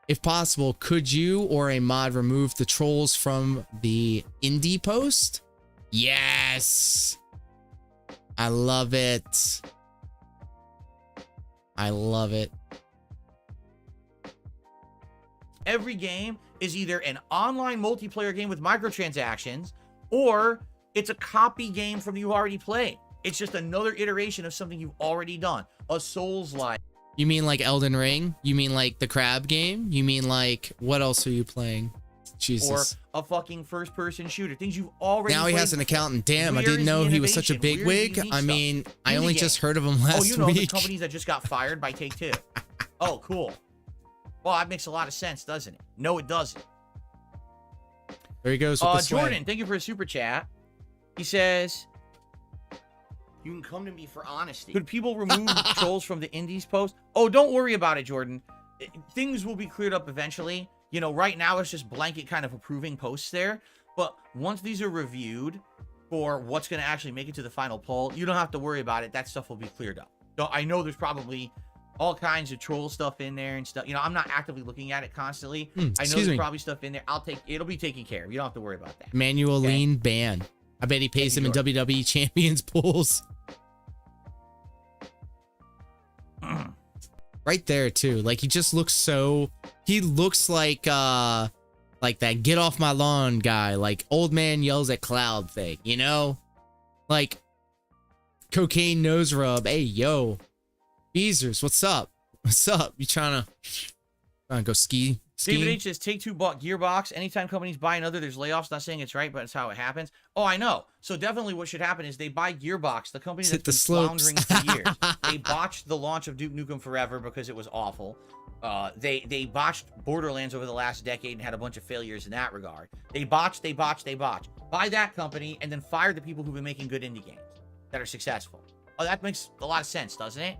If possible, could you or a mod remove the trolls from the indie post? Yes. I love it. I love it. Every game is either an online multiplayer game with microtransactions, or it's a copy game from you already played. It's just another iteration of something you've already done. A Souls-like. You mean like Elden Ring? You mean like the crab game? You mean like, what else are you playing? Jesus. Or a fucking first-person shooter. Things you've already Now he played has an before. accountant. Damn, I Where didn't is know the he was such a innovation? big Where's the wig. unique I stuff? mean, I Indie only game. just heard of him last Oh, you know, the week. companies that just got fired by Take-Two. Oh, cool. Well, that makes a lot of sense, doesn't it? No, it doesn't. There he goes with the swag. Jordan, thank you for a super chat. He says, you can come to me for honesty. Could people remove trolls from the indies post? Oh, don't worry about it, Jordan. Things will be cleared up eventually. You know, right now it's just blanket kind of approving posts there. But once these are reviewed for what's going to actually make it to the final poll, you don't have to worry about it. That stuff will be cleared up. So I know there's probably all kinds of troll stuff in there and stuff. You know, I'm not actively looking at it constantly. I know excuse there's me. probably stuff in there. It'll be taken care of. You don't have to worry about that. Manuel Lean ban. I bet he pays him in WWE champions pools. Right there too. Like he just looks so, he looks like that get off my lawn guy, like old man yells at cloud thing, you know? Like cocaine nose rub. Hey, yo. Beezers, what's up? What's up? You trying to go ski? David H says Take-Two bought Gearbox. Anytime companies buy another, there's layoffs. Not saying it's right, but it's how it happens. Oh, I know. So definitely what should happen is they buy Gearbox, the company that's been floundering for years. They botched the launch of Duke Nukem Forever because it was awful. They botched Borderlands over the last decade and had a bunch of failures in that regard. They botched. Buy that company and then fire the people who've been making good indie games that are successful. Oh, that makes a lot of sense, doesn't it?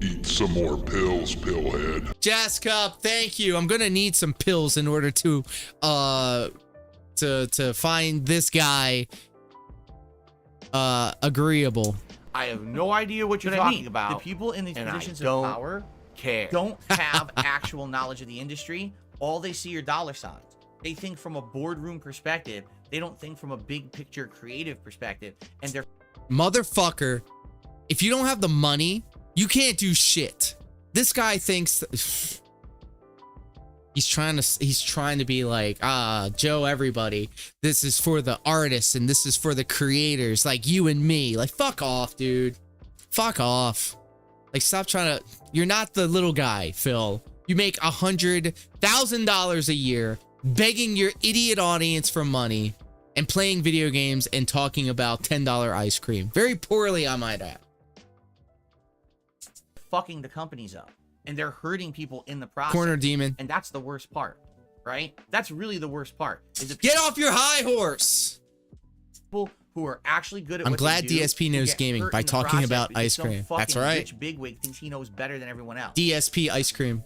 Eat some more pills, pillhead. Jazz Cup, thank you. I'm gonna need some pills in order to find this guy agreeable. I have no idea what you're talking about. The people in these positions of power don't have actual knowledge of the industry. All they see are dollar signs. They think from a boardroom perspective. They don't think from a big picture creative perspective. And they're motherfucker. If you don't have the money, you can't do shit. This guy thinks He's trying to be like, Joe, everybody, this is for the artists and this is for the creators, like you and me. Like, fuck off, dude. Fuck off. Like, stop trying to. You're not the little guy, Phil. You make $100,000 a year begging your idiot audience for money and playing video games and talking about $10 ice cream. Very poorly, I might add. Fucking the companies up. And they're hurting people in the process. Corner demon. And that's the worst part, right? That's really the worst part. Is the Get off your high horse. People who are actually good at I'm what glad they do, DSP knows get gaming hurt by in the talking process about because ice some cream. That's fucking right. Rich bigwig thinks he knows better than everyone else. DSP ice cream.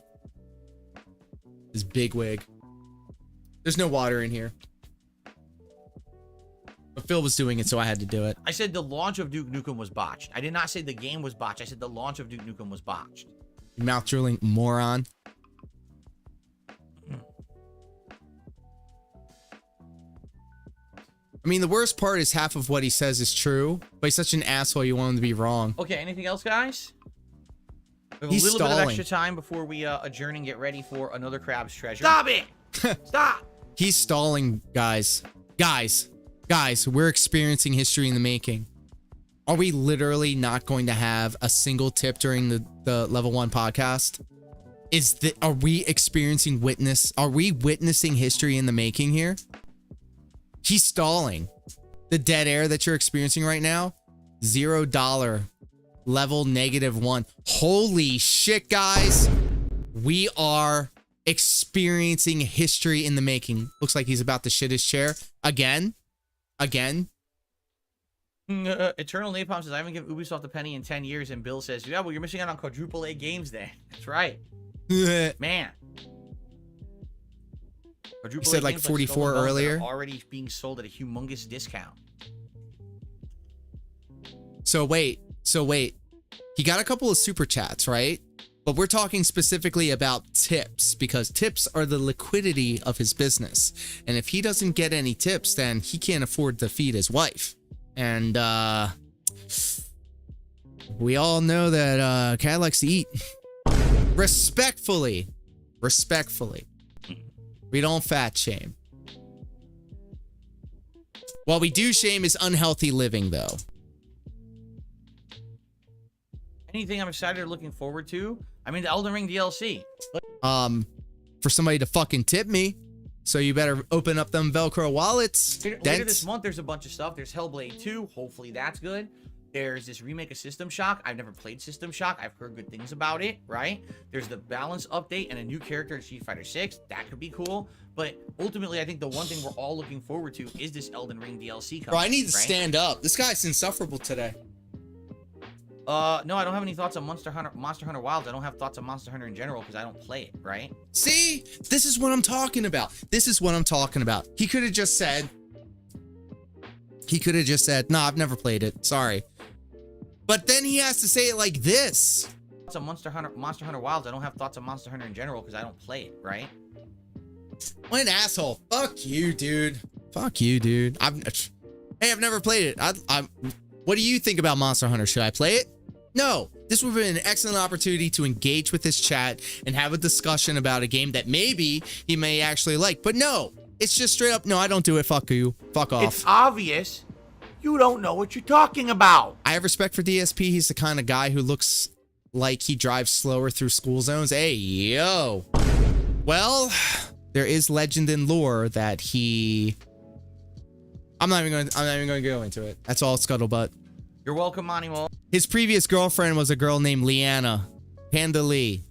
This big wig. There's no water in here. But Phil was doing it, so I had to do it. I said the launch of Duke Nukem was botched. I did not say the game was botched. I said the launch of Duke Nukem was botched. You mouth drilling moron. I mean, the worst part is half of what he says is true, but he's such an asshole you want him to be wrong. Okay, anything else, guys? We have He's a little bit of stalling. extra time before we adjourn and get ready for another Crab's Treasure. Stop it! Stop! He's stalling, guys. Guys, we're experiencing history in the making. Are we literally not going to have a single tip during the level 1 podcast? Are we experiencing are we witnessing history in the making here? He's stalling. The dead air that you're experiencing right now, $0 level -1. Holy shit, guys. We are experiencing history in the making. Looks like he's about to shit his chair again. Eternal Napalm says, I haven't given Ubisoft a penny in 10 years. And Bill says, yeah, well, you're missing out on quadruple A games then. That's right. Man. You said like 44 earlier. Already being sold at a humongous discount. So wait. He got a couple of super chats, right? But we're talking specifically about tips because tips are the liquidity of his business. And if he doesn't get any tips, then he can't afford to feed his wife. And we all know that Cat likes to eat. Respectfully. We don't fat shame. What we do shame is unhealthy living, though. Anything I'm excited or looking forward to? I mean, the Elden Ring DLC. For somebody to fucking tip me. So you better open up them Velcro wallets. Later this month, there's a bunch of stuff. There's Hellblade 2. Hopefully that's good. There's this remake of System Shock. I've never played System Shock. I've heard good things about it, right? There's the balance update and a new character in Street Fighter 6. That could be cool. But ultimately, I think the one thing we're all looking forward to is this Elden Ring DLC coming. Bro, I need to right? stand up. This guy's insufferable today. No, I don't have any thoughts on Monster Hunter Wilds. I don't have thoughts on Monster Hunter in general because I don't play it, right? See? This is what I'm talking about. He could have just said, no, I've never played it. Sorry. But then he has to say it like this. Thoughts on Monster Hunter Wilds. I don't have thoughts on Monster Hunter in general because I don't play it, right? What an asshole. Fuck you, dude. I've never played it. What do you think about Monster Hunter? Should I play it? No. This would have been an excellent opportunity to engage with his chat and have a discussion about a game that maybe he may actually like. But no, it's just straight up, no, I don't do it. Fuck you. Fuck off. It's obvious you don't know what you're talking about. I have respect for DSP. He's the kind of guy who looks like he drives slower through school zones. Hey, yo. Well, there is legend and lore that he... I'm not even going to go into it. That's all scuttlebutt. You're welcome, Monimo. His previous girlfriend was a girl named Leanna. Panda Lee.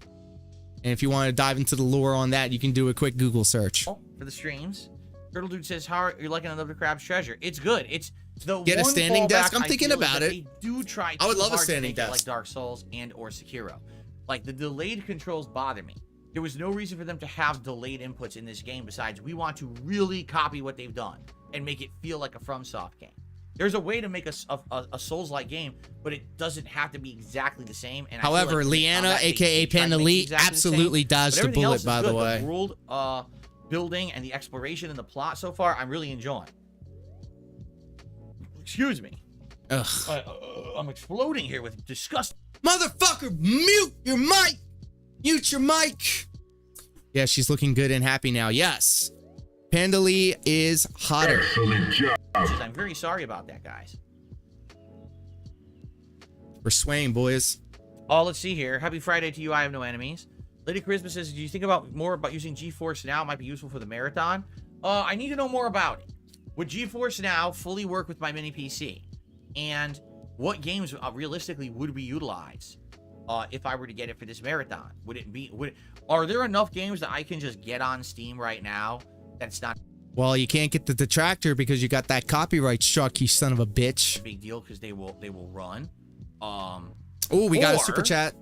And if you want to dive into the lore on that, you can do a quick Google search. For the streams. Turtle Dude says, how are you liking another Crab's Treasure? It's good. It's the Get a one standing desk? fallback I'm I thinking feel is about that it. They do try I would too love a hard to standing make it like desk. Dark Souls and or Sekiro. Like, the delayed controls bother me. There was no reason for them to have delayed inputs in this game besides we want to really copy what they've done and make it feel like a FromSoft game. There's a way to make a Souls-like game, but it doesn't have to be exactly the same. And However, I feel like Leanna, they aka tried to Panda make it Lee, exactly the same, absolutely but dodged a everything else bullet, is by the good. way. The world building and the exploration and the plot so far, I'm really enjoying. Excuse me. Ugh. I'm exploding here with disgust. Motherfucker, mute your mic! Mute your mic! Yeah, she's looking good and happy now. Yes. Panda Lee is hotter. Excellent job. I'm very sorry about that, guys. We're swaying, boys. Oh, let's see here. Happy Friday to you. I have no enemies. Lady Charisma says, do you think more about using GeForce Now? It might be useful for the marathon. I need to know more about it. Would GeForce Now fully work with my mini PC? And what games realistically would we utilize if I were to get it for this marathon? Are there enough games that I can just get on Steam right now that's not Well, you can't get the detractor because you got that copyright struck, you son of a bitch. a big deal because they will run? Oh, we got a super chat.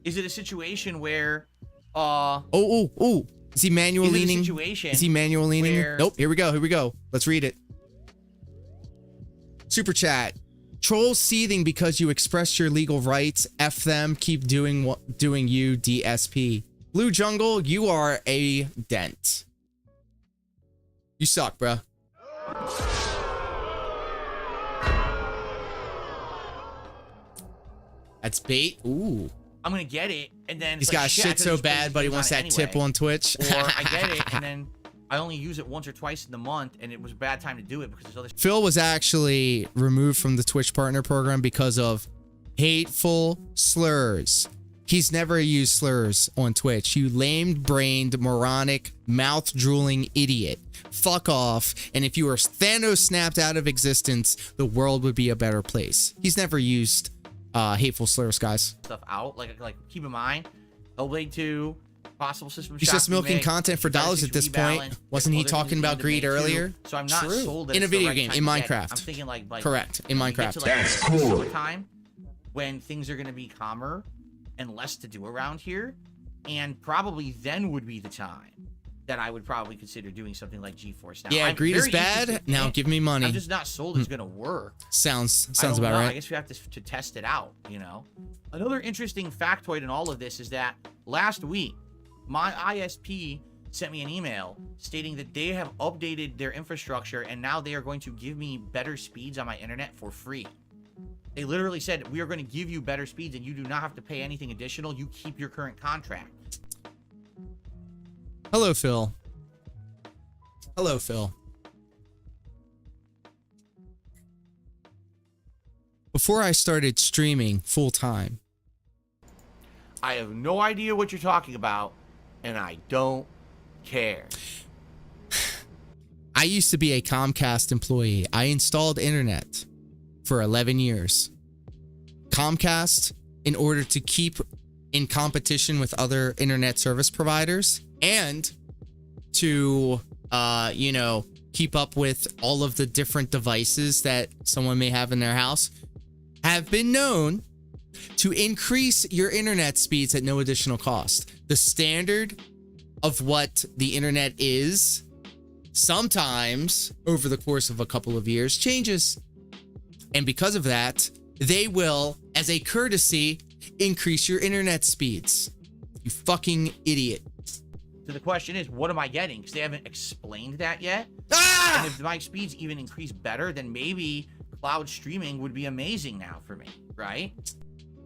Is it a situation where Is he manual leaning? Is he manual leaning? Nope. Here we go. Let's read it. Super chat. Trolls seething because you expressed your legal rights. F them. Keep doing you, DSP. Blue Jungle, you are a dent. You suck, bruh. That's bait. Ooh. I'm gonna get it, and then He's got shit so bad, but he wants that tip on Twitch. Or I get it, and then I only use it once or twice in the month, and it was a bad time to do it because there's other. Phil was actually removed from the Twitch partner program because of hateful slurs. He's never used slurs on Twitch. You lame-brained, moronic, mouth-drooling idiot. Fuck off. And if you were Thanos snapped out of existence, the world would be a better place. He's never used hateful slurs, guys. Stuff out, like keep in mind, Hellblade 2, possible system. He's just milking content for dollars at this point. Wasn't he talking about greed earlier? So I'm not sold that in a it's the video right game, time in to get it. Minecraft. I'm thinking like correct, in Minecraft. That's cool. Time when things are going to be calmer and less to do around here, and probably then would be the time that I would probably consider doing something like GeForce Now. Yeah, greed is bad. Now give me money. I'm just not sold it's going to work. Sounds about right. I guess we have to test it out, you know. Another interesting factoid in all of this is that last week, my ISP sent me an email stating that they have updated their infrastructure and now they are going to give me better speeds on my internet for free. They literally said, we are going to give you better speeds and you do not have to pay anything additional. You keep your current contract. Hello, Phil. Hello, Phil. Before I started streaming full-time, I have no idea what you're talking about, and I don't care. I used to be a Comcast employee. I installed internet for 11 years. Comcast, in order to keep in competition with other internet service providers and to, keep up with all of the different devices that someone may have in their house, have been known to increase your internet speeds at no additional cost. The standard of what the internet is sometimes over the course of a couple of years changes. And because of that, they will, as a courtesy, increase your internet speeds. You fucking idiot. So the question is, what am I getting? Because they haven't explained that yet. And if my speeds even increase better, then maybe cloud streaming would be amazing now for me, right?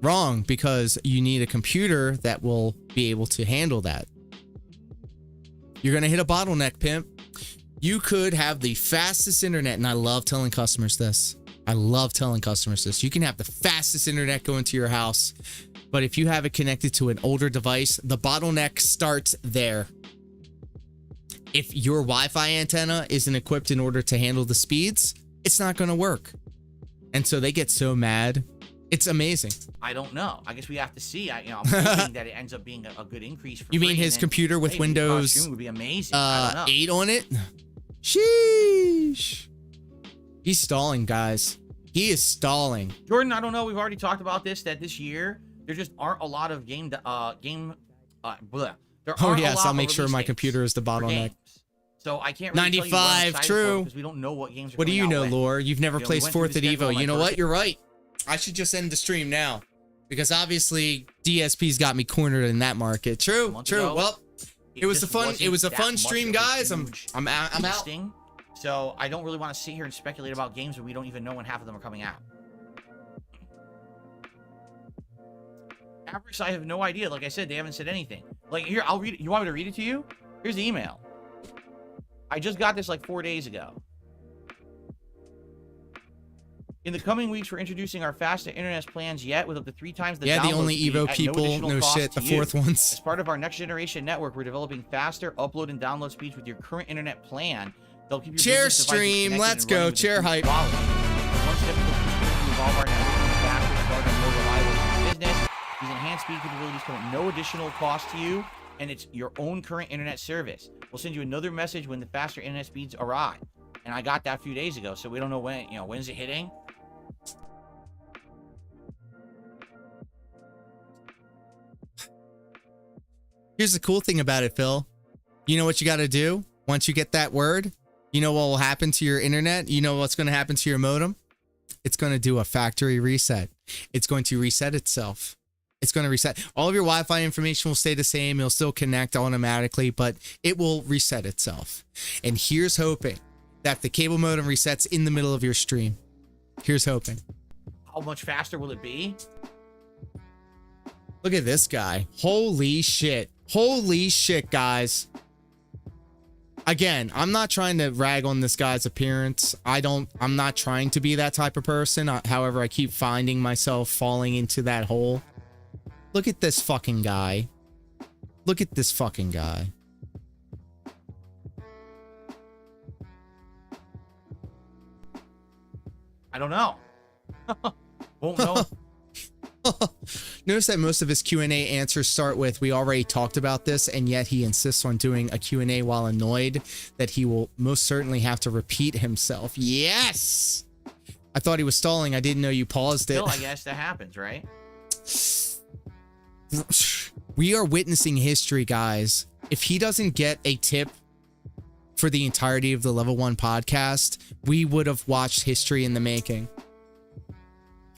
Wrong, because you need a computer that will be able to handle that. You're going to hit a bottleneck, pimp. You could have the fastest internet, and I love telling customers this. You can have the fastest internet go into your house, but if you have it connected to an older device, the bottleneck starts there. If your Wi-Fi antenna isn't equipped in order to handle the speeds, it's not going to work. And so they get so mad. It's amazing. I don't know. I guess we have to see. I'm hoping that it ends up being a good increase. For you mean free, his computer with Windows would be amazing. I don't know. 8 on it? Sheesh. He's stalling, guys. He is stalling. Jordan, I don't know. We've already talked about this, that this year, there just aren't a lot of There aren't I'll make sure my computer is the bottleneck. So I can't really 95, true. Because we don't know what games are What do you know, when. Lore? You've never placed fourth at Evo. You know what? birthday. You're right. I should just end the stream now. Because obviously DSP's got me cornered in that market. True. Well, it was a fun stream, guys. I'm out. So I don't really want to sit here and speculate about games when we don't even know when half of them are coming out. Avarice, I have no idea. Like I said, they haven't said anything. Like, here, I'll read it. You want me to read it to you? Here's the email. I just got this like 4 days ago. In the coming weeks, we're introducing our fastest internet plans yet with up to 3 times the Yeah, the download only speed Evo at people, additional no cost shit, to the you. fourth ones. As part of our next generation network, we're developing faster upload and download speeds with your current internet plan. They'll keep your Chair business devices stream, connected let's and go, running with chair improved hype. quality. One step we'll continue to evolve our network to be faster, smarter, and more reliable for your business. These enhanced speed capabilities come at no additional cost to you, and it's your own current internet service. We'll send you another message when the faster internet speeds arrive. And I got that a few days ago, so we don't know when, when's it hitting? Here's the cool thing about it, Phil. You know what you got to do once you get that word? You know what will happen to your internet? You know what's going to happen to your modem? It's going to do a factory reset. It's going to reset itself. It's going to reset. All of your Wi-Fi information will stay the same. It'll still connect automatically, but it will reset itself. And here's hoping that the cable modem resets in the middle of your stream. Here's hoping. How much faster will it be? Look at this guy. Holy shit. Holy shit, guys. Again, I'm not trying to rag on this guy's appearance. I'm not trying to be that type of person. However, I keep finding myself falling into that hole. Look at this fucking guy. Look at this fucking guy. I don't know. Won't know. Notice that most of his Q&A answers start with, we already talked about this, and yet he insists on doing a Q&A while annoyed that he will most certainly have to repeat himself. Yes! I thought he was stalling. I didn't know you paused it. Still, I guess that happens, right? We are witnessing history, guys. If he doesn't get a tip for the entirety of the Level 1 podcast, we would have watched history in the making.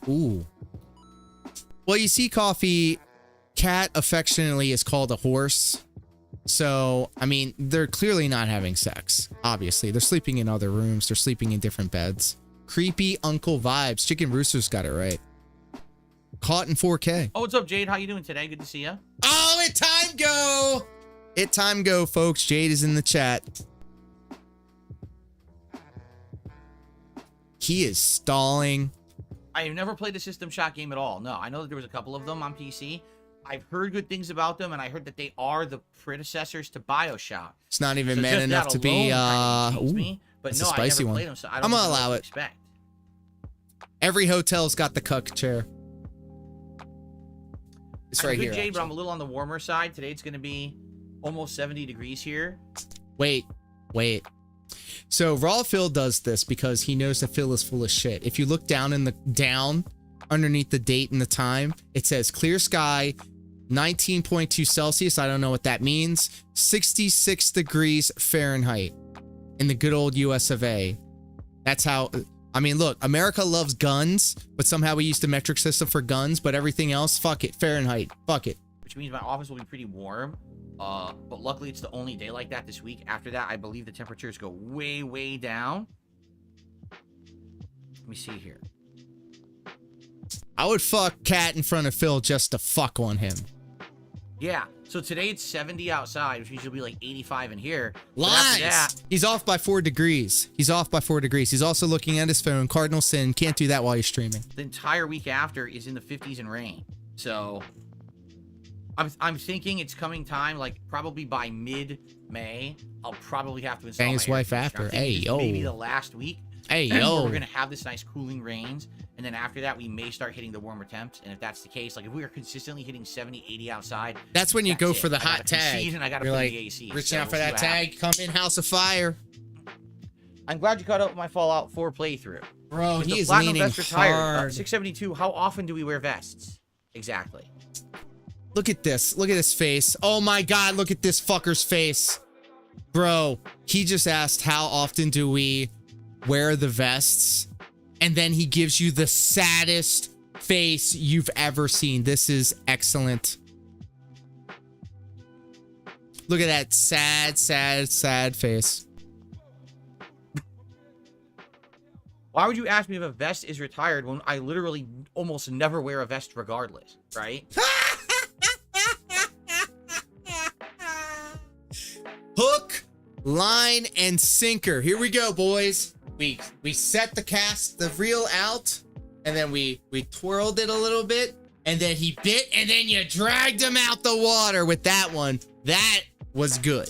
Ooh. Well, you see, Coffee, Cat affectionately is called a horse. So, I mean, they're clearly not having sex. Obviously, they're sleeping in other rooms. They're sleeping in different beds. Creepy uncle vibes. Chicken Rooster's got it right. Caught in 4K. Oh, what's up, Jade? How you doing today? Good to see you. Oh, it time go. It time go, folks. Jade is in the chat. He is stalling. I've never played a System Shock game at all. No, I know that there was a couple of them on PC. I've heard good things about them, and I heard that they are the predecessors to BioShock. It's not even So man just enough that to be alone kind of intrigues ooh, me, but that's no, a spicy I never one. played them, so I don't I'm even gonna know allow what it. to expect. Every hotel's got the cuck chair. It's I'm right good, here. Jade, but I'm actually. a little on the warmer side. Today it's going to be almost 70 degrees here. Wait. So Raw Phil does this because he knows that Phil is full of shit. If you look down underneath the date and the time, it says clear sky, 19.2 Celsius. I don't know what that means. 66 degrees Fahrenheit in the good old US of A. That's how, I mean, look, America loves guns, but somehow we used a metric system for guns, but everything else, fuck it, Fahrenheit, fuck it. Which means my office will be pretty warm. But luckily it's the only day like that this week. After that, I believe the temperatures go way, way down. Let me see here. I would fuck Cat in front of Phil just to fuck on him. Yeah, so today it's 70 outside, which means it'll be like 85 in here. But after Lies! that, He's off by 4 degrees. He's also looking at his phone. Cardinal sin. Can't do that while you're streaming. the entire week after is in the 50s and rain. So I'm thinking it's coming time, like probably by mid-May, I'll probably have to install Bang my his air wife conditioner. after. I'm thinking Hey, it's yo. maybe the last week. Hey, where yo. We're gonna have this nice cooling rains, and then after that we may start hitting the warmer temps. And if that's the case, like if we are consistently hitting 70, 80 outside, That's when you that's go it. for the I gotta hot tag. concede, and I gotta You're put like, in the AC. reaching So out for we'll see that what tag. happens. Come in, House of Fire. I'm glad you caught up with my Fallout 4 playthrough. Bro, With he the is Platinum leaning vest retired, hard. 672, how often do we wear vests? Exactly. Look at this. Look at his face. Oh my God, look at this fucker's face. Bro, he just asked how often do we wear the vests? And then he gives you the saddest face you've ever seen. This is excellent. Look at that sad, sad, sad face. Why would you ask me if a vest is retired when I literally almost never wear a vest regardless, right? line and sinker. Here we go, boys. We set the reel out, and then we twirled it a little bit, and then he bit, and then you dragged him out the water with that one. That was good.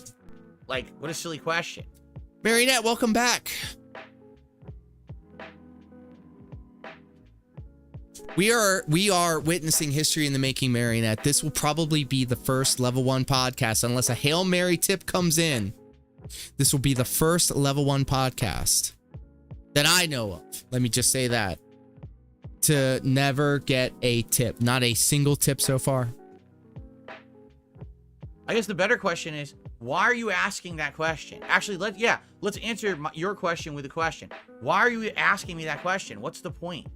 Like, what a silly question. Marionette, welcome back. We are witnessing history in the making, Marionette. This will probably be the first level 1 podcast, unless a Hail Mary tip comes in. This will be the first level 1 podcast that I know of. Let me just say that. To never get a tip. Not a single tip so far. I guess the better question is, why are you asking that question? Actually, let's answer your question with a question. Why are you asking me that question? What's the point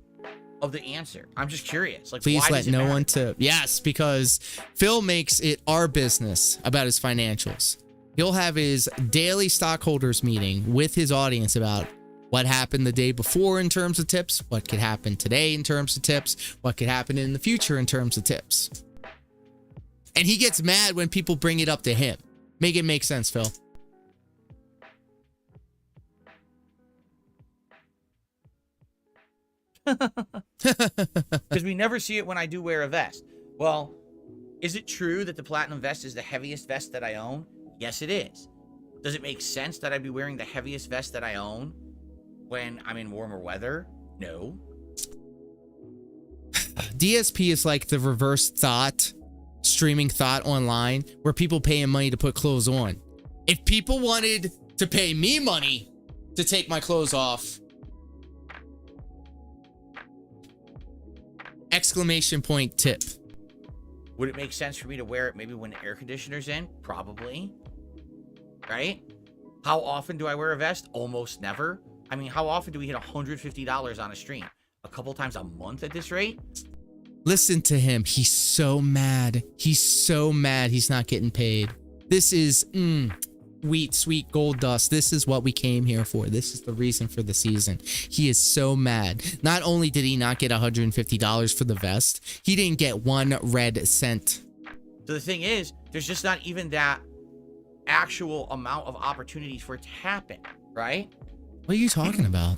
of the answer? I'm just curious. Like, please why let does it no matter? one tip. Yes, because Phil makes it our business about his financials. He'll have his daily stockholders meeting with his audience about what happened the day before in terms of tips, what could happen today in terms of tips, what could happen in the future in terms of tips. And he gets mad when people bring it up to him. Make it make sense, Phil. Because we never see it when I do wear a vest. Well, is it true that the platinum vest is the heaviest vest that I own? Yes, it is. Does it make sense that I'd be wearing the heaviest vest that I own when I'm in warmer weather? No. DSP is like the reverse thought, streaming thought online, where people pay him money to put clothes on. If people wanted to pay me money to take my clothes off, exclamation point tip. Would it make sense for me to wear it maybe when the air conditioner's in? Probably. Right? How often do I wear a vest? Almost never. I mean, how often do we hit $150 on a stream? A couple times a month at this rate? Listen to him. He's so mad. He's so mad he's not getting paid. This is sweet gold dust. This is what we came here for. This is the reason for the season. He is so mad. Not only did he not get $150 for the vest, he didn't get 1 red cent. So the thing is, there's just not even that actual amount of opportunities for it to happen, right? What are you talking about?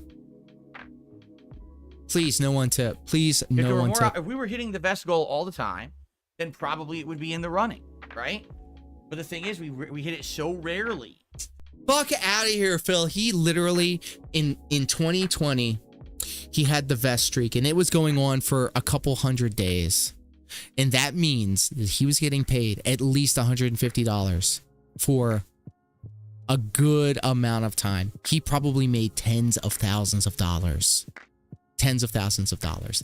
Please, no one tip. Please, no one tip. If we were hitting the vest goal all the time, then probably it would be in the running, right? But the thing is, we hit it so rarely. Fuck out of here, Phil. He literally, in 2020, he had the vest streak, and it was going on for a couple hundred days. And that means that he was getting paid at least $150 for a good amount of time. He probably made tens of thousands of dollars. Tens of thousands of dollars.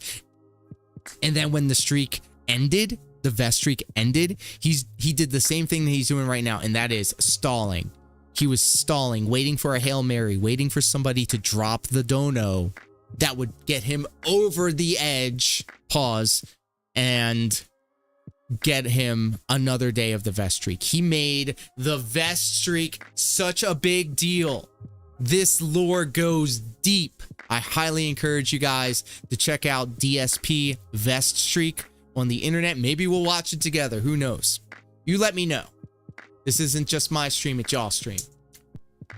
And then when the streak ended, the vest streak ended, he did the same thing that he's doing right now, and that is stalling. He was stalling, waiting for a Hail Mary, waiting for somebody to drop the dono that would get him over the edge, pause, and get him another day of the vest streak. He made the vest streak such a big deal. This lore goes deep. I highly encourage you guys to check out DSP vest streak on the internet. Maybe we'll watch it together. Who knows? You let me know. This isn't just my stream, it's y'all stream.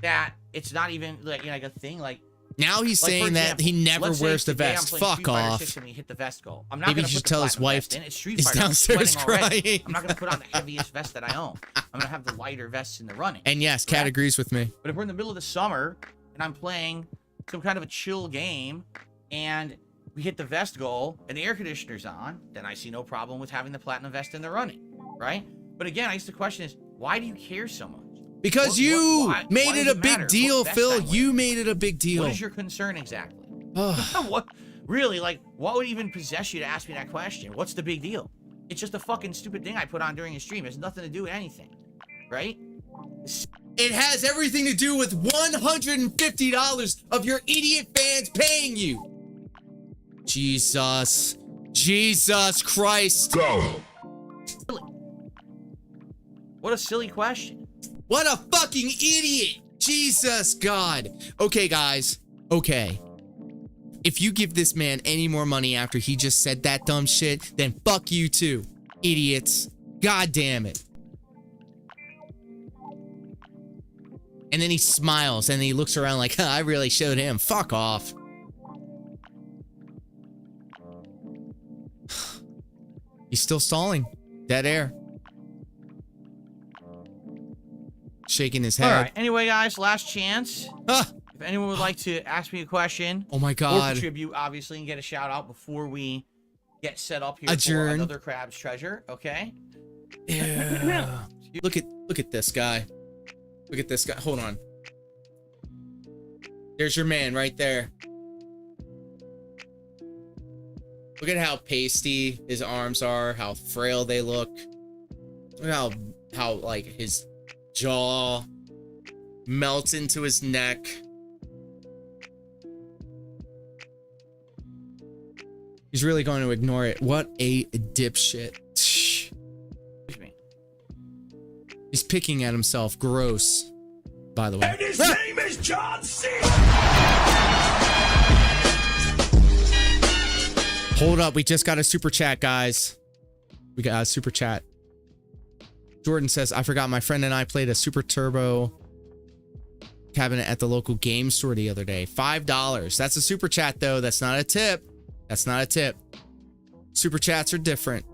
That it's not even like, like a thing. Like now he's like, saying example, that he never let's say wears the today I'm vest. playing Fuck Street Fighter off. 6 and we hit the vest goal. I'm not Maybe gonna you should put the tell his platinum wife vest in. It's Street is Fighter. downstairs I'm sweating already. crying. I'm not gonna put on the heaviest vest that I own. I'm gonna have the lighter vests in the running. And yes, Kat agrees with me. But if we're in the middle of the summer and I'm playing some kind of a chill game and we hit the vest goal and the air conditioner's on, then I see no problem with having the platinum vest in the running, right? But again, I guess the question is, why do you care so much? Because you why made does it a matter big deal, what vest Phil. I wear? You made it a big deal. What is your concern exactly? What really, like, what would even possess you to ask me that question? What's the big deal? It's just a fucking stupid thing I put on during a stream. It has nothing to do with anything, right? It has everything to do with $150 of your idiot fans paying you. Jesus Christ. Go. What a silly question. What a fucking idiot. Jesus God. Okay, guys. Okay. If you give this man any more money after he just said that dumb shit, then fuck you too, idiots. God damn it. And then he smiles and he looks around like, huh, I really showed him. Fuck off. He's still stalling. Dead air. Shaking his head. All right. Anyway, guys, last chance. Ah! If anyone would like to ask me a question. Oh my Or God. contribute, obviously, and get a shout out before we get set up here Adjourn. for another Crab's Treasure. Okay. Yeah. Look at this guy. Look at this guy. Hold on. There's your man right there. Look at how pasty his arms are, how frail they look. Look at how like his jaw melts into his neck. He's really going to ignore it. What a dipshit. Excuse me. He's picking at himself. Gross. By the way. And his name is John C. Hold up. We just got a super chat, guys. We got a super chat. Jordan says, I forgot my friend and I played a super turbo cabinet at the local game store the other day. $5. That's a super chat, though. That's not a tip. That's not a tip. Super chats are different.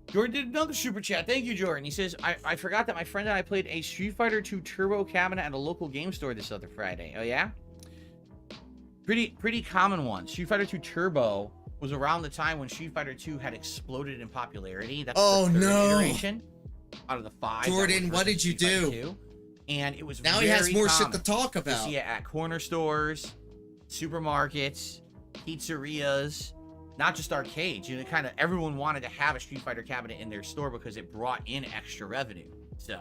Jordan did another super chat. Thank you, Jordan. He says, I forgot that my friend and I played a Street Fighter 2 Turbo cabinet at a local game store this other Friday. Oh, yeah? Pretty common one. Street Fighter 2 Turbo was around the time when Street Fighter 2 had exploded in popularity. That's the third iteration out of the 5. Jordan, what did you do? And it was now he has more shit common to talk to about. see it at corner stores, supermarkets, pizzerias, not just arcades. You know, kind of everyone wanted to have a Street Fighter cabinet in their store because it brought in extra revenue. So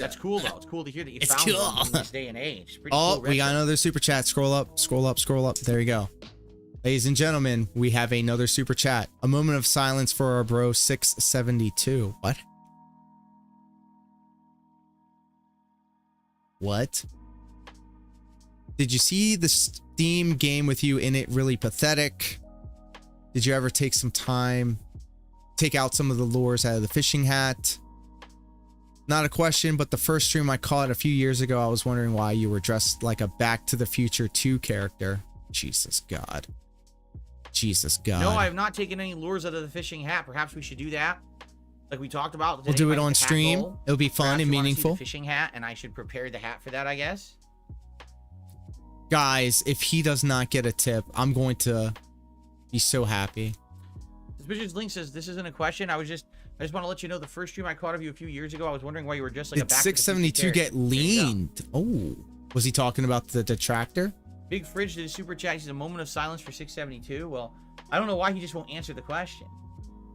that's cool, though. It's cool to hear that you found one in this day and age. It's pretty cool. We got another super chat. Scroll up, scroll up, scroll up. There you go. Ladies and gentlemen, we have another super chat. A moment of silence for our bro 672. What? What? Did you see the Steam game with you in it really pathetic? Did you ever take some time, take out some of the lures out of the fishing hat? Not a question, but the first stream I caught a few years ago, I was wondering why you were dressed like a Back to the Future 2 character. Jesus God. Jesus God. No, I have not taken any lures out of the fishing hat. Perhaps we should do that. Like we talked about. We'll do it on stream. It'll be fun and meaningful. Fishing hat, and I should prepare the hat for that, I guess. Guys, if he does not get a tip, I'm going to be so happy. Suspicious Link says, this isn't a question. I just want to let you know the first stream I caught of you a few years ago, I was wondering why you were just like a Back to the Future 672 get leaned? Oh, was he talking about the detractor? Big Fridge did a super chat. He says, a moment of silence for 672. Well, I don't know why he just won't answer the question.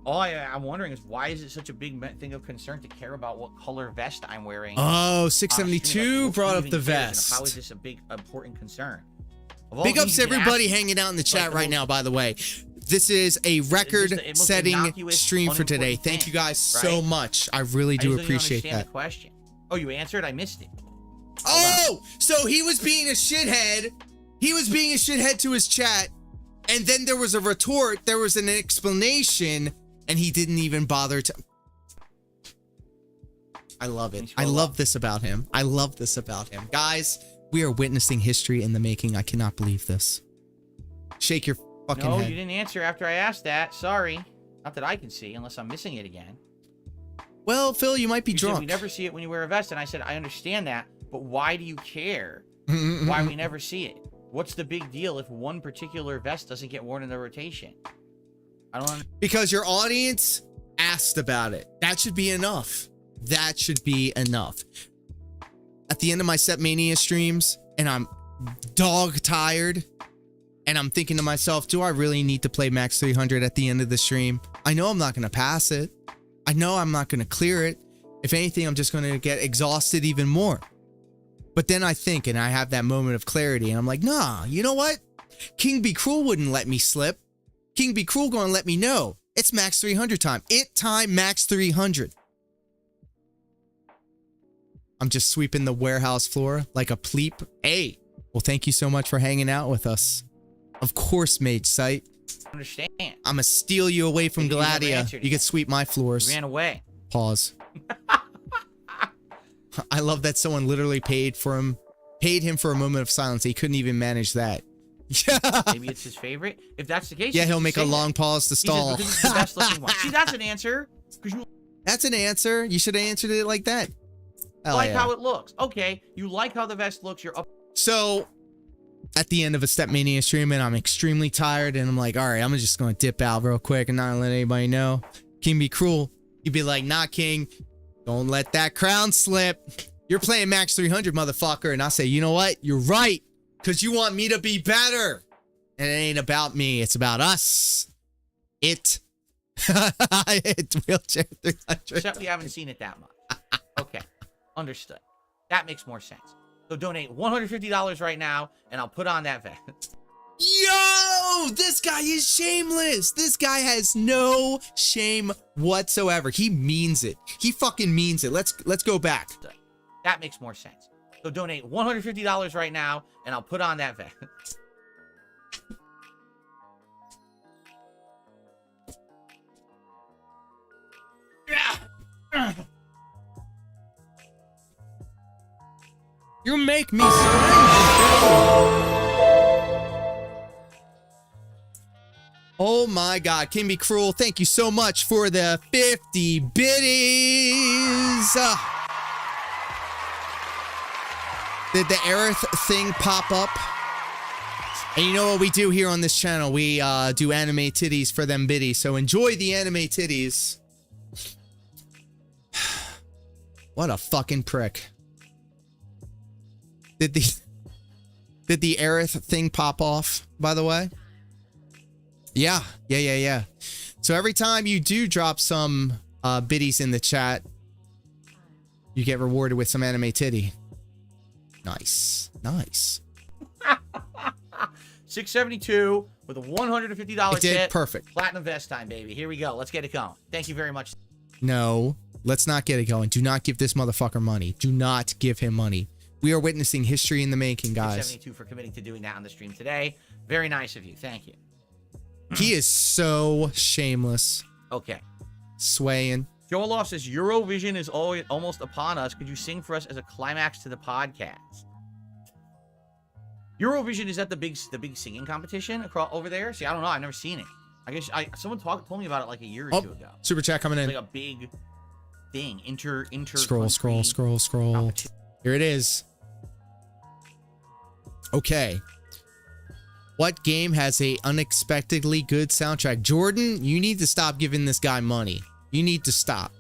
All I'm wondering is why is it such a big thing of concern to care about what color vest I'm wearing? Oh, 672 brought up the vest. How is this a big important concern? Big ups to everybody hanging out in the chat right now, by the way. This is a record-setting stream for today. Thank you guys so much. I really do appreciate that. The question. Oh, you answered? I missed it. Oh, so he was being a shithead. He was being a shithead to his chat, and then there was a retort. There was an explanation, and he didn't even bother to. I love it. I love this about him. I love this about him. Guys, we are witnessing history in the making. I cannot believe this. Shake your fucking head. No, you didn't answer after I asked that. Sorry. Not that I can see, unless I'm missing it again. Well, Phil, you might be drunk. Said we never see it when you wear a vest, and I said, I understand that, but why do you care? Why we never see it? What's the big deal if one particular vest doesn't get worn in the rotation? I don't. Because your audience asked about it. That should be enough. That should be enough. At the end of my Set Mania streams, and I'm dog tired, and I'm thinking to myself, do I really need to play Max 300 at the end of the stream? I know I'm not going to pass it. I know I'm not going to clear it. If anything, I'm just going to get exhausted even more. But then I think, and I have that moment of clarity, and I'm like, nah, you know what? King Be Cruel wouldn't let me slip. King Be Cruel going to let me know. It's Max 300 time. It time Max 300. I'm just sweeping the warehouse floor like a pleep. Hey, well, thank you so much for hanging out with us. Of course, Mage Sight. Understand. I'm gonna steal you away from You never Gladia. answered You it. can sweep my floors. Ran away. Pause. I love that someone literally paid him for a moment of silence. He couldn't even manage that. Yeah. Maybe it's his favorite. If that's the case, Yeah, he he'll should make a say long that. pause to He says, stall. because it's the best looking one. See, that's an answer. Because you That's an answer. You should have answered it like that. Hell like yeah. how it looks. Okay, you like how the vest looks. You're up. So, at the end of a Stepmania stream, and I'm extremely tired, and I'm like, all right, I'm just going to dip out real quick and not let anybody know. King be cruel. You'd be like, nah, King, don't let that crown slip. You're playing max 300, motherfucker. And I say, you know what? You're right, because you want me to be better. And it ain't about me. It's about us. It's wheelchair 300. Except we haven't seen it that much. Okay, understood. That makes more sense. So donate $150 right now, and I'll put on that vest. Yo, this guy is shameless. This guy has no shame whatsoever. He means it. He fucking means it. Let's go back. That makes more sense. So donate $150 right now, and I'll put on that vest. You make me so Oh my God, King Be Cruel, thank you so much for the 50 biddies. Did the Aerith thing pop up? And you know what we do here on this channel? We do anime titties for them biddies. So enjoy the anime titties. What a fucking prick. Did the Aerith thing pop off, by the way? Yeah. So every time you do drop some biddies in the chat, you get rewarded with some anime titty. Nice. 672 with a $150 It did. tip. Perfect. Platinum vest time, baby. Here we go. Let's get it going. Thank you very much. No, let's not get it going. Do not give this motherfucker money. Do not give him money. We are witnessing history in the making, guys. 672 for committing to doing that on the stream today. Very nice of you. Thank you. He is so shameless. Okay. Swaying. Joel Loft says, Eurovision is almost upon us. Could you sing for us as a climax to the podcast? Eurovision, is that the big singing competition across over there? See, I don't know. I've never seen it. I guess someone told me about it like a year or two ago. Super chat coming in. It's like a big thing. Scroll. Here it is. Okay. What game has a unexpectedly good soundtrack? Jordan, you need to stop giving this guy money. You need to stop.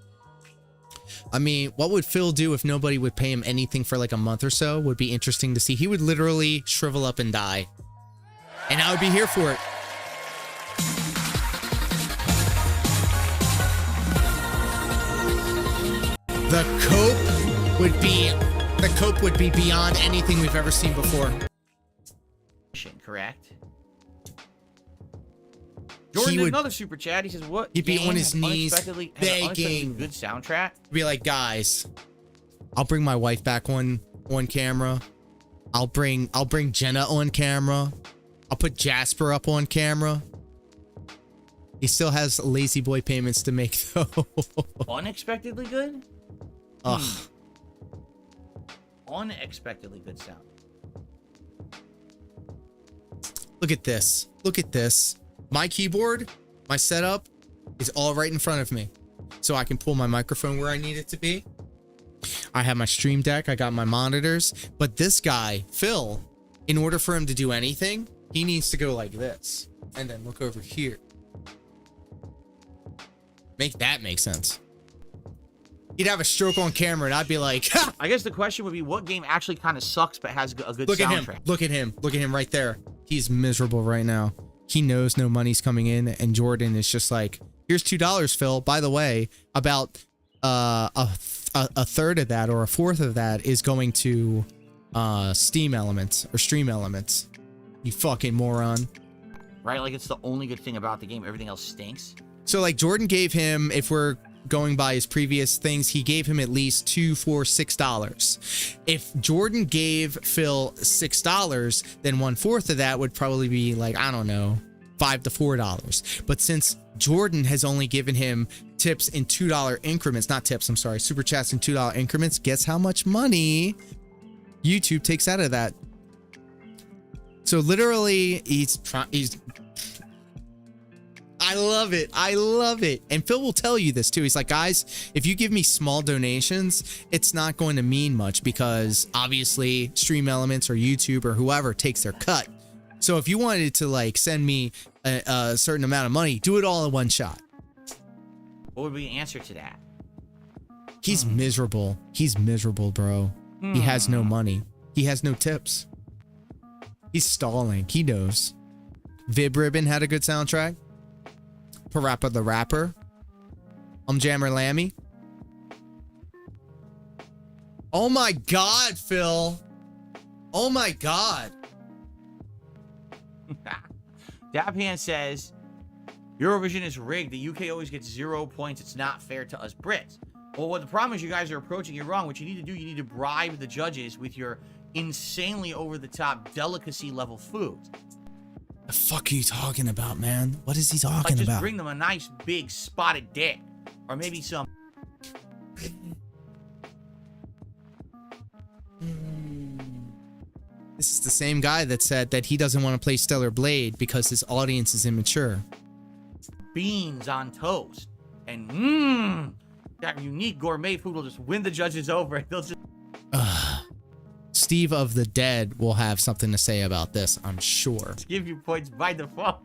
I mean, what would Phil do if nobody would pay him anything for like a month or so? Would be interesting to see. He would literally shrivel up and die. And I would be here for it. The cope would be beyond anything we've ever seen before. Correct. Jordan did another super chat. He says, "What?" He'd be on his knees begging. Good soundtrack. Be like, guys, I'll bring my wife back on camera. I'll bring Jenna on camera. I'll put Jasper up on camera. He still has lazy boy payments to make though. Unexpectedly good. Ugh. Unexpectedly good sound. Look at this. Look at this. My keyboard, my setup is all right in front of me. So I can pull my microphone where I need it to be. I have my stream deck. I got my monitors. But this guy, Phil, in order for him to do anything, he needs to go like this. And then look over here. Make that make sense. He'd have a stroke on camera and I'd be like, ha! I guess the question would be, what game actually kind of sucks but has a good Look soundtrack? at him. Look at him. Look at him right there. He's miserable right now. He knows no money's coming in, and Jordan is just like, here's $2, Phil. By the way, about a third of that or a fourth of that is going to Steam Elements or Stream Elements. You fucking moron. Right? Like it's the only good thing about the game. Everything else stinks. So like Jordan gave him, if we're going by his previous things, he gave him at least $2 for $6. If Jordan gave Phil $6, then 1/4 of that would probably be like, I don't know, $5 to $4. But since Jordan has only given him tips in $2 increments, not tips, I'm sorry, super chats in $2 increments, guess how much money YouTube takes out of that? So literally, he's I love it. I love it. And Phil will tell you this too. He's like, guys, if you give me small donations, it's not going to mean much because obviously Stream Elements or YouTube or whoever takes their cut. So if you wanted to like send me a certain amount of money, do it all in one shot. What would be the answer to that? He's miserable. He's miserable, bro. He has no money. He has no tips. He's stalling. He knows. Vib Ribbon had a good soundtrack. Parappa the Rapper. Jammer Lammy. Oh my God, Phil. Oh my God. Dabhan says, Eurovision is rigged. The UK always gets 0 points. It's not fair to us Brits. Well, what the problem is you guys are approaching it wrong. What you need to do, you need to bribe the judges with your insanely over-the-top delicacy-level foods. The fuck are you talking about, man? What is he talking like, just about? bring them a nice, big, spotted dick. Or maybe some... This is the same guy that said that he doesn't want to play Stellar Blade because his audience is immature. Beans on toast. And, that unique gourmet food will just win the judges over. They'll just... Steve of the Dead will have something to say about this, I'm sure. Give you points by default.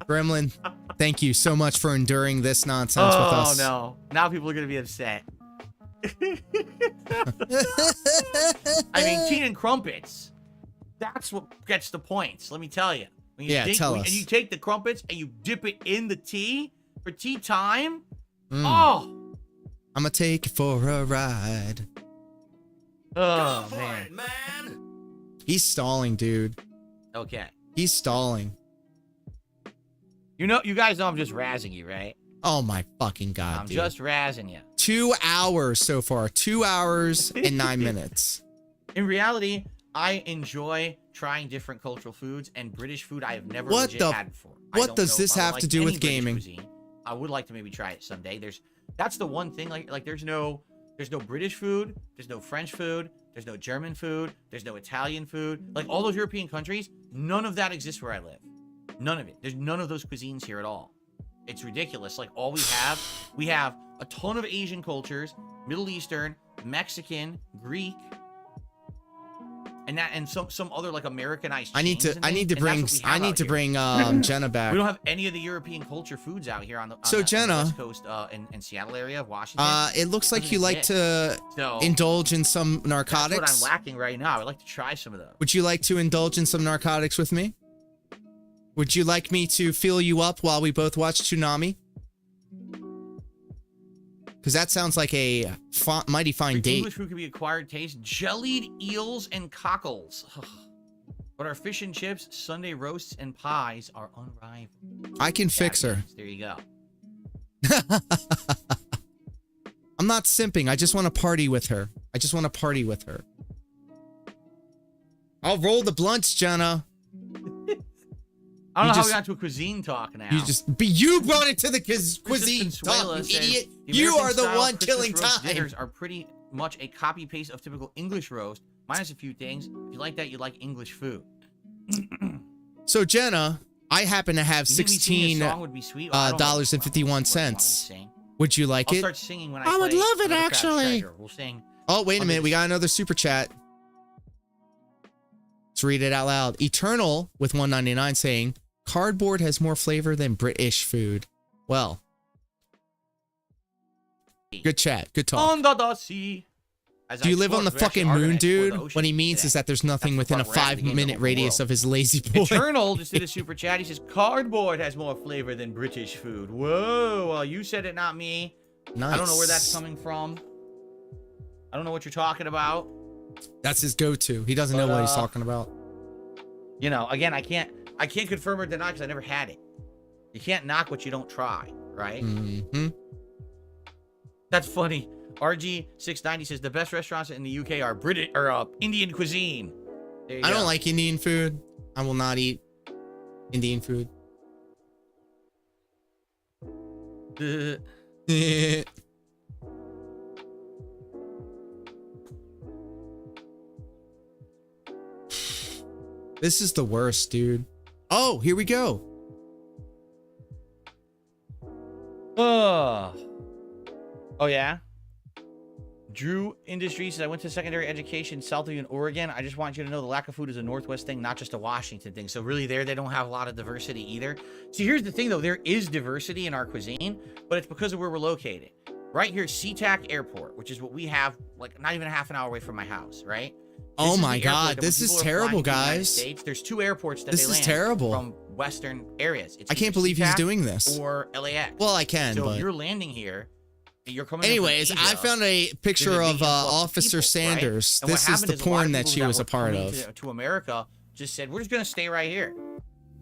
Gremlin, thank you so much for enduring this nonsense with us. Oh, no. Now people are going to be upset. I mean, tea and crumpets. That's what gets the points, let me tell you. When you tell us. And you take the crumpets and you dip it in the tea for tea time. I'm gonna take it for a ride. Oh, man. He's stalling, dude. Okay. He's stalling. You know, you guys know I'm just razzing you, right? Oh my fucking God, I'm dude. just razzing you. 2 hours so far. 2 hours and 9 minutes. In reality, I enjoy trying different cultural foods, and British food I have never What legit the- had before. what does this have to do with gaming? Cuisine. I would like to maybe try it someday. That's the one thing, like there's no British food, there's no French food, there's no German food, there's no Italian food. Like all those European countries, none of that exists where I live. None of it. There's none of those cuisines here at all. It's ridiculous. Like all we have a ton of Asian cultures, Middle Eastern, Mexican, Greek, and some other like Americanized. I need to bring Jenna back. We don't have any of the European culture foods out here on the Jenna, West Coast and Seattle area of Washington. It looks like you like to indulge in some narcotics. That's what I'm lacking right now. I would like to try some of those. Would you like to indulge in some narcotics with me? Would you like me to fill you up while we both watch Toonami? Because that sounds like a mighty fine date. English food can be acquired taste. Jellied eels and cockles. But our fish and chips, Sunday roasts, and pies are unrivaled. I can fix her. There you go. I'm not simping. I just want to party with her. I'll roll the blunts, Jenna. I don't know how we got to a cuisine talk now. You brought it to the cuisine talk, you says, idiot. You are the one killing time. Dinners are pretty much a copy paste of typical English roast, minus a few things. If you like that, you like English food. So Jenna, I happen to have $16.51. Would you like I'll it? start singing when I would love it, actually. We'll sing. Oh, wait a minute. We got another super chat. Let's read it out loud. Eternal with $1.99 saying, cardboard has more flavor than British food. Well, good chat. Good talk. Under the sea. Do you live on the fucking moon, dude? What he means is that there's nothing within a 5-minute radius of his lazy boy. Eternal just did a super chat. He says, cardboard has more flavor than British food. Whoa. Well, you said it, not me. Nice. I don't know where that's coming from. I don't know what you're talking about. That's his go-to. He doesn't know what he's talking about. You know, again, I can't confirm or deny because I never had it. You can't knock what you don't try, right? Mm-hmm. That's funny. RG690 says the best restaurants in the UK are British or Indian cuisine. There you I go. don't like Indian food. I will not eat Indian food. This is the worst, dude. Oh, here we go. Oh yeah. Drew Industries says, I went to secondary education south of you in Oregon. I just want you to know the lack of food is a Northwest thing, not just a Washington thing. So really there, they don't have a lot of diversity either. So here's the thing though, there is diversity in our cuisine, but it's because of where we're located. Right here, SeaTac Airport, which is what we have, like not even a half an hour away from my house, right? Oh my God, this is terrible, guys. There's 2 airports that This they is land terrible. from Western areas. It's I can't either believe he's SeaTac doing this. or LAX. Well, I can, So but if you're landing here, and you're coming in from anyways, Asia, I found a picture there's a big of influx of Officer people, Sanders. right? And what This is happened the is a lot porn of that people she was were a part coming of. to America just said, we're just going to stay right here.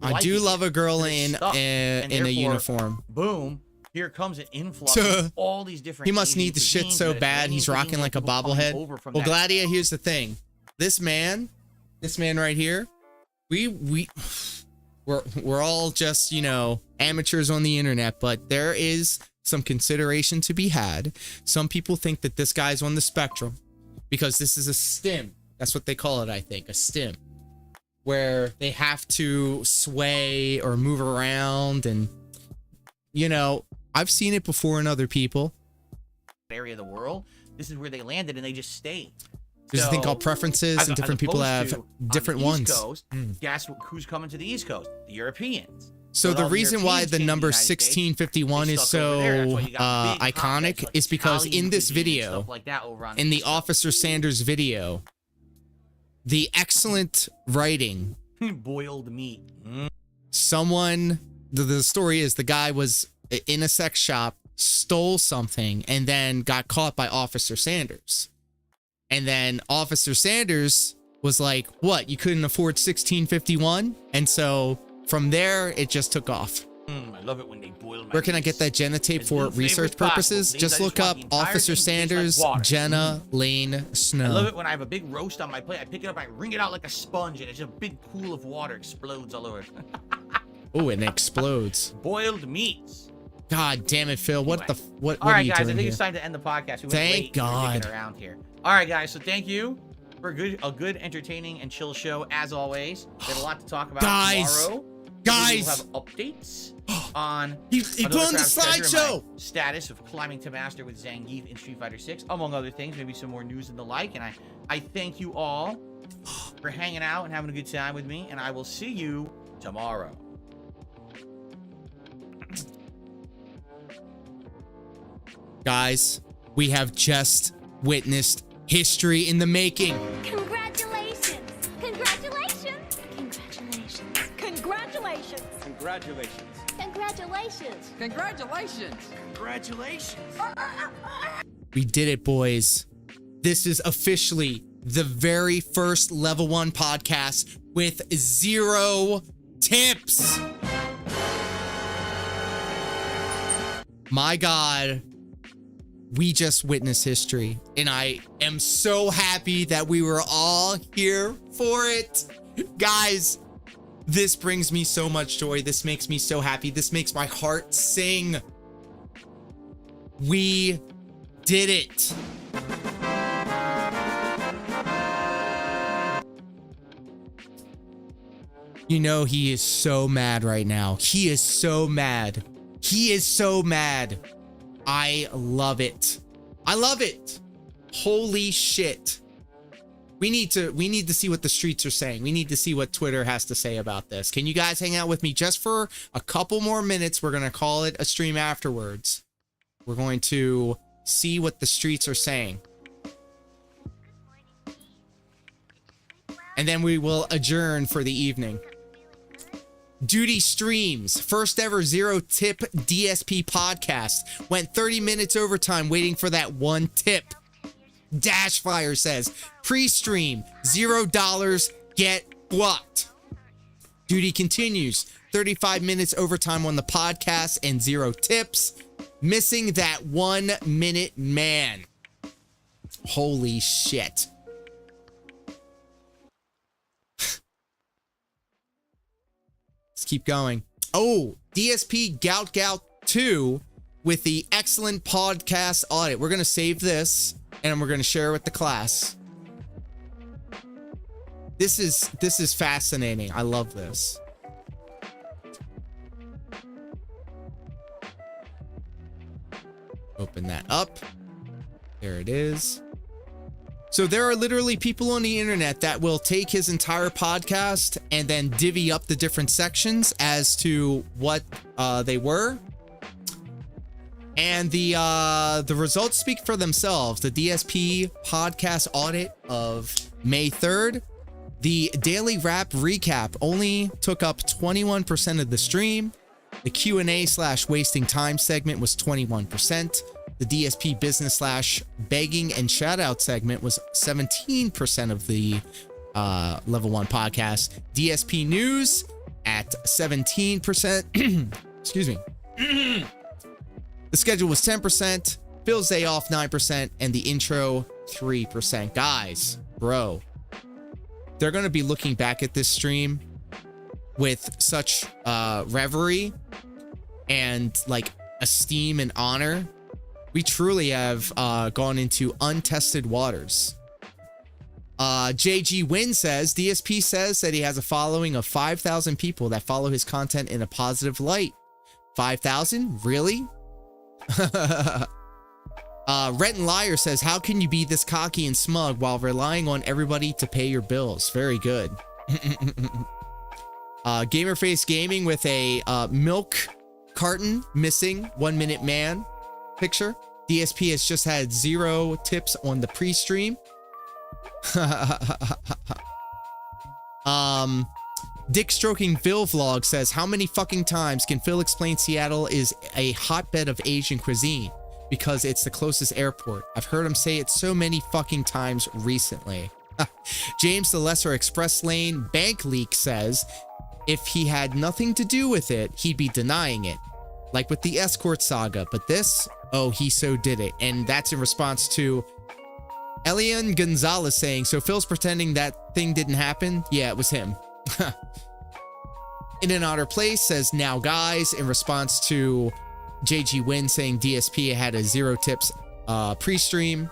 I do love a girl And it's in stuck. And a therefore, uniform. Boom. Here comes an influx of all these different He must Asian need the shit cuisines, so Mediterranean bad. He's cuisines, rocking and like a people coming bobblehead. over from Well, that. Gladia, here's the thing. This man right here, we're all just, you know, amateurs on the internet, but there is some consideration to be had. Some people think that this guy's on the spectrum because this is a stim. That's what they call it, I think, a stim, where they have to sway or move around. And, you know, I've seen it before in other people. Area of the world. This is where they landed and they just stayed. There's a thing So, called preferences, as and different people opposed have to, on different the ones. East Coast, guess who's coming to the East Coast? The Europeans. So When the all reason why Europeans the came to number United States, 1651 they is stuck over there. That's so why you got big iconic hotbeds like is because Italian in this cuisine and video, stuff like that over on in the East Coast. Officer Sanders video, the excellent writing, boiled meat. someone, the story is the guy was in a sex shop, stole something, and then got caught by Officer Sanders. And then Officer Sanders was like, what, you couldn't afford 1651? And so from there, it just took off. I love it when they boil my Where can I meats. get that Jenna tape As for little flavor research as possible. purposes? Please, Just I look want up the entire Officer thing to taste like Sanders, water. Jenna Lane I love Snow. it when I have a big roast on my plate. I pick it up, I wring it out like a sponge, and it's a big pool of water explodes all over. Oh, and it explodes. Boiled meats. God damn it, Phil. What Anyway. what All are right, you guys, I doing think here? it's time to end the podcast. We went Thank late and we're God. dicking around here. All right, guys, so thank you for a good, entertaining, and chill show, as always. We have a lot to talk about Guys. tomorrow. Guys. We'll have updates on He another put on the Crafts Treasure, slideshow. my status of climbing to master with Zangief in Street Fighter 6, among other things, maybe some more news and the like. And I thank you all for hanging out and having a good time with me, and I will see you tomorrow. Guys, we have just witnessed history in the making. Congratulations! Congratulations! Congratulations! Congratulations! Congratulations. Congratulations! Congratulations. Congratulations. We did it, boys. This is officially the very first Level 1 podcast with 0 tips. My God, we just witnessed history, and I am so happy that we were all here for it. Guys, this brings me so much joy. This makes me so happy. This makes my heart sing. We did it. You know, he is so mad right now. He is so mad. He is so mad. I love it. I love it. Holy shit. We need to see what the streets are saying. We need to see what Twitter has to say about this. Can you guys hang out with me just for a couple more minutes? We're going to call it a stream afterwards. We're going to see what the streets are saying. And then we will adjourn for the evening. Duty Streams, first ever 0 tip DSP podcast. Went 30 minutes overtime waiting for that one tip. Dashfire says, pre-stream, $0, get blocked. Duty continues, 35 minutes overtime on the podcast and 0 tips. Missing that 1 minute man. Holy shit. Let's keep going. Oh, DSP Gout 2 with the excellent podcast audit. We're going to save this and we're going to share it with the class. This is fascinating. I love this. Open that up. There it is. So there are literally people on the internet that will take his entire podcast and then divvy up the different sections as to what they were. And the results speak for themselves. The DSP podcast audit of May 3rd. The daily rap recap only took up 21% of the stream. The Q&A/wasting time segment was 21%. The DSP business / begging and shout out segment was 17% of the level 1 podcast. DSP news at 17%. Excuse me. The schedule was 10%. Phil's day off 9%. And the intro 3%. Guys, bro, they're going to be looking back at this stream with such reverie and like esteem and honor. We truly have gone into untested waters. JG Win says, DSP says that he has a following of 5,000 people that follow his content in a positive light. 5,000? Really? Rhett and Liar says, how can you be this cocky and smug while relying on everybody to pay your bills? Very good. Gamerface Gaming with a milk carton missing 1 minute man picture. DSP has just had 0 tips on the pre-stream. Dick Stroking Phil vlog says, how many fucking times can Phil explain Seattle is a hotbed of Asian cuisine? Because it's the closest airport. I've heard him say it so many fucking times recently. James the Lesser Express Lane Bank Leak says, if he had nothing to do with it, he'd be denying it. Like with the escort saga, but this, oh, he so did it. And that's in response to Elian Gonzalez saying, so Phil's pretending that thing didn't happen? Yeah, it was him. In an Otter Place says, now guys, in response to JG Win saying DSP had a 0 tips pre-stream.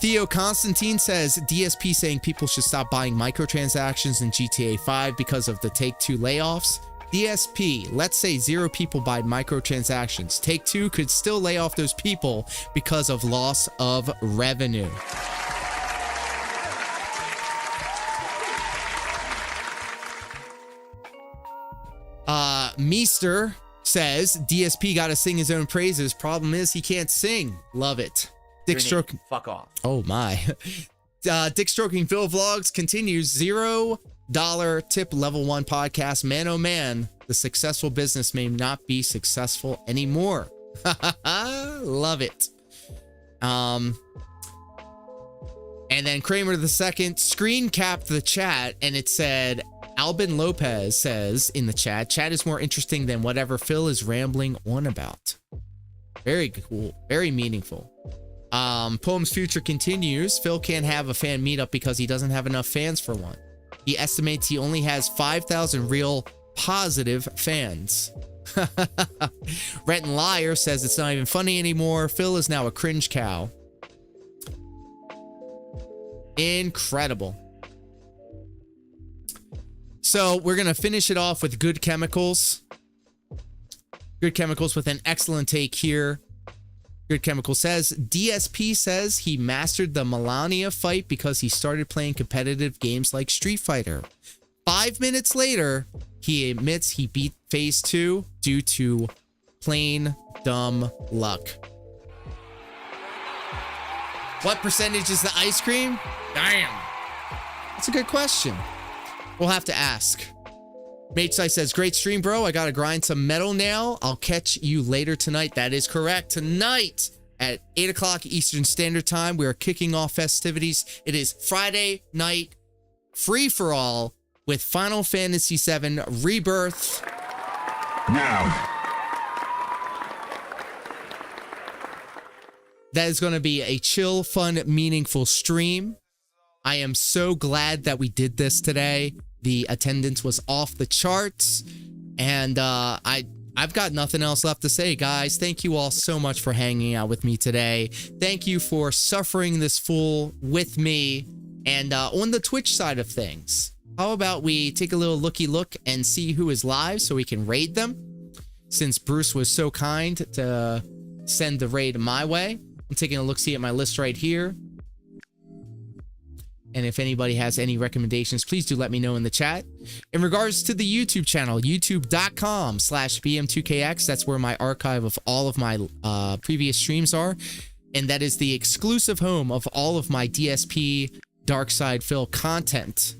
Theo Constantine says, DSP saying people should stop buying microtransactions in GTA 5 because of the Take-Two layoffs. DSP, let's say 0 people buy microtransactions. Take-Two could still lay off those people because of loss of revenue. Meester says, DSP gotta sing his own praises. Problem is, he can't sing. Love it. Dick Stroking. Fuck off. Oh my. Dick Stroking Phil vlogs continues. $0 tip level 1 podcast. Man, oh man, the successful business may not be successful anymore. Love it. And then Kramer II screen capped the chat and it said, Albin Lopez says in the chat is more interesting than whatever Phil is rambling on about. Very cool. Very meaningful. Poem's future continues. Phil can't have a fan meetup because he doesn't have enough fans for one. He estimates he only has 5,000 real positive fans. Rhett and Liar says it's not even funny anymore. Phil is now a cringe cow. Incredible. So we're going to finish it off with Good Chemicals. Good Chemicals with an excellent take here. Good Chemical says, DSP says he mastered the Melania fight because he started playing competitive games like Street Fighter. 5 minutes later, he admits he beat Phase 2 due to plain dumb luck. What percentage is the ice cream? Damn. That's a good question. We'll have to ask. Matesai says, great stream, bro. I gotta grind some metal now. I'll catch you later tonight. That is correct. Tonight at 8 o'clock Eastern Standard Time, we are kicking off festivities. It is Friday night free-for-all with Final Fantasy VII Rebirth. Now. That is going to be a chill, fun, meaningful stream. I am so glad that we did this today. The attendance was off the charts. And I've got nothing else left to say, guys. Thank you all so much for hanging out with me today. Thank you for suffering this fool with me. And on the Twitch side of things, how about we take a little looky look and see who is live so we can raid them? Since Bruce was so kind to send the raid my way. I'm taking a look-see at my list right here. And if anybody has any recommendations, please do let me know in the chat. In regards to the YouTube channel, youtube.com/bm2kx, that's where my archive of all of my previous streams are. And that is the exclusive home of all of my DSP DarkSydePhil content.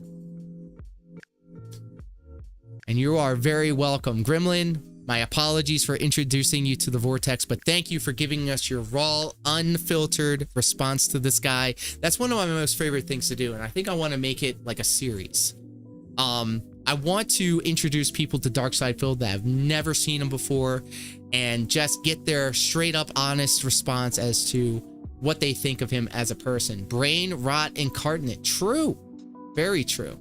And you are very welcome. Gremlin, my apologies for introducing you to the Vortex, but thank you for giving us your raw, unfiltered response to this guy. That's one of my most favorite things to do, and I think I want to make it like a series. I want to introduce people to DarkSydePhil that have never seen him before and just get their straight up honest response as to what they think of him as a person. Brain rot incarnate. True. Very true.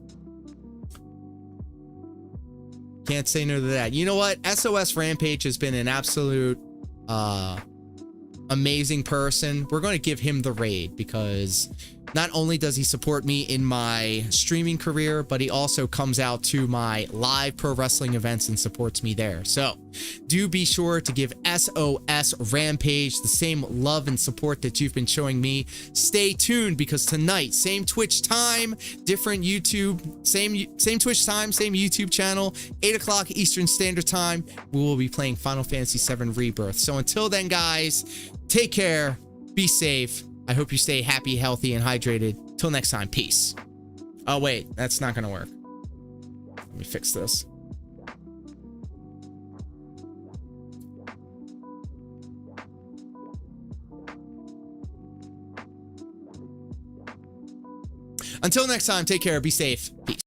Can't say no to that. You know what? SOS Rampage has been an absolute amazing person. We're going to give him the raid because not only does he support me in my streaming career, but he also comes out to my live pro wrestling events and supports me there. So do be sure to give SOS Rampage the same love and support that you've been showing me. Stay tuned because tonight, same Twitch time, different YouTube, same Twitch time, same YouTube channel, 8 o'clock Eastern Standard Time, we will be playing Final Fantasy VII Rebirth. So until then, guys, take care, be safe. I hope you stay happy, healthy, and hydrated. Till next time, peace. Oh, wait, that's not gonna work. Let me fix this. Until next time, take care, be safe, peace.